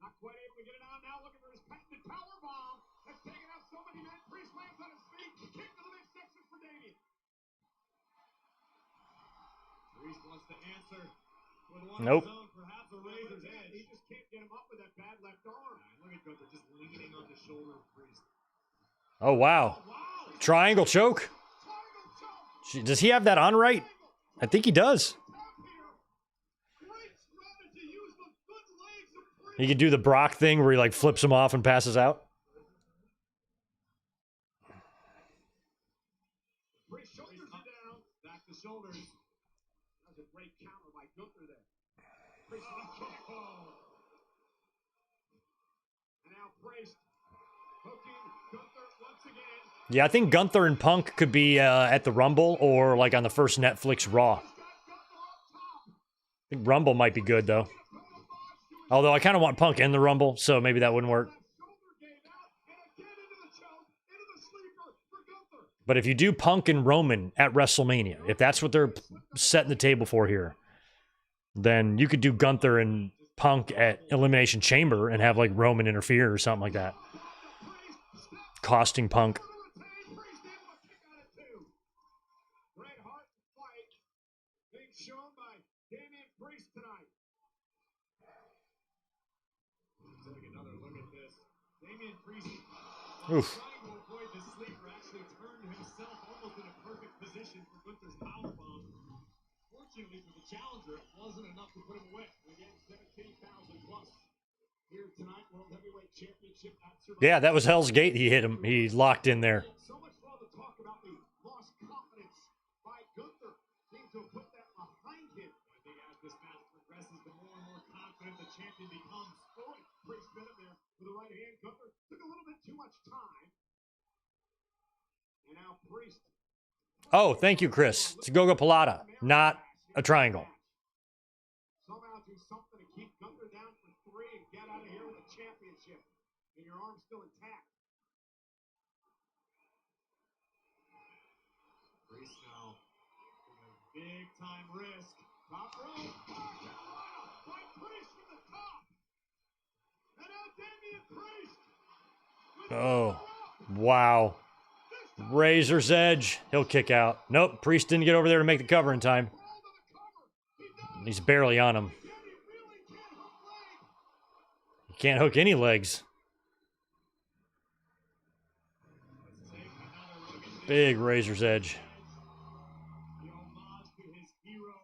Not quite able to get it on now. Looking for his patented power bomb. That's taken out so many men. Priest lands on his feet. Kick to the midsection for Damian. Priest wants to answer with one Nope. of his own, perhaps a razor's edge. He just can't get him up with that bad left arm. Look at Gunther just leaning on the shoulder of Priest. Oh, wow. Wow. Triangle choke. Triangle choke. Does he have that on right? I think he does. Great strategy. Use the good legs of Priest. He could do the Brock thing where he like flips him off and passes out. Priest shoulders are down. Back to shoulders. That was a great counter by Gunther there. Priest with a kick. Oh. And now Priest hooking Gunther once again. Yeah, I think Gunther and Punk could be at the Rumble or like on the first Netflix Raw. He's got Gunther up top. I think Rumble might be good though. Although I kind of want Punk in the Rumble, so maybe that wouldn't work. That shoulder gave out, and again into the choke, into the sleeper for Gunther. But if you do Punk and Roman at WrestleMania, if that's what they're setting the table for here, then you could do Gunther and Punk at Elimination Chamber and have like Roman interfere or something like that. Costing Punk. Priest able to kick out at two. Great heart fight being shown by Damian Priest tonight. Take another look at this. Damian Priest, while Oof. trying to avoid the sleeper, actually turned himself almost in a perfect position for Gunther's powerbomb. Fortunately for the challenger, it wasn't enough to put him away. Again, 17,000 plus. Here tonight, World Heavyweight Championship at Survivor. Yeah, that was Hell's Gate. He hit him. He locked in there. So much for all the talk about the lost confidence by Gunther. Seems to have put that behind him. I think as this match progresses, the more and more confident the champion becomes. Oh, and Priest met him there with the right hand. Gunther took a little bit too much time. And now Priest. Oh, thank you, Chris. It's a Gogo Pilata, not a triangle. Somehow do something to keep Gunther down for 3 and get out of here with a championship. And your arm's still intact. Priest now taking a big time risk. Top rope. Carolina by Priest from the top. And now Damian Priest. with Oh, the wow. This time Razor's Edge. He'll kick out. Nope, Priest didn't get over there to make the cover in time. ball to the cover. He does. He's barely on him. Can he really can't hook leg? He can't hook any legs. Let's take another look at this. Big Razor's Edge. The homage to his hero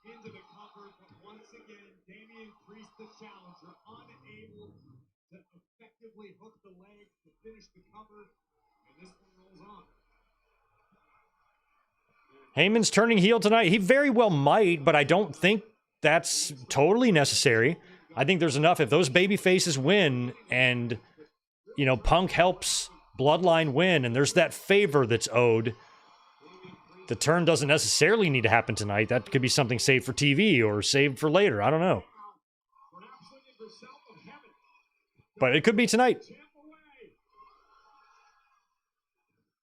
into the cover, but once again, Damian Priest, the challenger, unable to effectively hook the leg to finish the cover, and this one rolls on. Heyman's turning heel tonight. He very well might, but I don't think that's totally necessary. I think there's enough. If those baby faces win and, you know, Punk helps Bloodline win and there's that favor that's owed, the turn doesn't necessarily need to happen tonight. That could be something saved for TV or saved for later. I don't know. Perhaps looking for south of heaven. But it could be tonight. Champ away.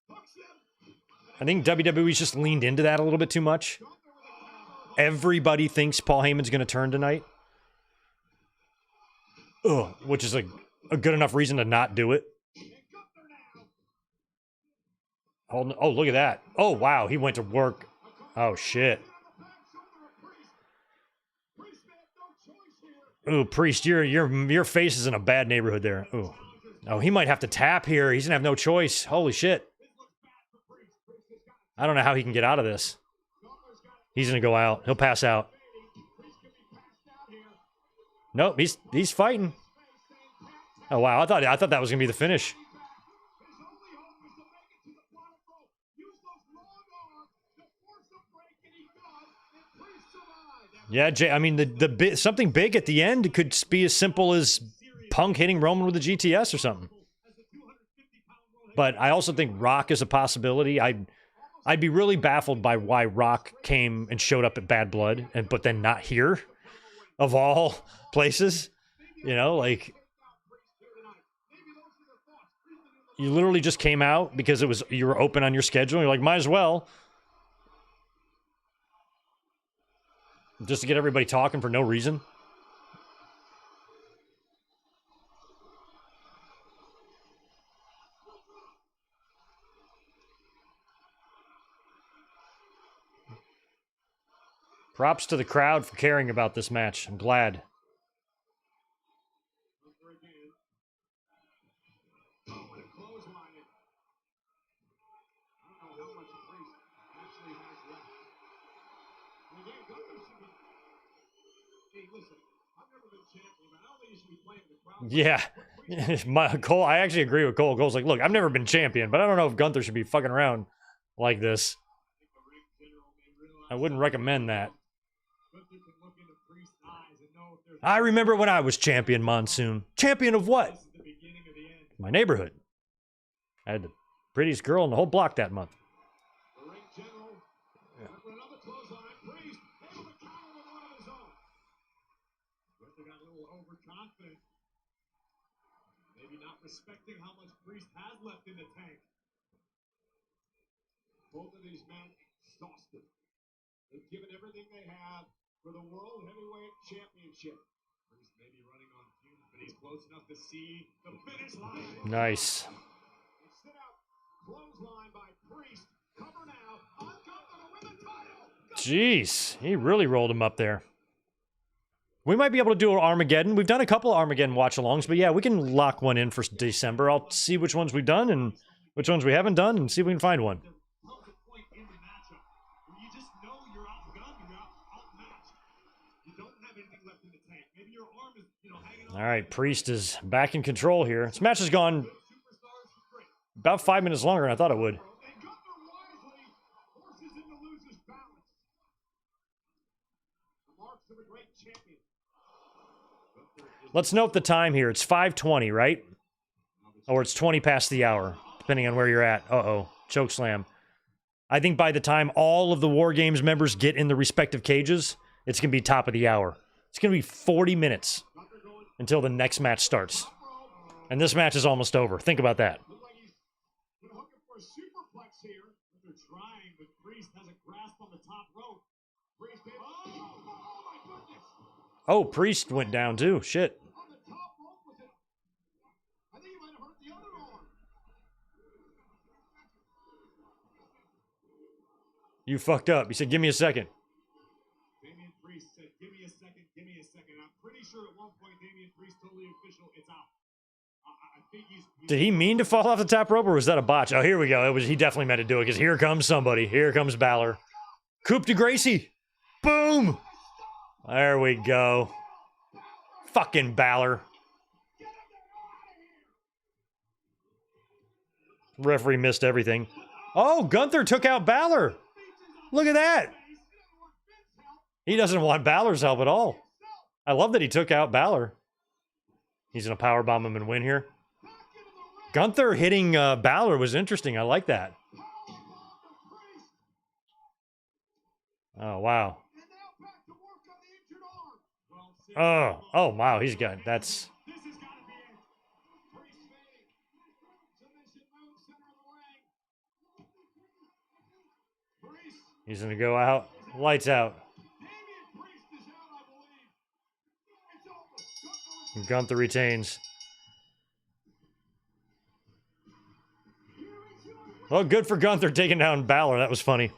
Hooks him. I think WWE's just leaned into that a little bit too much. Gunther with a counter. Everybody thinks Paul Heyman's going to turn tonight. Ugh, which is a good enough reason to not do it. And Gunther now. Hold on. Oh, look at that. Oh, wow. He went to work. Oh, shit. On the back shoulder of Priest. Priest had no choice here. Ooh, Priest, your face is in a bad neighborhood there. Ooh. Oh, he might have to tap here. He's going to have no choice. Holy shit. This looks bad for Priest. Priest has got I don't know how he can get out of this. Gunther's got He's going to go out. He'll pass out. Priest could be passed out here. Nope, he's fighting. Oh, wow. I thought that was going to be the finish. His only hope is to make it to the bottom rope. Use those long arms to force a break, and he does. And Priest survived. That Yeah, Jay. I mean, something big at the end could be as simple as Punk hitting Roman with a GTS or something. But I also think Rock is a possibility. I'd be really baffled by why Rock came and showed up at Bad Blood, but then not here, of all places. You know, like, you literally just came out because you were open on your schedule. And you're like, might as well. Just to get everybody talking for no reason. Props to the crowd for caring about this match. I'm glad. Yeah. Cole, I actually agree with Cole. Cole's like, look, I've never been champion, but I don't know if Gunther should be fucking around like this. I wouldn't recommend that. I remember when I was champion, Monsoon. Champion of what? My neighborhood. I had the prettiest girl in the whole block that month. Maybe not respecting how much Priest has left in the tank. Both of these men exhausted. They've given everything they have for the World Heavyweight Championship. Priest may be running on fumes, but he's close enough to see the finish line. Nice. Sit out. Clothesline by Priest. Cover now. On Gunther to win the title. Jeez, he really rolled him up there. We might be able to do an Armageddon. We've done a couple of Armageddon watch-alongs, but yeah, we can lock one in for December. I'll see which ones we've done and which ones we haven't done and see if we can find one. All right, Priest is back in control here. This match has gone about 5 minutes longer than I thought it would. Let's note the time here. It's 5:20, right? Or it's 20 past the hour, depending on where you're at. Uh-oh. Chokeslam. I think by the time all of the War Games members get in the respective cages, it's going to be top of the hour. It's going to be 40 minutes until the next match starts. And this match is almost over. Think about that. Oh, Priest went down too. Shit. You fucked up. You said, give me a second. Damian Priest said, give me a second, give me a second. I'm pretty sure at one point Damian Priest told the official it's out. I think he's Did he mean to fall off the top rope, or was that a botch? Oh, here we go. He definitely meant to do it, because here comes somebody. Here comes Balor. Coup de Gracie. Boom. There we go. Fucking Balor. Referee missed everything. Oh, Gunther took out Balor. Look at that. He doesn't want Balor's help at all. I love that he took out Balor. He's going to powerbomb him and win here. Gunther hitting Balor was interesting. I like that. Oh, wow. Oh, wow. He's got, that's... He's going to go out. Lights out. Gunther retains. Well, good for Gunther taking down Balor. That was funny.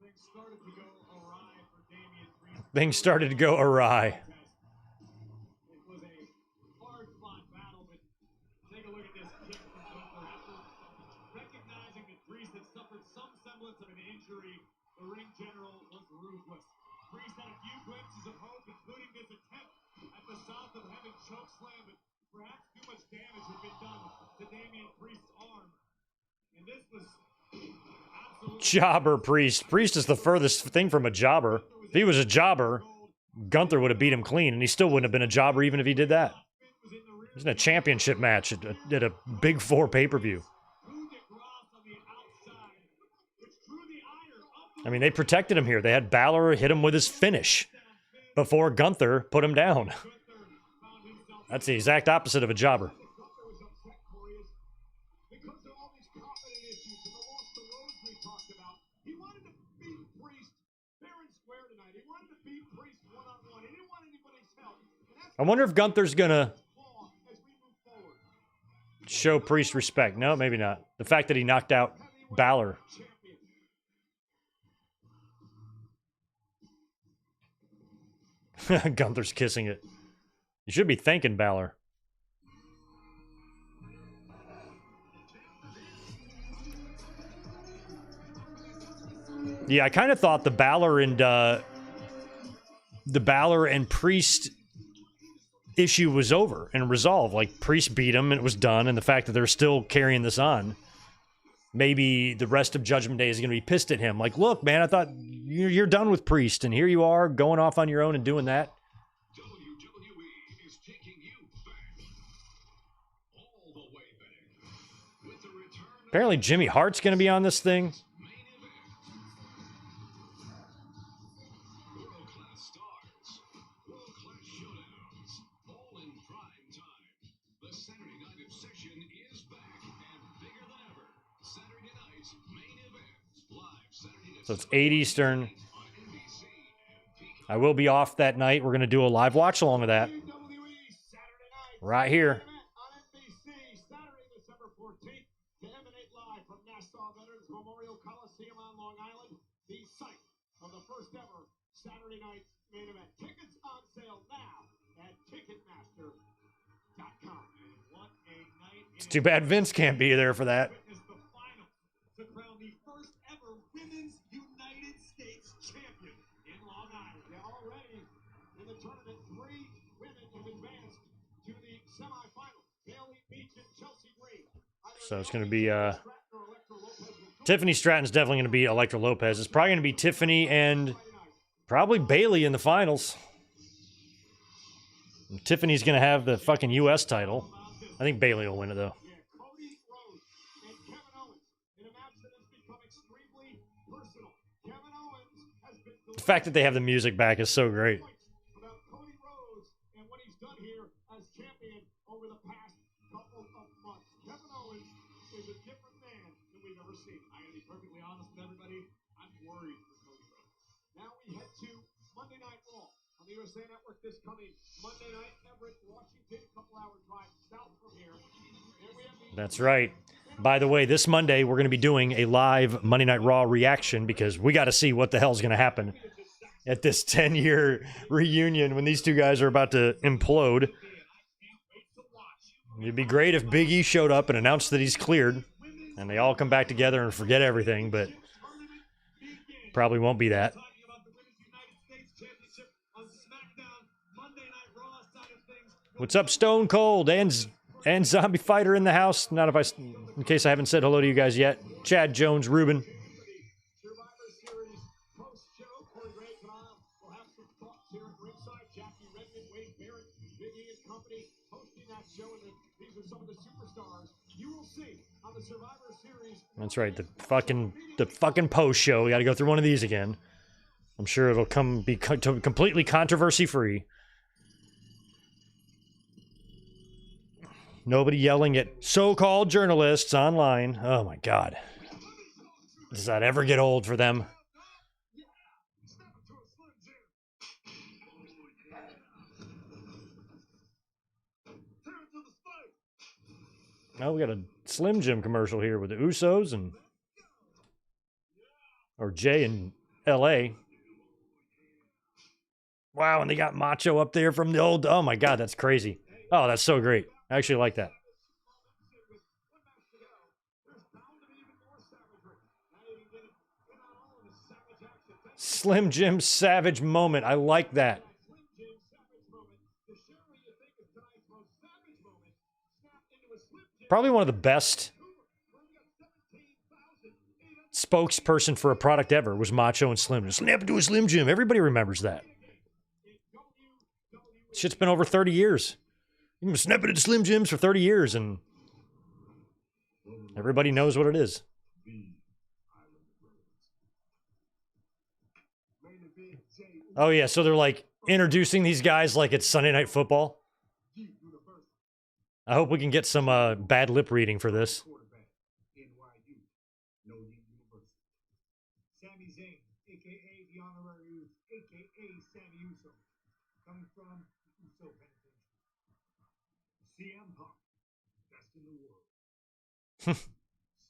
Things started to go awry for Damian Priest. Things started to go awry. It was a hard-fought battle, but take a look at this kick from Gunther. After recognizing that Priest had suffered some semblance of an injury, the ring general was ruthless. Priest had a few glimpses of hope, including this attempt at the south of heaven chokeslam, but perhaps too much damage had been done to Damian Priest's arm. And this was absolutely... Jobber Priest. Priest is the furthest thing from a jobber. If he was a jobber, Gunther would have beat him clean, and he still wouldn't have been a jobber even if he did that. He's in a championship match at a Big Four pay-per-view. I mean, they protected him here. They had Balor hit him with his finish before Gunther put him down. That's the exact opposite of a jobber. I wonder if Gunther's gonna show Priest respect. No, maybe not. The fact that he knocked out Balor. Gunther's kissing it. You should be thanking Balor. Yeah, I kind of thought the Balor and Priest issue was over and resolved. Like, Priest beat him and it was done, and the fact that they're still carrying this on, maybe the rest of Judgment Day is going to be pissed at him. Like, look, man, I thought you're done with Priest, and here you are going off on your own and doing that. WWE is taking you back. All the way back. With the return of Apparently Jimmy Hart's going to be on this thing. main event. World-class stars. World-class showdowns. All in prime time. The Saturday Night Obsession is back and bigger than ever. Saturday night's main event. Live Saturday to So it's 8 Eastern. on NBC and Peacock. I will be off that night. We're going to do a live watch along with that. WWE Saturday night. Right here. Event on NBC Saturday, December 14th, to emanate live from Nassau Veterans Memorial Coliseum on Long Island, the site of the first ever Saturday night main event. Tickets on sale now at Ticketmaster.com. And what a night! It's too bad Vince can't be there for that. Witness the final to crown the first ever Women's United States champion in Long Island. They're already in the tournament. 3 women have advanced to the semifinals. Bailey Beach and Chelsea Green. So it's going to be Tiffany Stratton's definitely going to be Elektra Lopez. It's probably going to be Tiffany and probably Bailey in the finals. And Tiffany's going to have the fucking U.S. title. I think Bailey will win it, though. Cody Rhodes and Kevin Owens in a match that has become extremely personal. Kevin Owens has been The fact that they have the music back is so great. about Cody Rhodes and what he's done here as champion over the past couple of months. Kevin Owens is a different man than we've ever seen. I gotta be perfectly honest with everybody. I'm worried for Cody Rhodes. Now we head to Monday Night Raw on the USA Network this coming Monday night. Everett, Washington, couple-hour drive south from here. And we have the That's right. By the way, this Monday, we're going to be doing a live Monday Night Raw reaction because we got to see what the hell's going to happen at this 10-year reunion when these two guys are about to implode. It'd be great if Big E showed up and announced that he's cleared and they all come back together and forget everything, but probably won't be that. talking about the Women's United States Championship on SmackDown Monday Night Raw side of things. What's up, Stone Cold and Zombie Fighter in the house? Not if I, in case I haven't said hello to you guys yet. Chad Jones, Ruben. Survivor Series post-show. Corey Graves and I will have some thoughts here at ringside. Jackie Redmond, Wade Barrett, Big E and company hosting that show. And these are some of the superstars you will see on the Survivor Series. That's right, the fucking post show. We got to go through one of these again. I'm sure it'll be completely controversy free. Nobody yelling at so-called journalists online. Oh my God. Does that ever get old for them? Step into a Slim Jim. Tear it to the spike. Oh, we got a Slim Jim commercial here with the Usos or Jay and LA. Wow, and they got Macho up there from the old... Oh my God, that's crazy. Oh, that's so great. I actually like that. Slim Jim Savage moment. I like that. Probably one of the best spokesperson for a product ever was Macho and Slim Jim. Snap into a Slim Jim. Everybody remembers that. Shit's been over 30 years. You've been snapping into Slim Jims for 30 years, and everybody knows what it is. Oh, yeah, so they're like introducing these guys like it's Sunday Night Football. I hope we can get some bad lip reading for this. Sami Zayn, aka the honorary, aka Sammy Uso, coming from Uso Penitentiary. CM Punk, best in the world.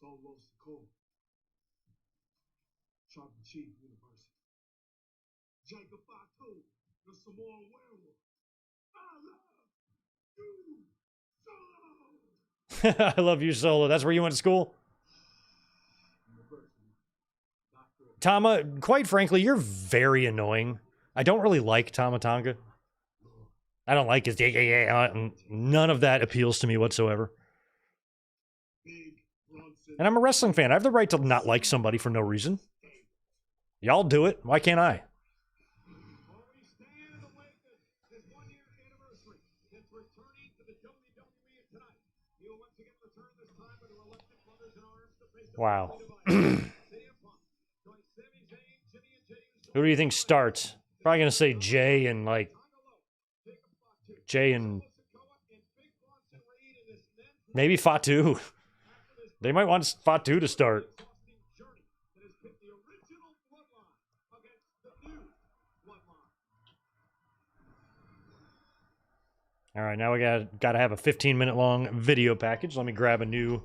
Solo Sikoa, Chocolate Chief University. Jacob Fatu, the Samoan werewolf. I love you, Solo. I love you, Solo. That's where you went to school? Tama, quite frankly, you're very annoying. I don't really like Tama Tonga. I don't like his none of that appeals to me whatsoever. And I'm a wrestling fan. I have the right to not like somebody for no reason. Y'all do it. Why can't I? Wow. Who do you think starts? Probably going to say Jay and maybe Fatu. They might want Fatu to start. All right, now we got to have a 15-minute long video package. Let me grab a new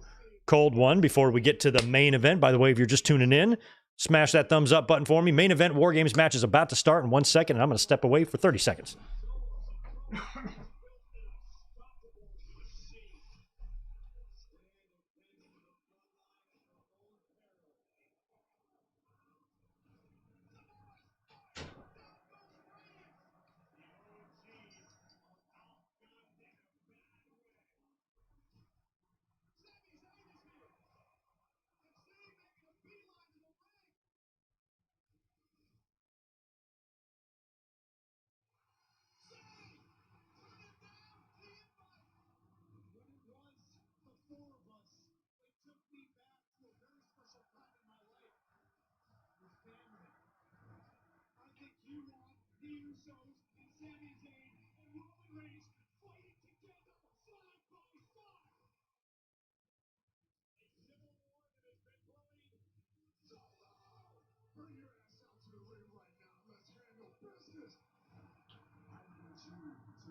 cold one before we get to the main event. By the way, if you're just tuning in, smash that thumbs up button for me. Main event War Games match is about to start in 1 second, and I'm going to step away for 30 seconds.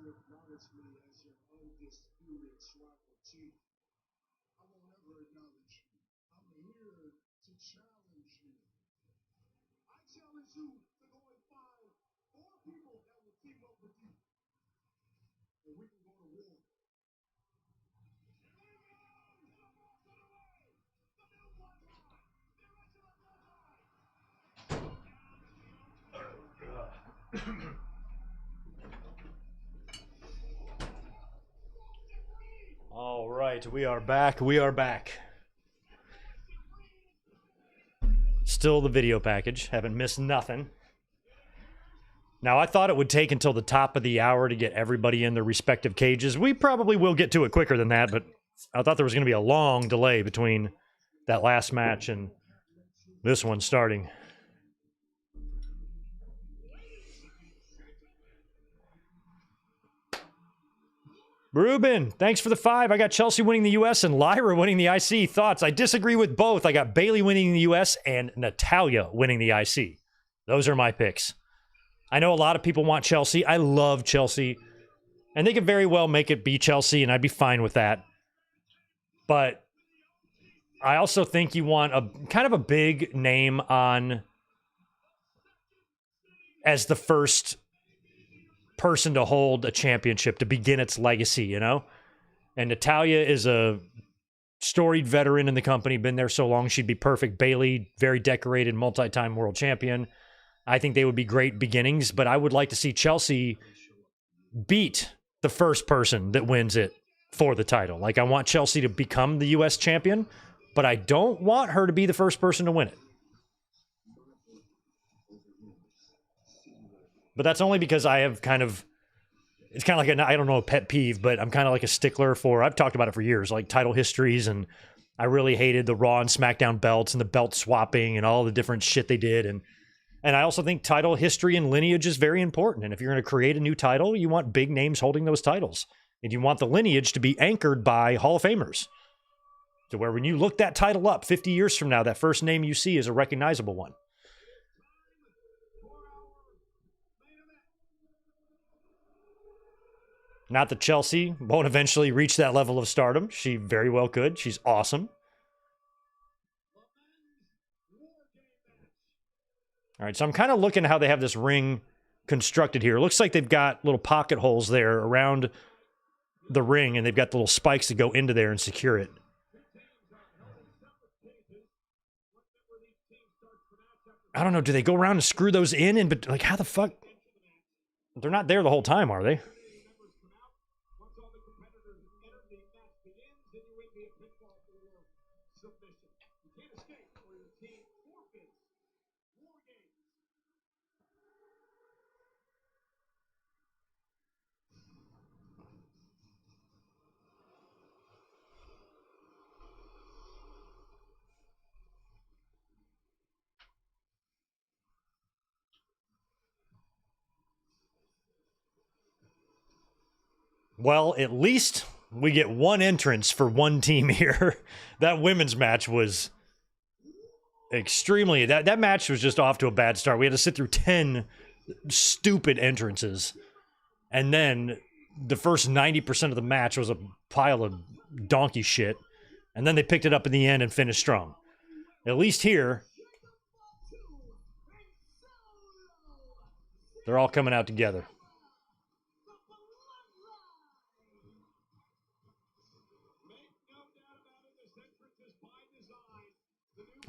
Acknowledge me as your undisputed tribal chief. I won't ever acknowledge you. I'm here to challenge you. I challenge you to go and find 4 people that will team up with you. And we can go to war. All right, we are back. We are back. Still the video package. Haven't missed nothing. Now, I thought it would take until the top of the hour to get everybody in their respective cages. We probably will get to it quicker than that, but I thought there was going to be a long delay between that last match and this one starting. Ruben, thanks for the 5. I got Chelsea winning the U.S. and Lyra winning the IC. Thoughts? I disagree with both. I got Bayley winning the U.S. and Natalya winning the IC. Those are my picks. I know a lot of people want Chelsea. I love Chelsea. And they could very well make it be Chelsea, and I'd be fine with that. But I also think you want a kind of a big name on as the first person to hold a championship to begin its legacy, you know? And Natalya is a storied veteran in the company, been there so long, she'd be perfect. Bayley, very decorated, multi-time world champion. I think they would be great beginnings, but I would like to see Chelsea beat the first person that wins it for the title. Like, I want Chelsea to become the U.S. champion, but I don't want her to be the first person to win it. But that's only because I have kind of, it's kind of like I don't know, a pet peeve, but I'm kind of like a stickler for, I've talked about it for years, like title histories, and I really hated the Raw and SmackDown belts and the belt swapping and all the different shit they did. And I also think title history and lineage is very important. And if you're going to create a new title, you want big names holding those titles. And you want the lineage to be anchored by Hall of Famers. To where when you look that title up 50 years from now, that first name you see is a recognizable one. Not that Chelsea won't eventually reach that level of stardom. She very well could. She's awesome. All right, so I'm kind of looking at how they have this ring constructed here. It looks like they've got little pocket holes there around the ring, and they've got the little spikes that go into there and secure it. I don't know. Do they go around and screw those in? And but like, how the fuck? They're not there the whole time, are they? Well, at least we get one entrance for one team here. That women's match was extremely... That match was just off to a bad start. We had to sit through 10 stupid entrances. And then the first 90% of the match was a pile of donkey shit. And then they picked it up in the end and finished strong. At least here, they're all coming out together.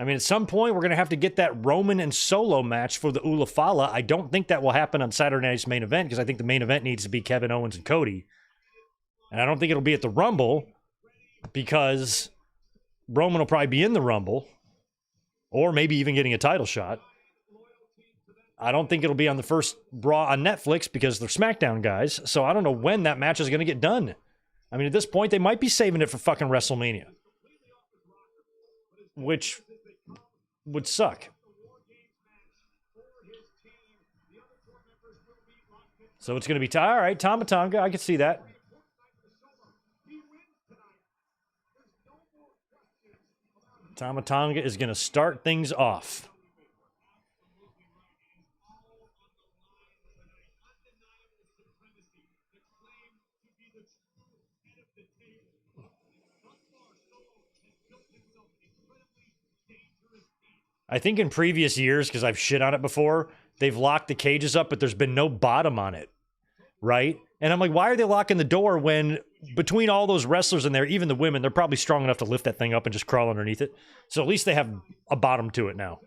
I mean, at some point, we're going to have to get that Roman and Solo match for the Ulafala. I don't think that will happen on Saturday night's main event, because I think the main event needs to be Kevin Owens and Cody. And I don't think it'll be at the Rumble, because Roman will probably be in the Rumble, or maybe even getting a title shot. I don't think it'll be on the first Raw on Netflix, because they're SmackDown guys, so I don't know when that match is going to get done. I mean, at this point, they might be saving it for fucking WrestleMania, which would suck. So it's going to be... all right, Tama Tonga, I can see that. Tama Tonga is going to start things off. I think in previous years, because I've shit on it before, they've locked the cages up, but there's been no bottom on it, right? And I'm like, why are they locking the door when between all those wrestlers in there, even the women, they're probably strong enough to lift that thing up and just crawl underneath it. So at least they have a bottom to it now.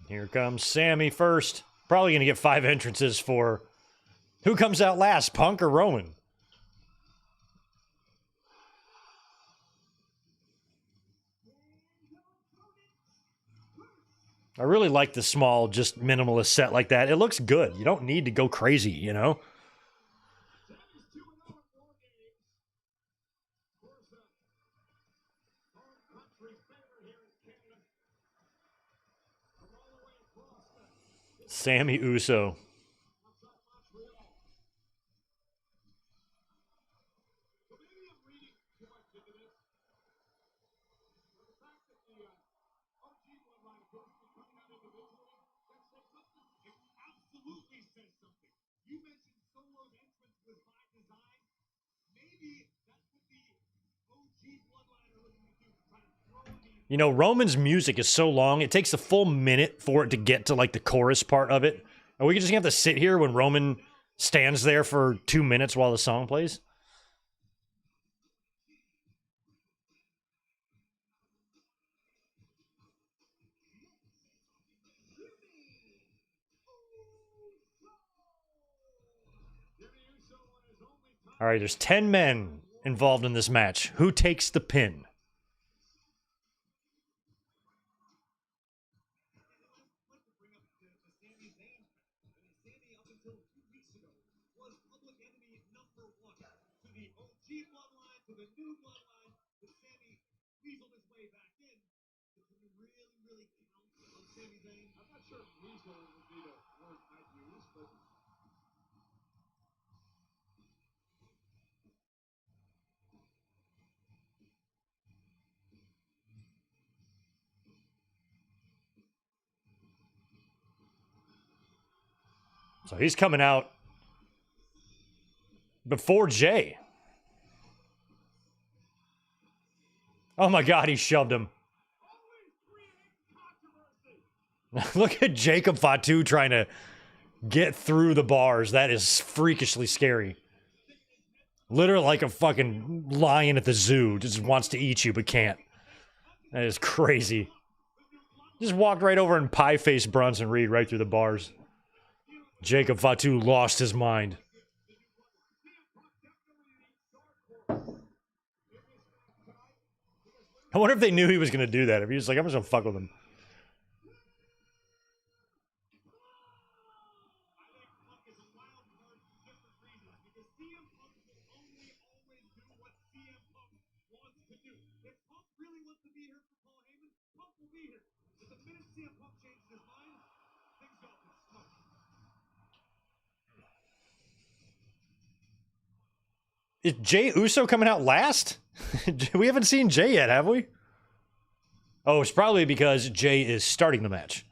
Here comes Sammy first. Probably going to get 5 entrances for... Who comes out last, Punk or Roman? I really like the small, just minimalist set like that. It looks good. You don't need to go crazy, you know? Sammy Uso. You know, Roman's music is so long, it takes a full minute for it to get to, like, the chorus part of it. Are we just gonna have to sit here when Roman stands there for 2 minutes while the song plays? All right, there's 10 men involved in this match. Who takes the pin? So he's coming out before Jay. Oh my God, he shoved him. Look at Jacob Fatu trying to get through the bars. That is freakishly scary. Literally like a fucking lion at the zoo. Just wants to eat you, but can't. That is crazy. Just walked right over and pie-faced Bronson Reed right through the bars. Jacob Fatu lost his mind. I wonder if they knew he was going to do that. If he was like, I'm just going to fuck with him. Is Jay Uso coming out last? We haven't seen Jay yet, have we? Oh, it's probably because Jay is starting the match.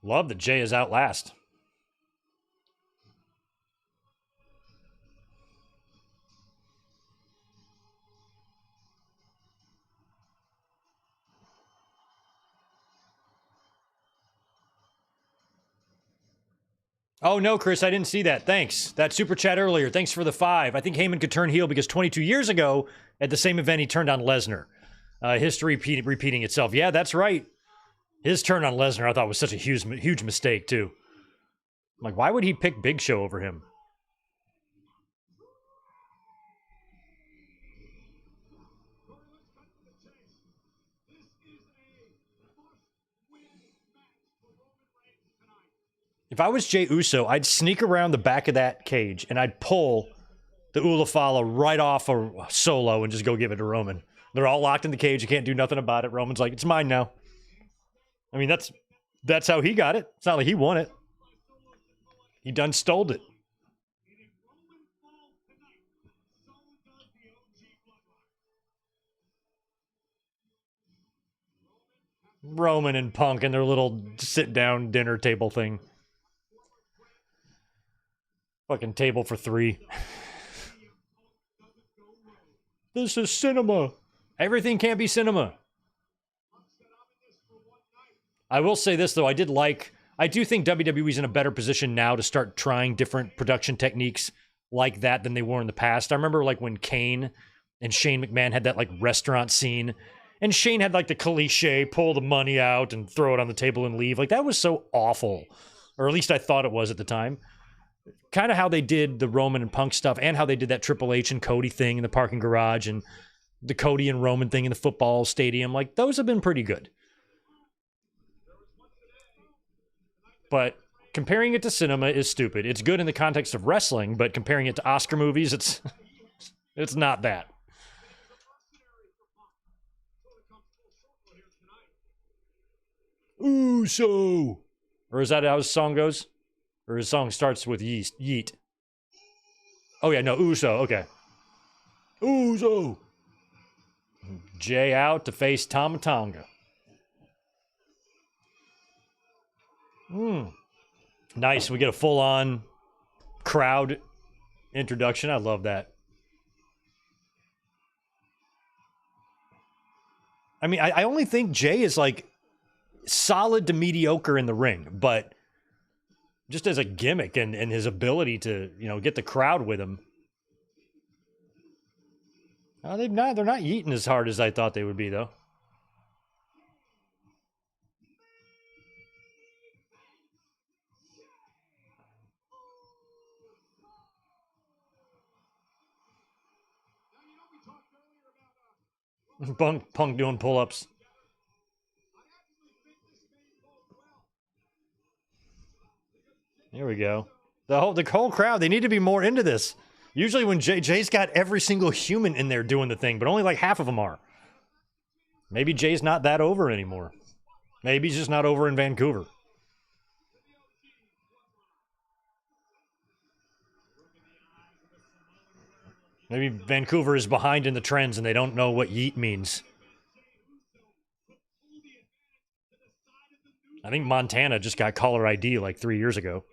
Love that Jay is out last. Oh, no, Chris, I didn't see that. Thanks. That super chat earlier. Thanks for the 5. I think Heyman could turn heel because 22 years ago, at the same event, he turned on Lesnar. History repeating itself. Yeah, that's right. His turn on Lesnar, I thought, was such a huge mistake, too. I'm like, why would he pick Big Show over him? If I was Jey Uso, I'd sneak around the back of that cage and I'd pull the Ulafala right off a Solo and just go give it to Roman. They're all locked in the cage. You can't do nothing about it. Roman's like, it's mine now. I mean, that's how he got it. It's not like he won it. He done stole it. Roman and Punk and their little sit-down dinner table thing. Fucking table for 3. This is cinema. Everything can't be cinema. I will say this, though. I do think WWE's in a better position now to start trying different production techniques like that than they were in the past. I remember, like, when Kane and Shane McMahon had that, like, restaurant scene, and Shane had, like, the cliche, pull the money out and throw it on the table and leave. Like, that was so awful. Or at least I thought it was at the time. Kind of how they did the Roman and Punk stuff and how they did that Triple H and Cody thing in the parking garage and the Cody and Roman thing in the football stadium. Like, those have been pretty good. But comparing it to cinema is stupid. It's good in the context of wrestling, but comparing it to Oscar movies, it's not that. Uso! Or is that how his song goes? Or his song starts with yeet. Oh, yeah, no, Uso. Okay. Uso! Jay out to face Tama Tonga. Nice. We get a full-on crowd introduction. I love that. I mean, I only think Jay is like solid to mediocre in the ring, but just as a gimmick and his ability to, you know, get the crowd with him. They're not yeeting as hard as I thought they would be, though. Punk doing pull-ups. There we go. The whole crowd, they need to be more into this. Usually when Jay's got every single human in there doing the thing, but only like half of them are. Maybe Jay's not that over anymore. Maybe he's just not over in Vancouver. Maybe Vancouver is behind in the trends and they don't know what yeet means. I think Montana just got caller ID like 3 years ago.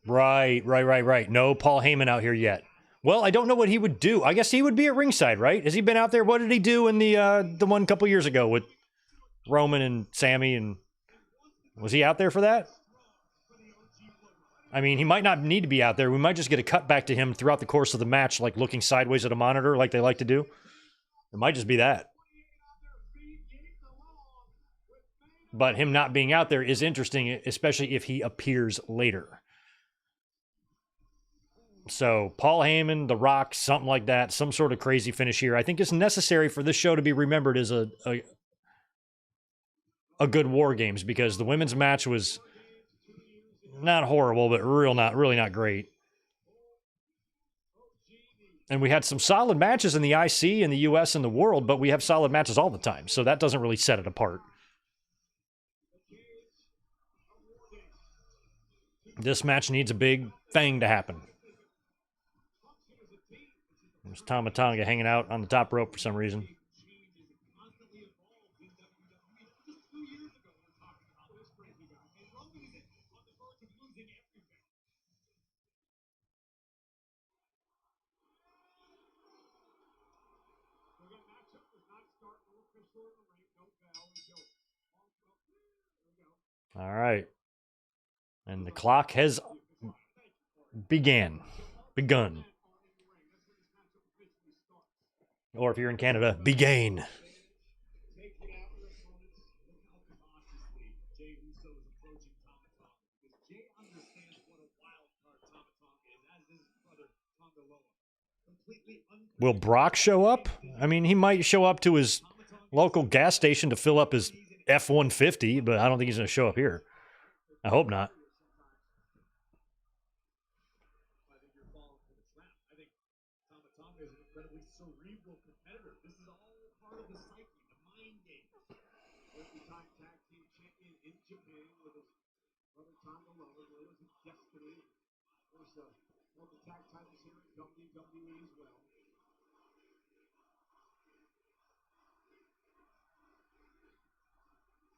Right. No Paul Heyman out here yet. Well, I don't know what he would do. I guess he would be at ringside, right? Has he been out there? What did he do in the one couple years ago with Roman and Sammy? And was he out there for that? I mean, he might not need to be out there. We might just get a cut back to him throughout the course of the match, like looking sideways at a monitor like they like to do. It might just be that. But him not being out there is interesting, especially if he appears later. So Paul Heyman, The Rock, something like that, some sort of crazy finish here, I think is necessary for this show to be remembered as a good War Games, because the women's match was not horrible, but really not great. And we had some solid matches in the IC, in the US, and the world, but we have solid matches all the time, so that doesn't really set it apart. This match needs a big thing to happen. There's Tama Tonga hanging out on the top rope for some reason. All right. And the clock has begun. Or if you're in Canada, began. Will Brock show up? I mean, he might show up to his local gas station to fill up his F-150, but I don't think he's going to show up here. I hope not.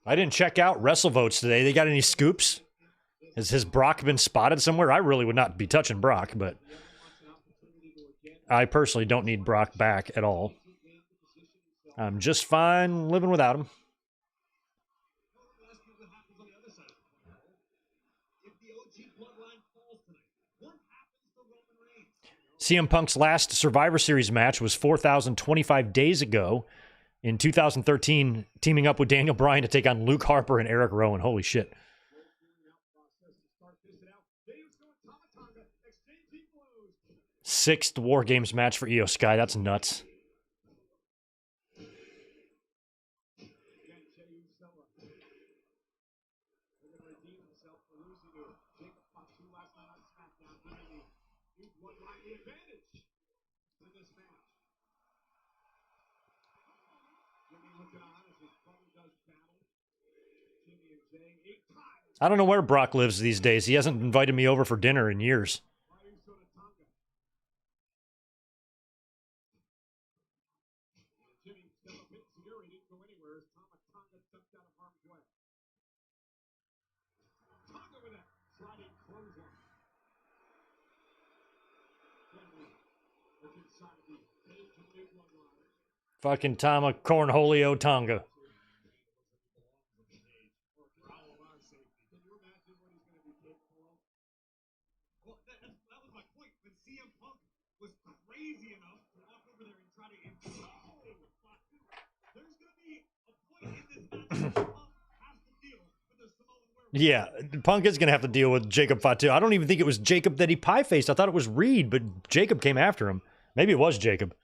I didn't check out WrestleVotes today. They got any scoops? Has Brock been spotted somewhere? I really would not be touching Brock, but I personally don't need Brock back at all. I'm just fine living without him. CM Punk's last Survivor Series match was 4,025 days ago in 2013, teaming up with Daniel Bryan to take on Luke Harper and Eric Rowan. Holy shit. Sixth War Games match for Io Sky. That's nuts. I don't know where Brock lives these days. He hasn't invited me over for dinner in years. Fucking Tama Cornholio Tonga. Well, that was my point. When CM Punk was crazy enough to walk over there and try to insult Fatu, there's going to be a point in this match where Punk has to deal with the Samoan werewolf. Yeah, Punk is going to have to deal with Jacob Fatu. I don't even think it was Jacob that he pie-faced. I thought it was Reed, but Jacob came after him. Maybe it was Jacob.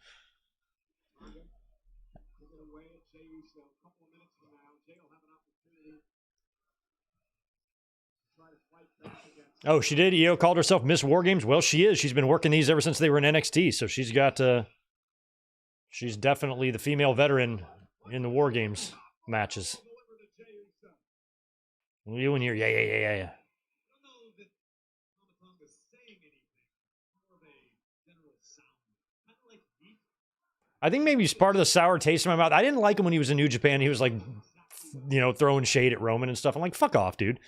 Oh, she did? Io called herself Miss War Games? Well, she is. She's been working these ever since they were in NXT, so she's got, she's definitely the female veteran in the War Games matches. You in here? Yeah. I think maybe he's part of the sour taste in my mouth. I didn't like him when he was in New Japan. He was like, you know, throwing shade at Roman and stuff. I'm like, fuck off, dude.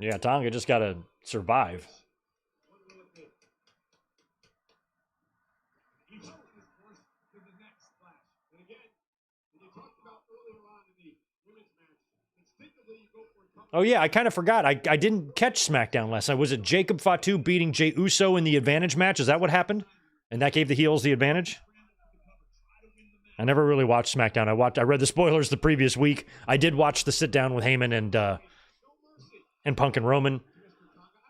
Yeah, Tonga just got to survive. Oh, yeah, I kind of forgot. I didn't catch SmackDown last night. Was it Jacob Fatu beating Jey Uso in the advantage match? Is that what happened? And that gave the heels the advantage? I never really watched SmackDown. I read the spoilers the previous week. I did watch the sit-down with Heyman and Punk and Roman.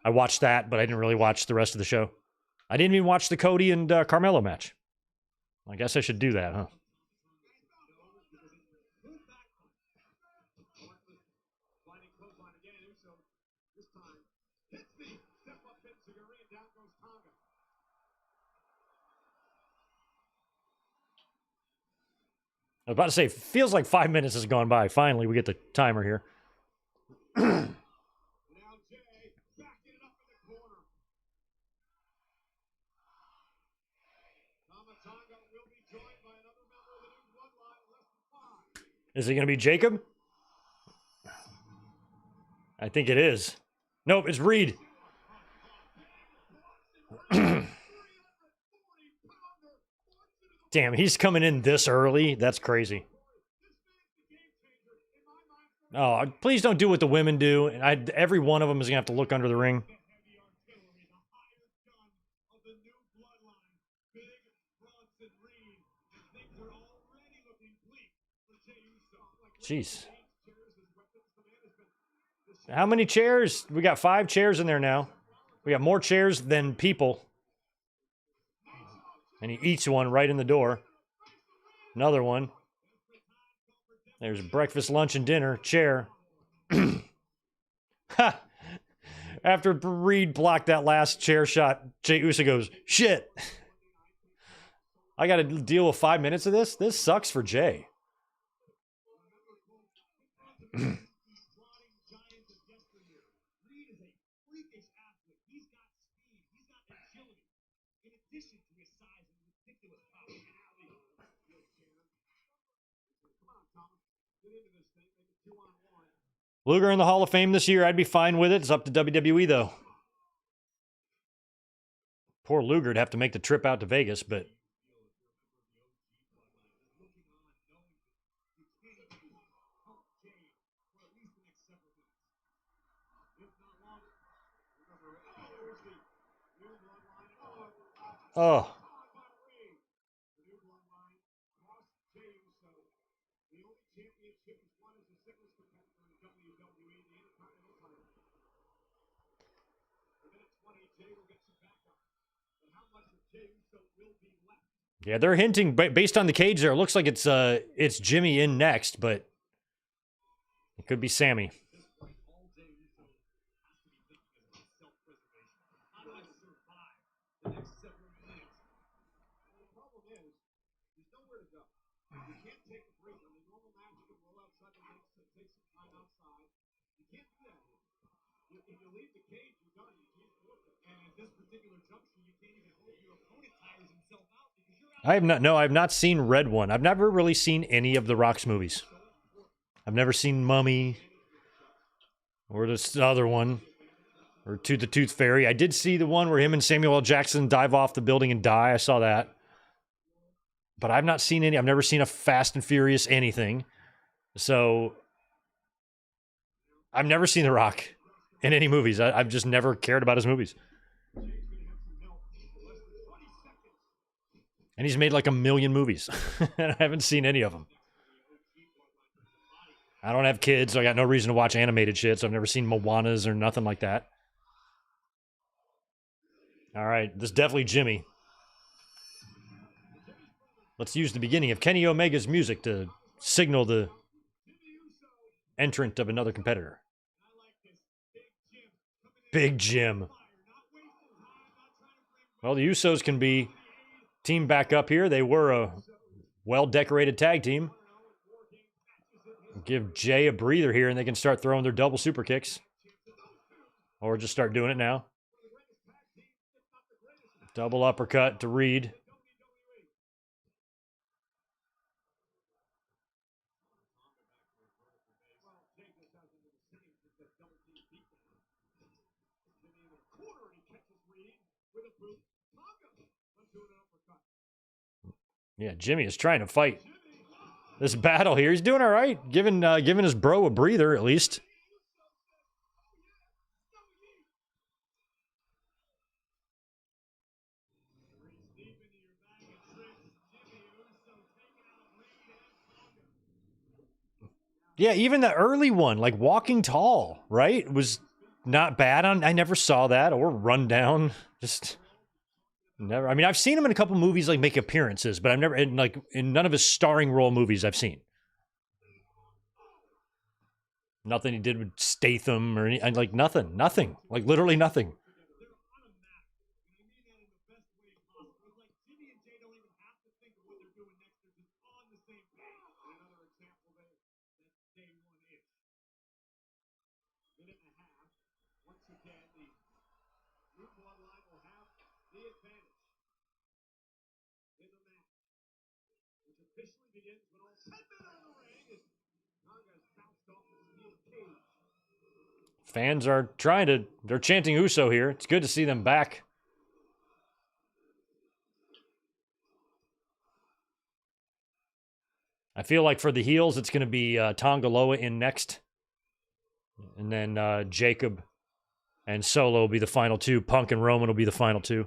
I watched that, but I didn't really watch the rest of the show. I didn't even watch the Cody and Carmelo match. I guess I should do that, huh? I was about to say, feels like 5 minutes has gone by. Finally, we get the timer here. Is it going to be Jacob? I think it is. Nope, it's Reed. Damn, he's coming in this early? That's crazy. Oh, please don't do what the women do. Every one of them is going to have to look under the ring. Jeez. How many chairs? We got 5 chairs in there now. We got more chairs than people. And he eats one right in the door. Another one. There's breakfast, lunch, and dinner. Chair. Ha! After Reed blocked that last chair shot, Jey Uso goes, shit. I got to deal with 5 minutes of this? This sucks for Jey. Luger in the Hall of Fame this year, I'd be fine with it. It's up to WWE, though. Poor Luger'd have to make the trip out to Vegas, but... Oh. Yeah, they're hinting based on the cage there. It looks like it's Jimmy in next, but it could be Sammy. If you leave the cage, you're done. You can't work it. And at this particular juncture, you can't even hope your opponent tires himself out because you're out. I've not seen Red One. I've never really seen any of the Rock's movies. I've never seen Mummy or this other one or To the Tooth Fairy. I did see the one where him and Samuel L. Jackson dive off the building and die. I saw that. But I've not seen any. I've never seen a Fast and Furious anything. So I've never seen The Rock in any movies. I've just never cared about his movies. And he's made like 1 million movies. And I haven't seen any of them. I don't have kids, so I got no reason to watch animated shit, so I've never seen Moanas or nothing like that. All right, this is definitely Jimmy. Let's use the beginning of Kenny Omega's music to signal the entrant of another competitor. Big Jim. Well, the Usos can be teamed back up here. They were a well-decorated tag team. Give Jay a breather here, and they can start throwing their double super kicks. Or just start doing it now. Double uppercut to Reed. Yeah, Jimmy is trying to fight this battle here. He's doing all right, giving his bro a breather at least. Yeah, even the early one, like Walking Tall, right? Was not bad on. I never saw that, or Rundown. Just never. I mean, I've seen him in a couple movies, like make appearances, but I've never in none of his starring role movies I've seen. Nothing he did with Statham or any, like nothing, like literally nothing. Fans are they're chanting Uso here. It's good to see them back. I feel like for the heels, it's going to be Tonga Loa in next. And then Jacob and Solo will be the final two. Punk and Roman will be the final two.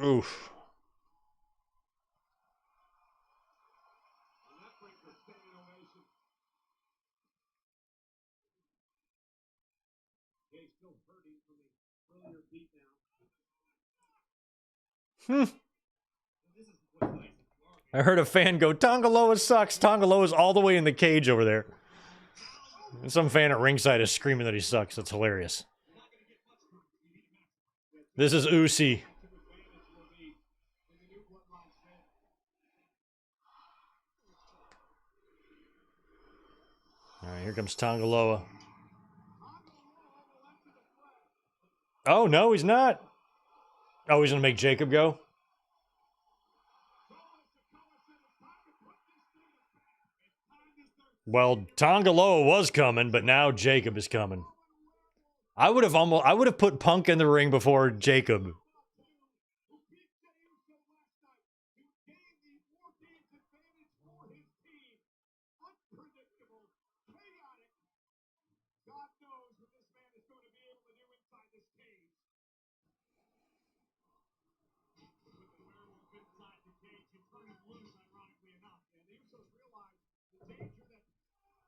Oof. I heard a fan go, Tonga Loa sucks. Tonga Loa's all the way in the cage over there. And some fan at ringside is screaming that he sucks. That's hilarious. This is Usi. All right, here comes Tonga Loa. Oh, no, he's not. Oh, he's going to make Jacob go? Well, Tonga Loa was coming, but now Jacob is coming. I would have put Punk in the ring before Jacob.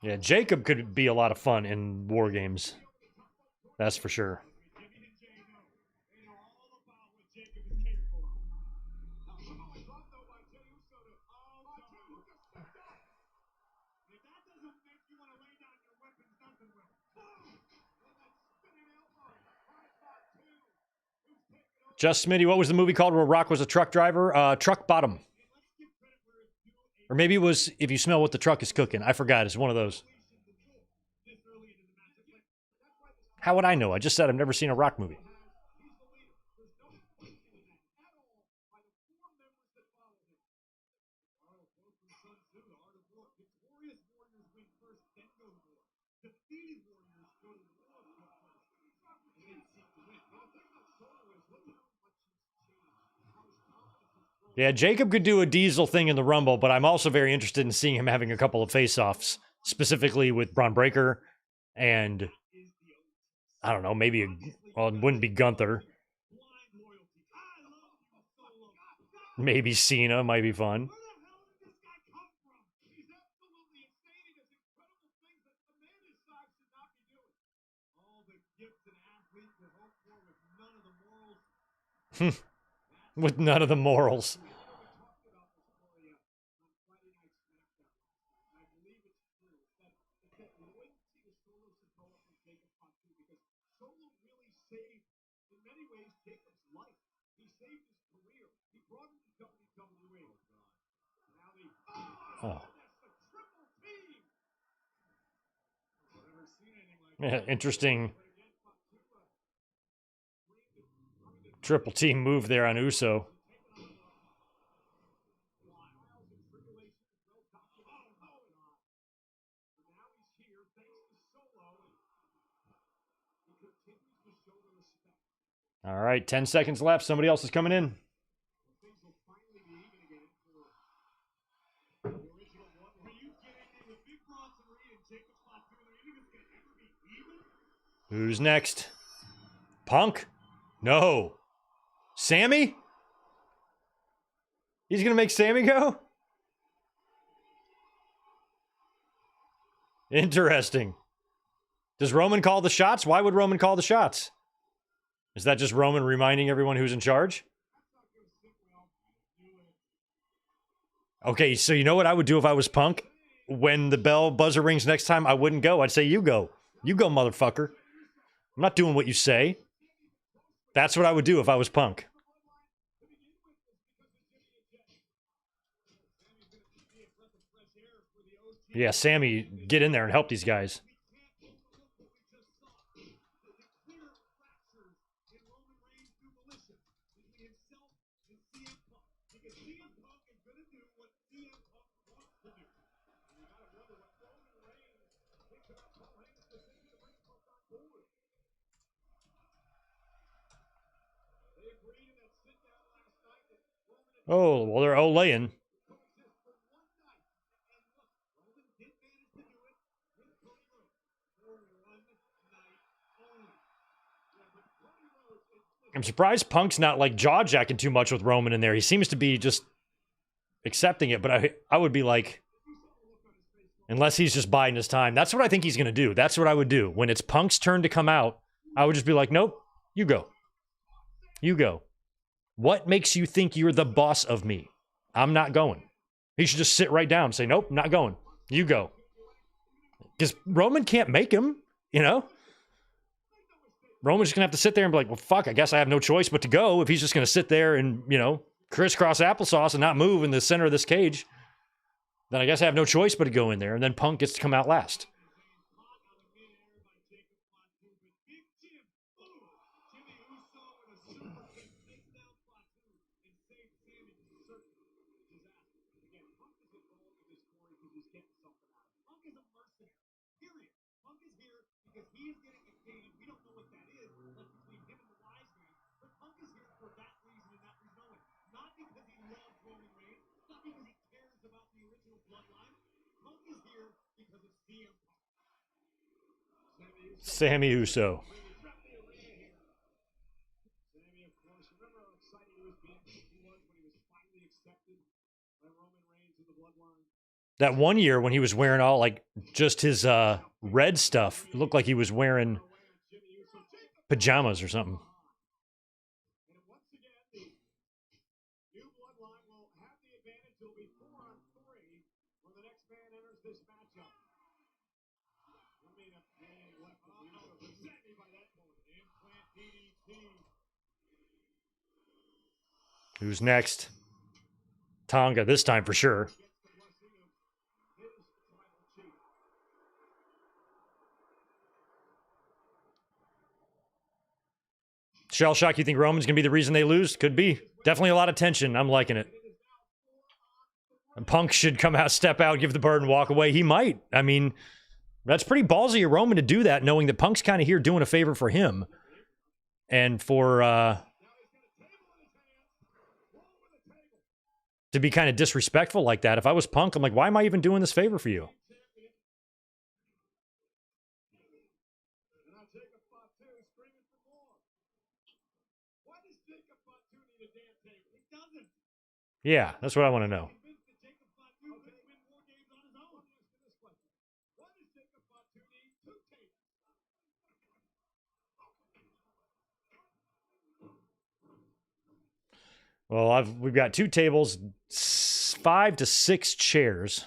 Yeah, Jacob could be a lot of fun in War Games. That's for sure. Just Smitty, what was the movie called where Rock was a truck driver? Truck Bottom. Or maybe it was If You Smell What the Truck Is Cooking. I forgot. It's one of those. How would I know? I just said I've never seen a Rock movie. Yeah, Jacob could do a Diesel thing in the Rumble, but I'm also very interested in seeing him having a couple of face-offs, specifically with Bron Breakker and, I don't know, maybe, well, it wouldn't be Gunther. Maybe Cena might be fun. With none of the morals. Oh. Yeah, interesting triple team move there on Uso. All right, 10 seconds left. Somebody else is coming in. Who's next? Punk? No. Sammy? He's going to make Sammy go? Interesting. Does Roman call the shots? Why would Roman call the shots? Is that just Roman reminding everyone who's in charge? Okay, so you know what I would do if I was Punk? When the bell buzzer rings next time, I wouldn't go. I'd say, you go. You go, motherfucker. I'm not doing what you say. That's what I would do if I was Punk. Yeah, Sammy, get in there and help these guys. Oh, well, they're Olaying. I'm surprised Punk's not like jaw-jacking too much with Roman in there. He seems to be just accepting it, but I would be like, unless he's just biding his time. That's what I think he's going to do. That's what I would do. When it's Punk's turn to come out, I would just be like, nope, you go. You go. What makes you think you're the boss of me? I'm not going. He should just sit right down and say, nope, I'm not going. You go. Because Roman can't make him, you know? Roman's just going to have to sit there and be like, well, fuck, I guess I have no choice but to go if he's just going to sit there and, you know, crisscross applesauce and not move in the center of this cage. Then I guess I have no choice but to go in there, and then Punk gets to come out last. Sammy Uso. That one year when he was wearing all like just his red stuff, it looked like he was wearing pajamas or something. Who's next? Tonga this time for sure. Shell shock, you think Roman's going to be the reason they lose? Could be. Definitely a lot of tension. I'm liking it. And Punk should come out, step out, give the bird and walk away. He might. I mean, that's pretty ballsy of Roman to do that, knowing that Punk's kind of here doing a favor for him. And for, to be kind of disrespectful like that. If I was Punk, I'm like, why am I even doing this favor for you? Yeah, that's what I want to know. Well, we've got 2 tables, 5 to 6 chairs.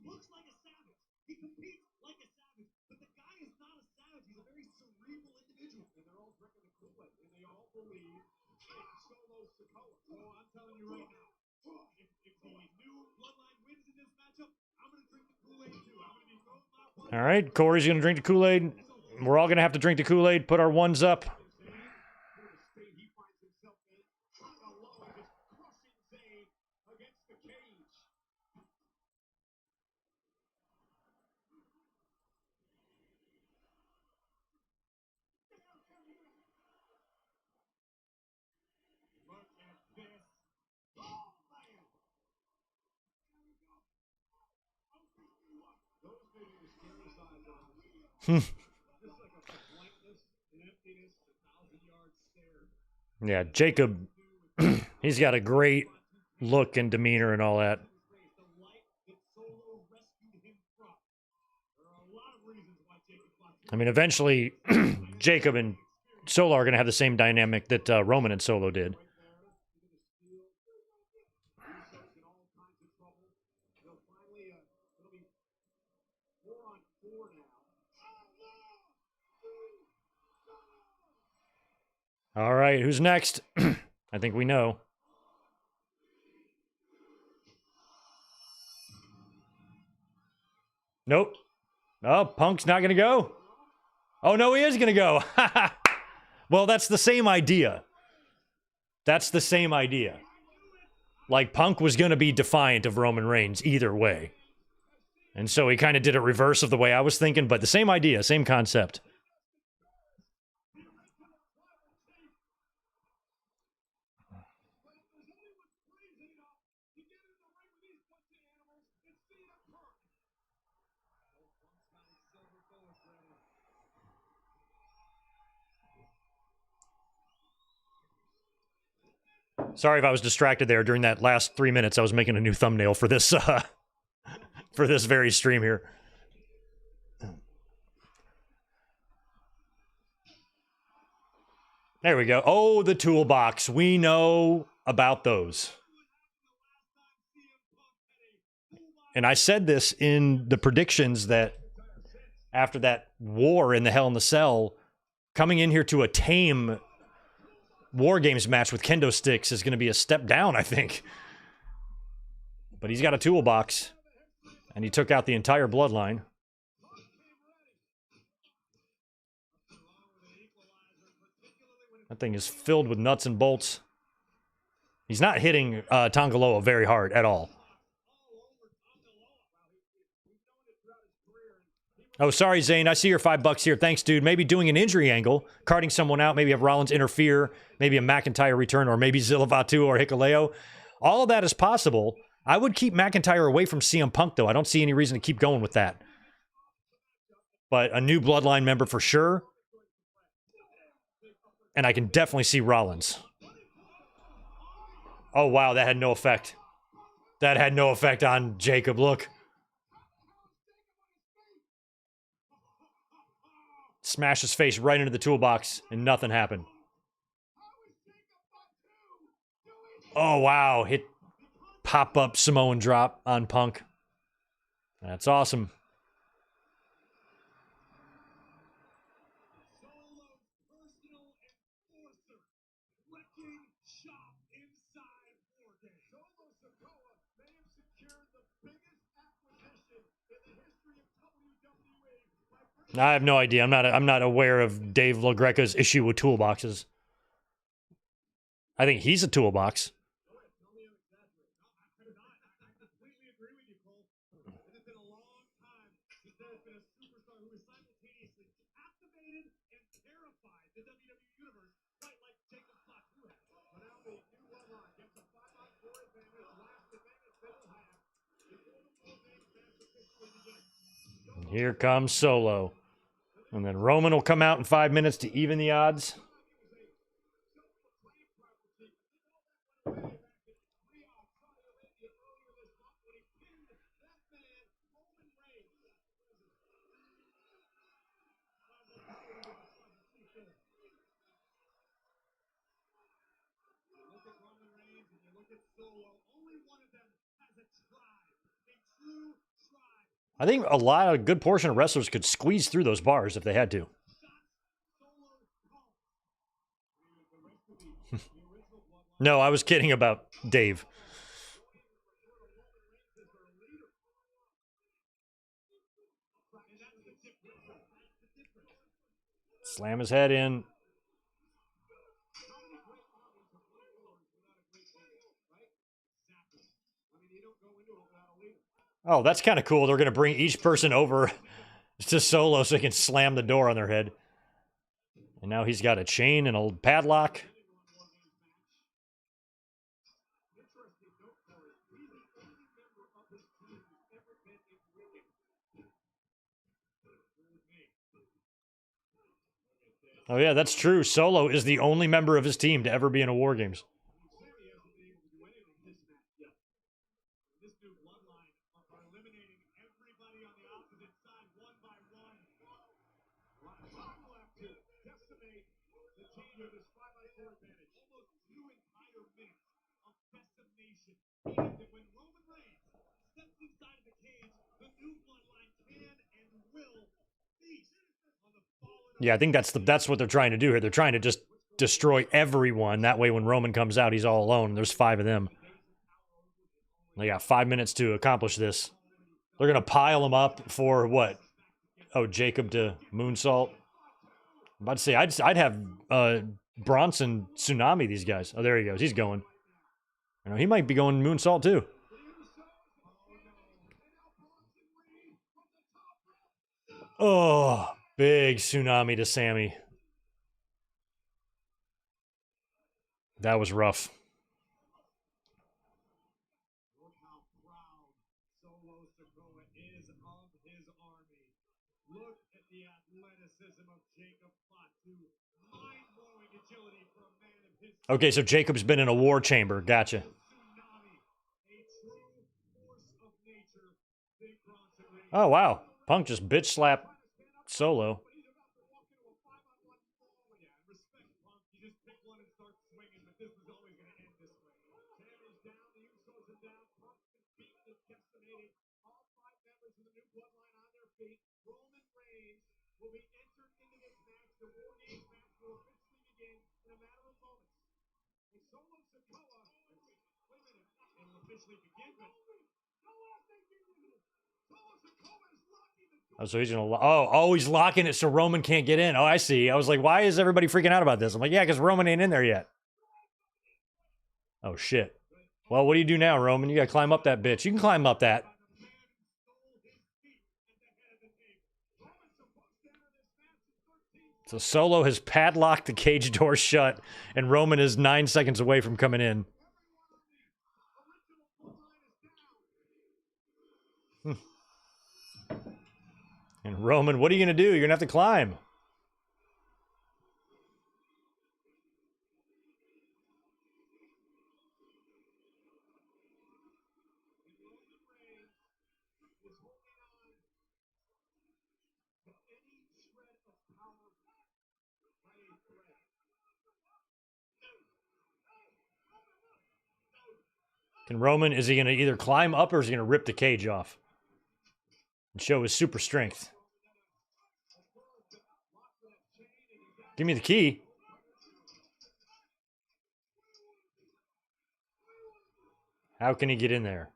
Looks like a savage. He competes like a savage, but the guy is not a savage. He's a very cerebral individual. And they're all drinking the Kool-Aid, and they all believe in Solo Sikoa. So I'm telling you right now, if the new bloodline wins in this matchup, I'm going to drink the Kool-Aid too. I'm going to be throwing my... All right, Corey's going to drink the Kool-Aid. We're all going to have to drink the Kool-Aid, put our ones up. Yeah, Jacob, he's got a great look and demeanor and all that. I mean, eventually, Jacob and Solo are going to have the same dynamic that Roman and Solo did. All right, who's next? I think we know. Nope. Oh, Punk's not going to go. Oh, no, he is going to go. Well, that's the same idea. That's the same idea. Like, Punk was going to be defiant of Roman Reigns either way. And so he kind of did a reverse of the way I was thinking, but the same idea, same concept. Sorry if I was distracted there during that last 3 minutes. I was making a new thumbnail for this for this very stream here. There we go. Oh, the toolbox. We know about those. And I said this in the predictions that after that war in the Hell in the Cell, coming in here to a tame War Games match with kendo sticks is going to be a step down, I think. But he's got a toolbox, and he took out the entire bloodline. That thing is filled with nuts and bolts. He's not hitting Tonga Loa very hard at all. Oh, sorry, Zane. I see your $5 here. Thanks, dude. Maybe doing an injury angle, carting someone out, maybe have Rollins interfere, maybe a McIntyre return, or maybe Zilla Vatu or Hikuleo. All of that is possible. I would keep McIntyre away from CM Punk, though. I don't see any reason to keep going with that. but a new Bloodline member for sure. And I can definitely see Rollins. Oh, wow, that had no effect. That had no effect on Jacob. Look. Smash his face right into the toolbox, and nothing happened. Oh, wow. Hit pop-up Samoan drop on Punk. That's awesome. I have no idea. I'm not aware of Dave LaGreca's issue with toolboxes. I think he's a toolbox. Here comes Solo. And then Roman will come out in 5 minutes to even the odds. I think a good portion of wrestlers could squeeze through those bars if they had to. No, I was kidding about Dave. Slam his head in. Oh, that's kind of cool. They're going to bring each person over to Solo so they can slam the door on their head. And now he's got a chain and a padlock. Oh, yeah, that's true. Solo is the only member of his team to ever be in a War Games. Yeah, I think that's what they're trying to do here. They're trying to just destroy everyone. That way when Roman comes out, he's all alone. There's 5 of them. They got 5 minutes to accomplish this. They're going to pile him up for what? Oh, Jacob to moonsault. I'm about to say, I'd have Bronson tsunami these guys. Oh, there he goes. He's going. You know, he might be going moonsault too. Oh, big tsunami to Sammy. That was rough. Okay, so Jacob's been in a war chamber. Gotcha. Oh, wow. Punk just bitch slapped Solo. Oh, so he's gonna. Oh, he's locking it so Roman can't get in. Oh, I see. I was like, why is everybody freaking out about this? I'm like, yeah, because Roman ain't in there yet. Oh shit. Well, what do you do now, Roman? You gotta climb up that bitch. You can climb up that. So Solo has padlocked the cage door shut, and Roman is 9 seconds away from coming in. And Roman, what are you going to do? You're going to have to climb. Can Roman, is he going to either climb up or is he going to rip the cage off and show his super strength? Give me the key. How can he get in there?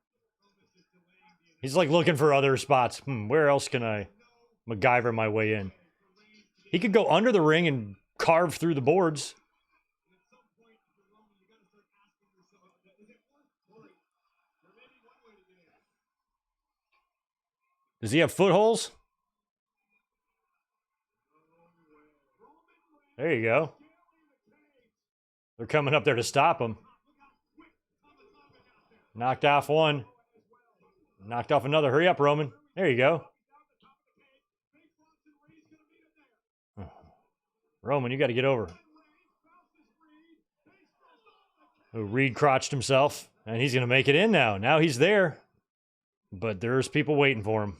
He's like looking for other spots. Where else can I MacGyver my way in? He could go under the ring and carve through the boards. Does he have footholds? There you go. They're coming up there to stop him. Knocked off one. Knocked off another. Hurry up, Roman. There you go. Roman, you got to get over. Oh, Reed crotched himself, and he's going to make it in now. Now he's there. But there's people waiting for him.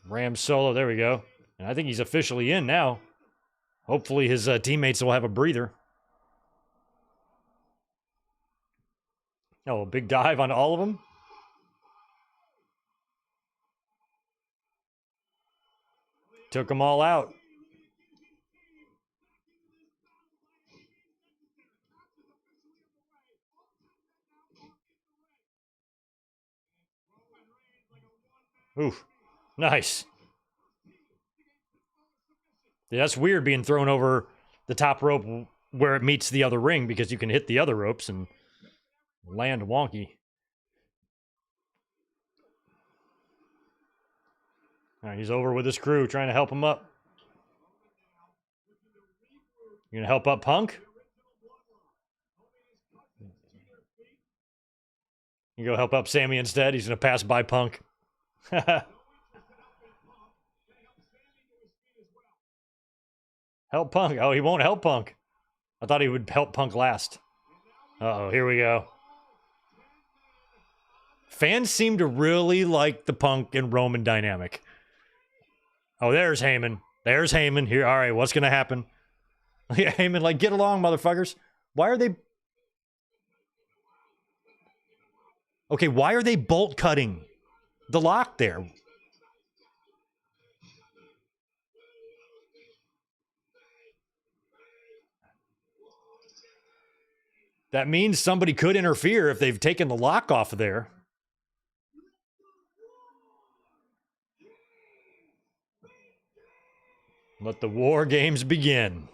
Ram solo, there we go. And I think he's officially in now. Hopefully his teammates will have a breather. Oh, a big dive on all of them? Took them all out. Oof. Nice. Yeah, that's weird being thrown over the top rope where it meets the other ring because you can hit the other ropes and land wonky. All right, he's over with his crew trying to help him up. You gonna help up Punk? You go help up Sammy instead. He's gonna pass by Punk. Help Punk. Oh, he won't help Punk. I thought he would help Punk last. Uh-oh, here we go. Fans seem to really like the Punk and Roman dynamic. Oh, there's Heyman. There's Heyman. Here, all right, what's going to happen? Yeah, Heyman, like, get along, motherfuckers. Why are they... Okay, why are they bolt cutting the lock there? That means somebody could interfere if they've taken the lock off of there. Let the war games begin.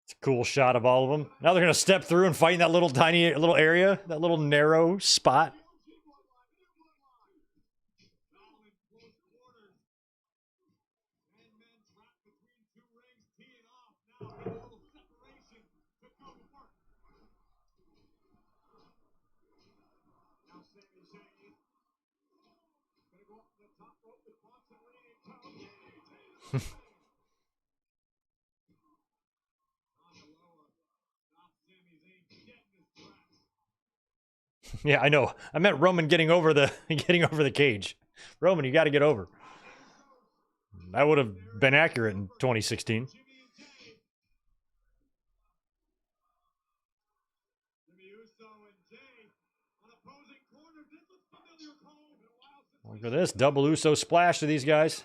It's a cool shot of all of them. Now they're going to step through and fight in that little tiny little area, that little narrow spot. Yeah, I know. I meant Roman getting over the cage. Roman, you got to get over. That would have been accurate in 2016. Look at this double Uso splash to these guys.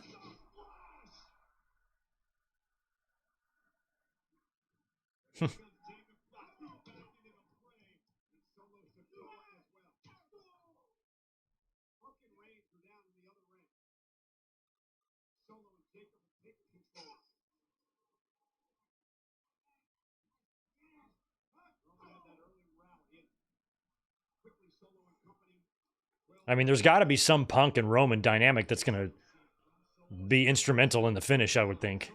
I mean, there's got to be some Punk and Roman dynamic that's going to be instrumental in the finish, I would think.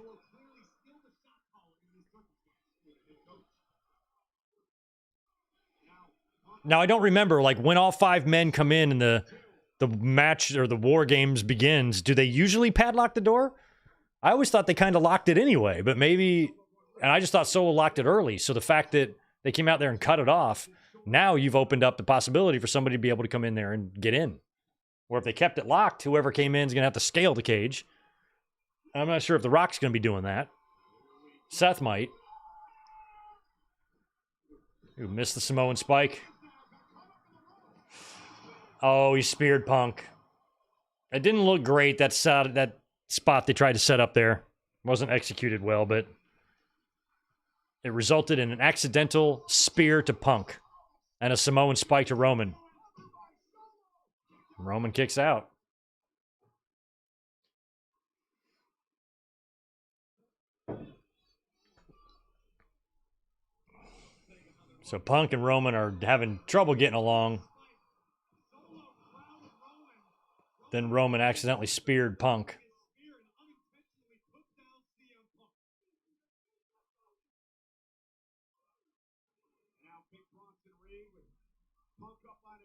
Now, I don't remember, like, when all 5 men come in and the match or the War Games begins, do they usually padlock the door? I always thought they kind of locked it anyway, but maybe... And I just thought Solo locked it early, so the fact that they came out there and cut it off, now you've opened up the possibility for somebody to be able to come in there and get in. Or if they kept it locked, whoever came in is going to have to scale the cage. I'm not sure if The Rock's going to be doing that. Seth might. Ooh, missed the Samoan spike. Oh, he speared Punk. It didn't look great, that spot they tried to set up there. Wasn't executed well, but it resulted in an accidental spear to Punk and a Samoan spike to Roman. Roman kicks out. So Punk and Roman are having trouble getting along. Then Roman accidentally speared Punk.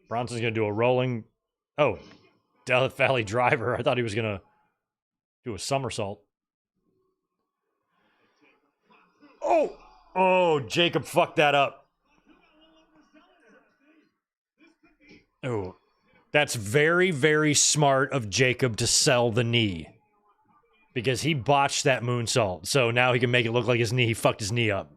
Bronson's going to do a rolling... Oh, Death Valley Driver. I thought he was going to do a somersault. Oh! Oh, Jacob fucked that up. Oh, that's very, very smart of Jacob to sell the knee. Because he botched that moonsault. So now he can make it look like he fucked his knee up.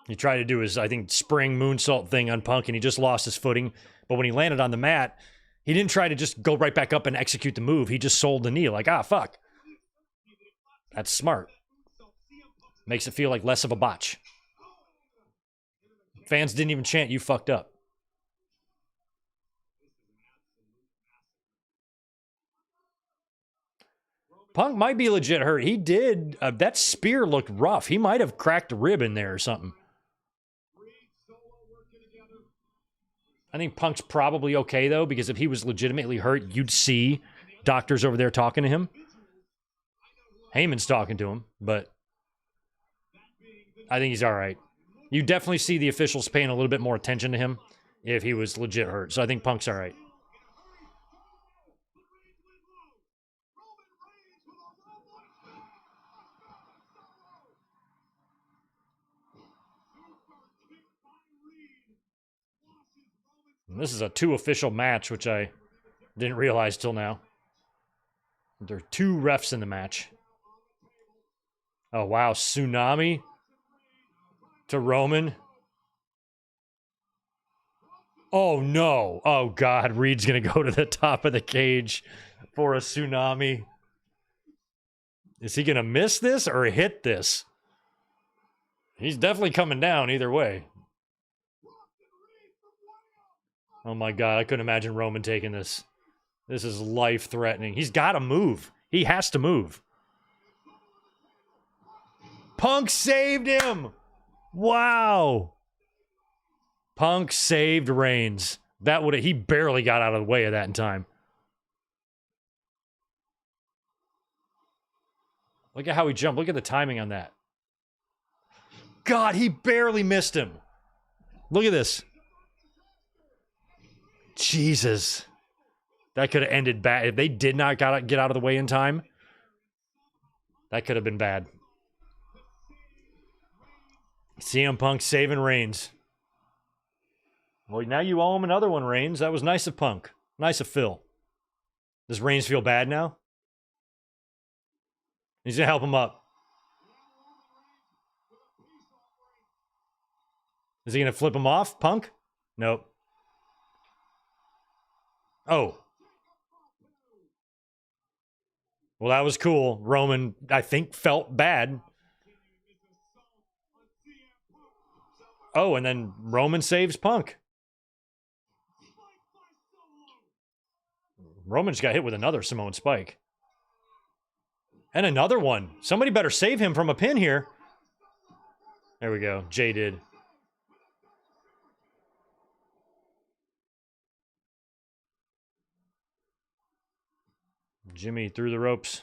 He tried to do his, I think, spring moonsault thing on Punk, and he just lost his footing. But when he landed on the mat, he didn't try to just go right back up and execute the move. He just sold the knee, like, ah, fuck. That's smart. Makes it feel like less of a botch. Fans didn't even chant, you fucked up. Punk might be legit hurt. He did. That spear looked rough. He might have cracked a rib in there or something. I think Punk's probably okay, though, because if he was legitimately hurt, you'd see doctors over there talking to him. Heyman's talking to him, but I think he's all right. You definitely see the officials paying a little bit more attention to him if he was legit hurt. So I think Punk's all right. And this is a 2 official match, which I didn't realize till now. There are 2 refs in the match. Oh, wow. Tsunami to Roman. Oh, no. Oh, God. Reed's going to go to the top of the cage for a tsunami. Is he going to miss this or hit this? He's definitely coming down either way. Oh, my God. I couldn't imagine Roman taking this. This is life-threatening. He's got to move. He has to move. Punk saved him. Wow. Punk saved Reigns. He barely got out of the way of that in time. Look at how he jumped. Look at the timing on that. God, he barely missed him. Look at this. Jesus. That could have ended bad. If they did not get out of the way in time, that could have been bad. CM Punk saving Reigns. Well, now you owe him another one, Reigns. That was nice of Punk. Nice of Phil. Does Reigns feel bad now? He's going to help him up. Is he going to flip him off, Punk? Nope. Oh. Well, that was cool. Roman, I think, felt bad. Oh, and then Roman saves Punk. Roman just got hit with another Samoan spike. And another one. Somebody better save him from a pin here. There we go. Jay did. Jimmy through the ropes.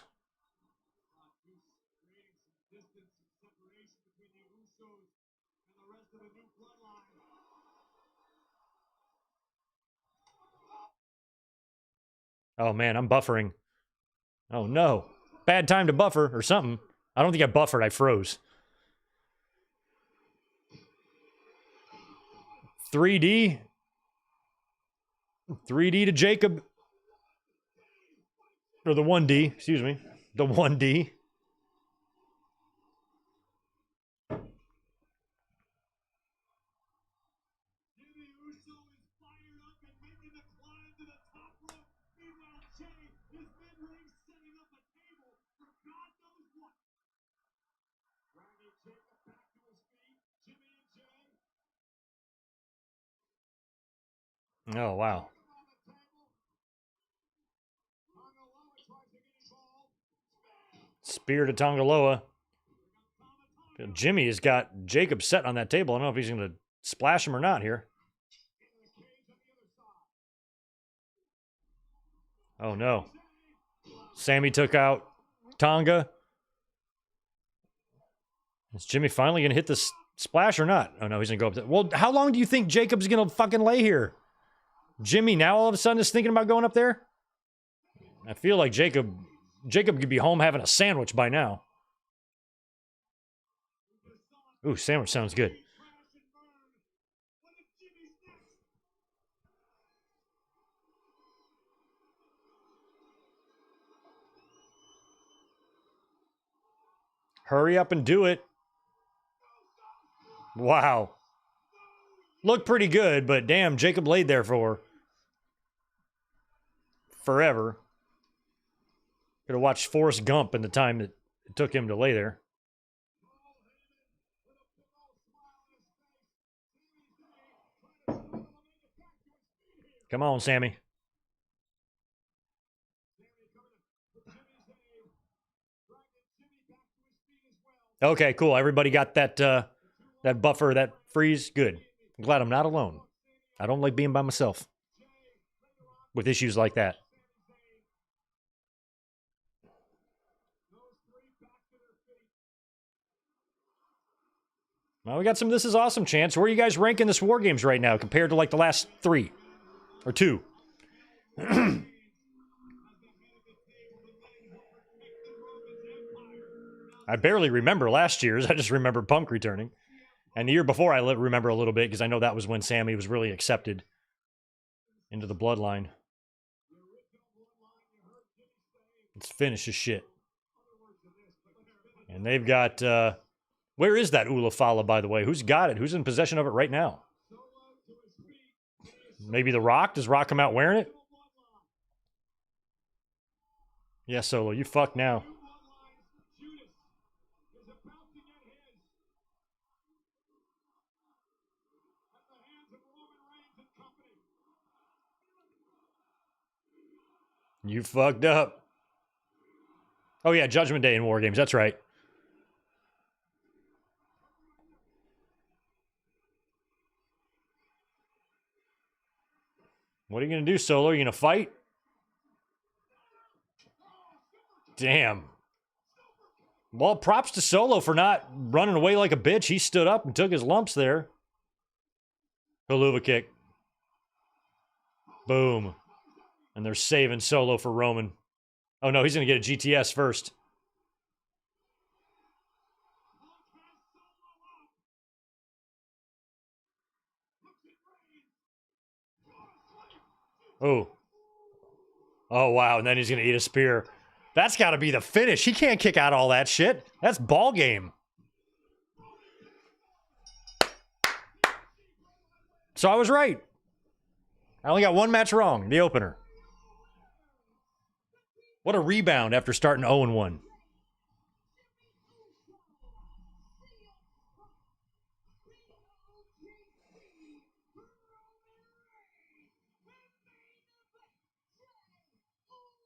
Oh, man, I'm buffering. Oh, no. Bad time to buffer or something. I don't think I buffered. I froze. 3D. 3D to Jacob. Or the 1D, excuse me. The 1D. Oh, wow. Spear to Tongaloa. Jimmy has got Jacob set on that table. I don't know if he's going to splash him or not here. Oh, no. Sammy took out Tonga. Is Jimmy finally going to hit this splash or not? Oh, no, he's going to go up there. Well, how long do you think Jacob's going to fucking lay here? Jimmy now all of a sudden is thinking about going up there? I feel like Jacob could be home having a sandwich by now. Ooh, sandwich sounds good. Hurry up and do it. Wow. Looked pretty good, but damn, Jacob laid there for forever. Could have watched Forrest Gump in the time that it took him to lay there. Come on, Sammy. Okay, cool. Everybody got that that buffer, that freeze. Good. I'm glad I'm not alone. I don't like being by myself with issues like that. Well, we got some This Is Awesome chants. Where are you guys ranking this War Games right now compared to like the last 3 or 2? I barely remember last year's. I just remember Punk returning. And the year before, I remember a little bit because I know that was when Sammy was really accepted into the bloodline. Let's finish this shit. And they've got... where is that Ulafala, by the way? Who's got it? Who's in possession of it right now? Maybe The Rock? Does Rock come out wearing it? Yeah, Solo, you fucked now. You fucked up. Oh, yeah, Judgment Day in War Games. That's right. What are you going to do, Solo? Are you going to fight? Damn. Well, props to Solo for not running away like a bitch. He stood up and took his lumps there. Haluva kick. Boom. And they're saving Solo for Roman. Oh, no, he's going to get a GTS first. Oh. Oh, wow. And then he's going to eat a spear. That's got to be the finish. He can't kick out all that shit. That's ball game. So I was right. I only got one match wrong, the opener. What a rebound after starting 0-1.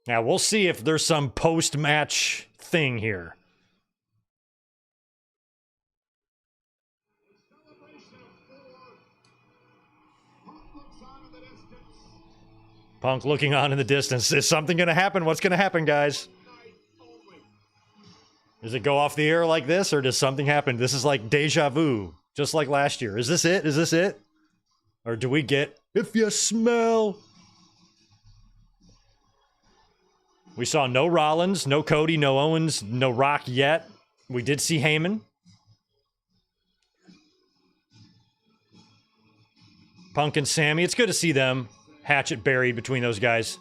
Now, we'll see if there's some post-match thing here. Punk looking on in the distance. Is something going to happen? What's going to happen, guys? Does it go off the air like this, or does something happen? This is like deja vu, just like last year. Is this it? Is this it? Or do we get, if you smell? We saw no Rollins, no Cody, no Owens, no Rock yet. We did see Heyman. Punk and Sammy. It's good to see them. Hatchet buried between those guys.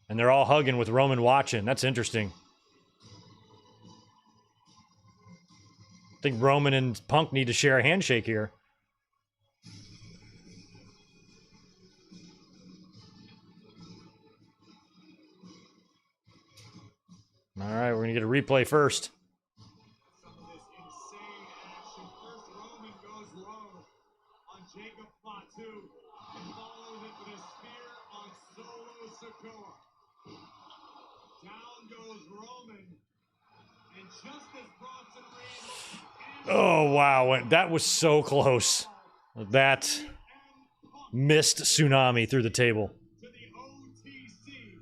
And they're all hugging with Roman watching. That's interesting. I think Roman and Punk need to share a handshake here. All right, we're going to get a replay first. Some of this insane action. First, Roman goes low on Jacob Fatu and follows it with a spear on Solo Sikoa. Down goes Roman, and just as Bronson Reed Oh, wow. That was so close. That missed tsunami through the table. to the OTC,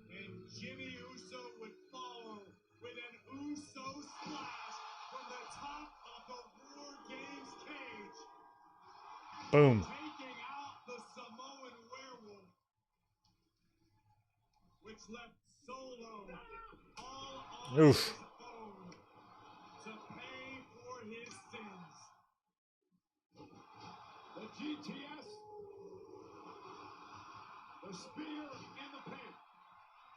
and Jimmy Uso would follow with an Uso splash from the top of the War Games cage, Boom. taking out the Samoan werewolf, which left Solo all on Oof. his own to pay for his sins. The GTS, the spear, and the pin.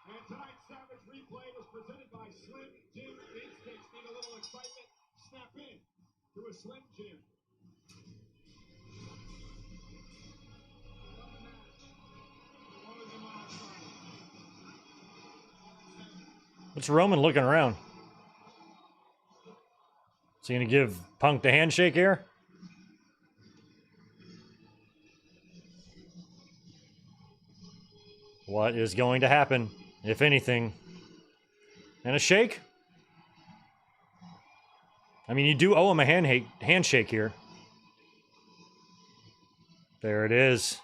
And tonight's Savage Replay was presented by Slim Jim Instincts. Need a little excitement? Snap in to a Slim Jim. What's Roman looking around? Is he going to give Punk the handshake here? What is going to happen, if anything? And a shake? I mean, you do owe him a handshake here. There it is.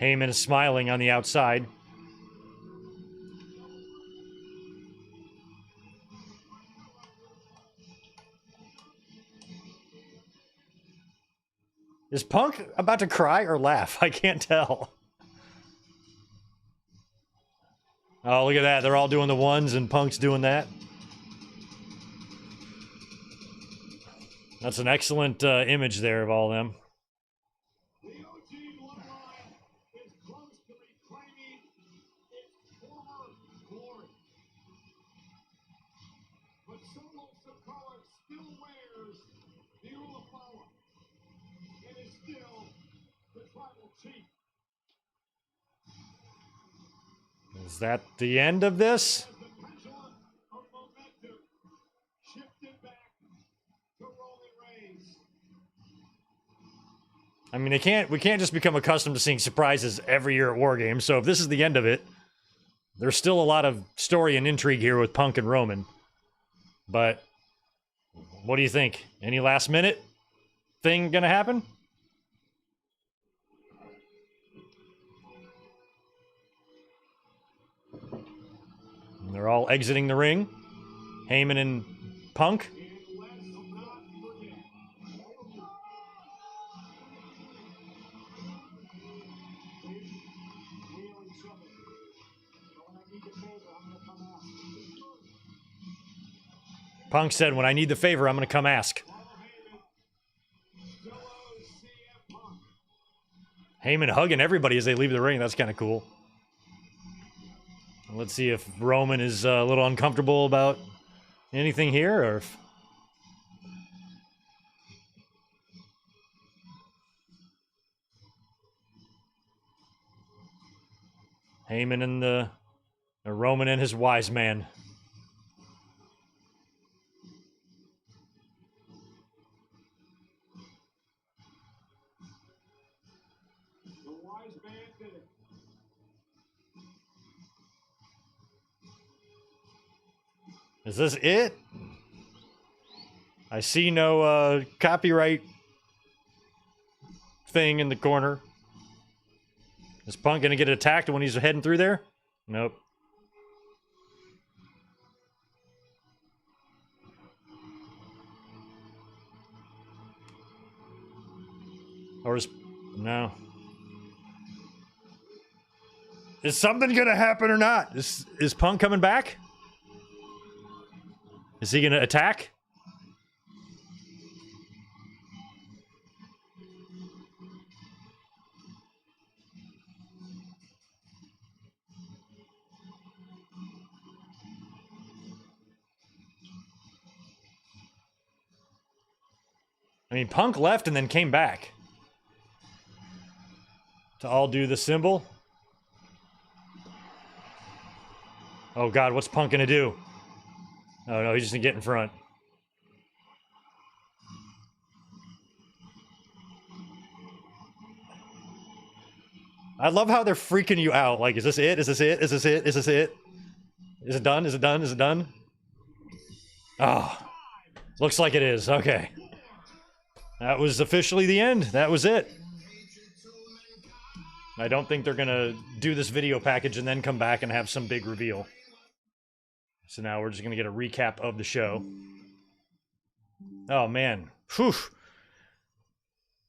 Heyman is smiling on the outside. Is Punk about to cry or laugh? I can't tell. Oh, look at that. They're all doing the ones and Punk's doing that. That's an excellent image there of all of them. The OG bloodline is close to reclaiming its former glory. But Solo Sikoa still wears the Ulafala and is still the tribal chief. Is that the end of this? As the pendulum of momentum shifted back to Roman Reigns. I mean, we can't just become accustomed to seeing surprises every year at War Games. So if this is the end of it, there's still a lot of story and intrigue here with Punk and Roman. But what do you think? Any last minute thing gonna happen? And they're all exiting the ring. Heyman and Punk. And let's not forget. We are in trouble. But when I need a favor, I'm gonna come ask. Punk said, when I need the favor, I'm gonna come ask. Paul Heyman still owes CM Punk. Heyman hugging everybody as they leave the ring. That's kind of cool. Let's see if Roman is a little uncomfortable about anything here, or if... Heyman and the Roman and his wise man. The wise man did it. Is this it? I see no copyright thing in the corner. Is Punk gonna get attacked when he's heading through there? Nope. Or is... no. Is something gonna happen or not? Is Punk coming back? Is he gonna attack? I mean, Punk left and then came back to all do the symbol. Oh God, what's Punk gonna do? Oh no, he's just gonna get in front. I love how they're freaking you out. Like, is this it? Is this it? Is this it? Is this it? Is it done? Is it done? Is it done? Oh, looks like it is. Okay. That was officially the end. That was it. I don't think they're gonna do this video package and then come back and have some big reveal. So now we're just gonna get a recap of the show. Oh man. Whew.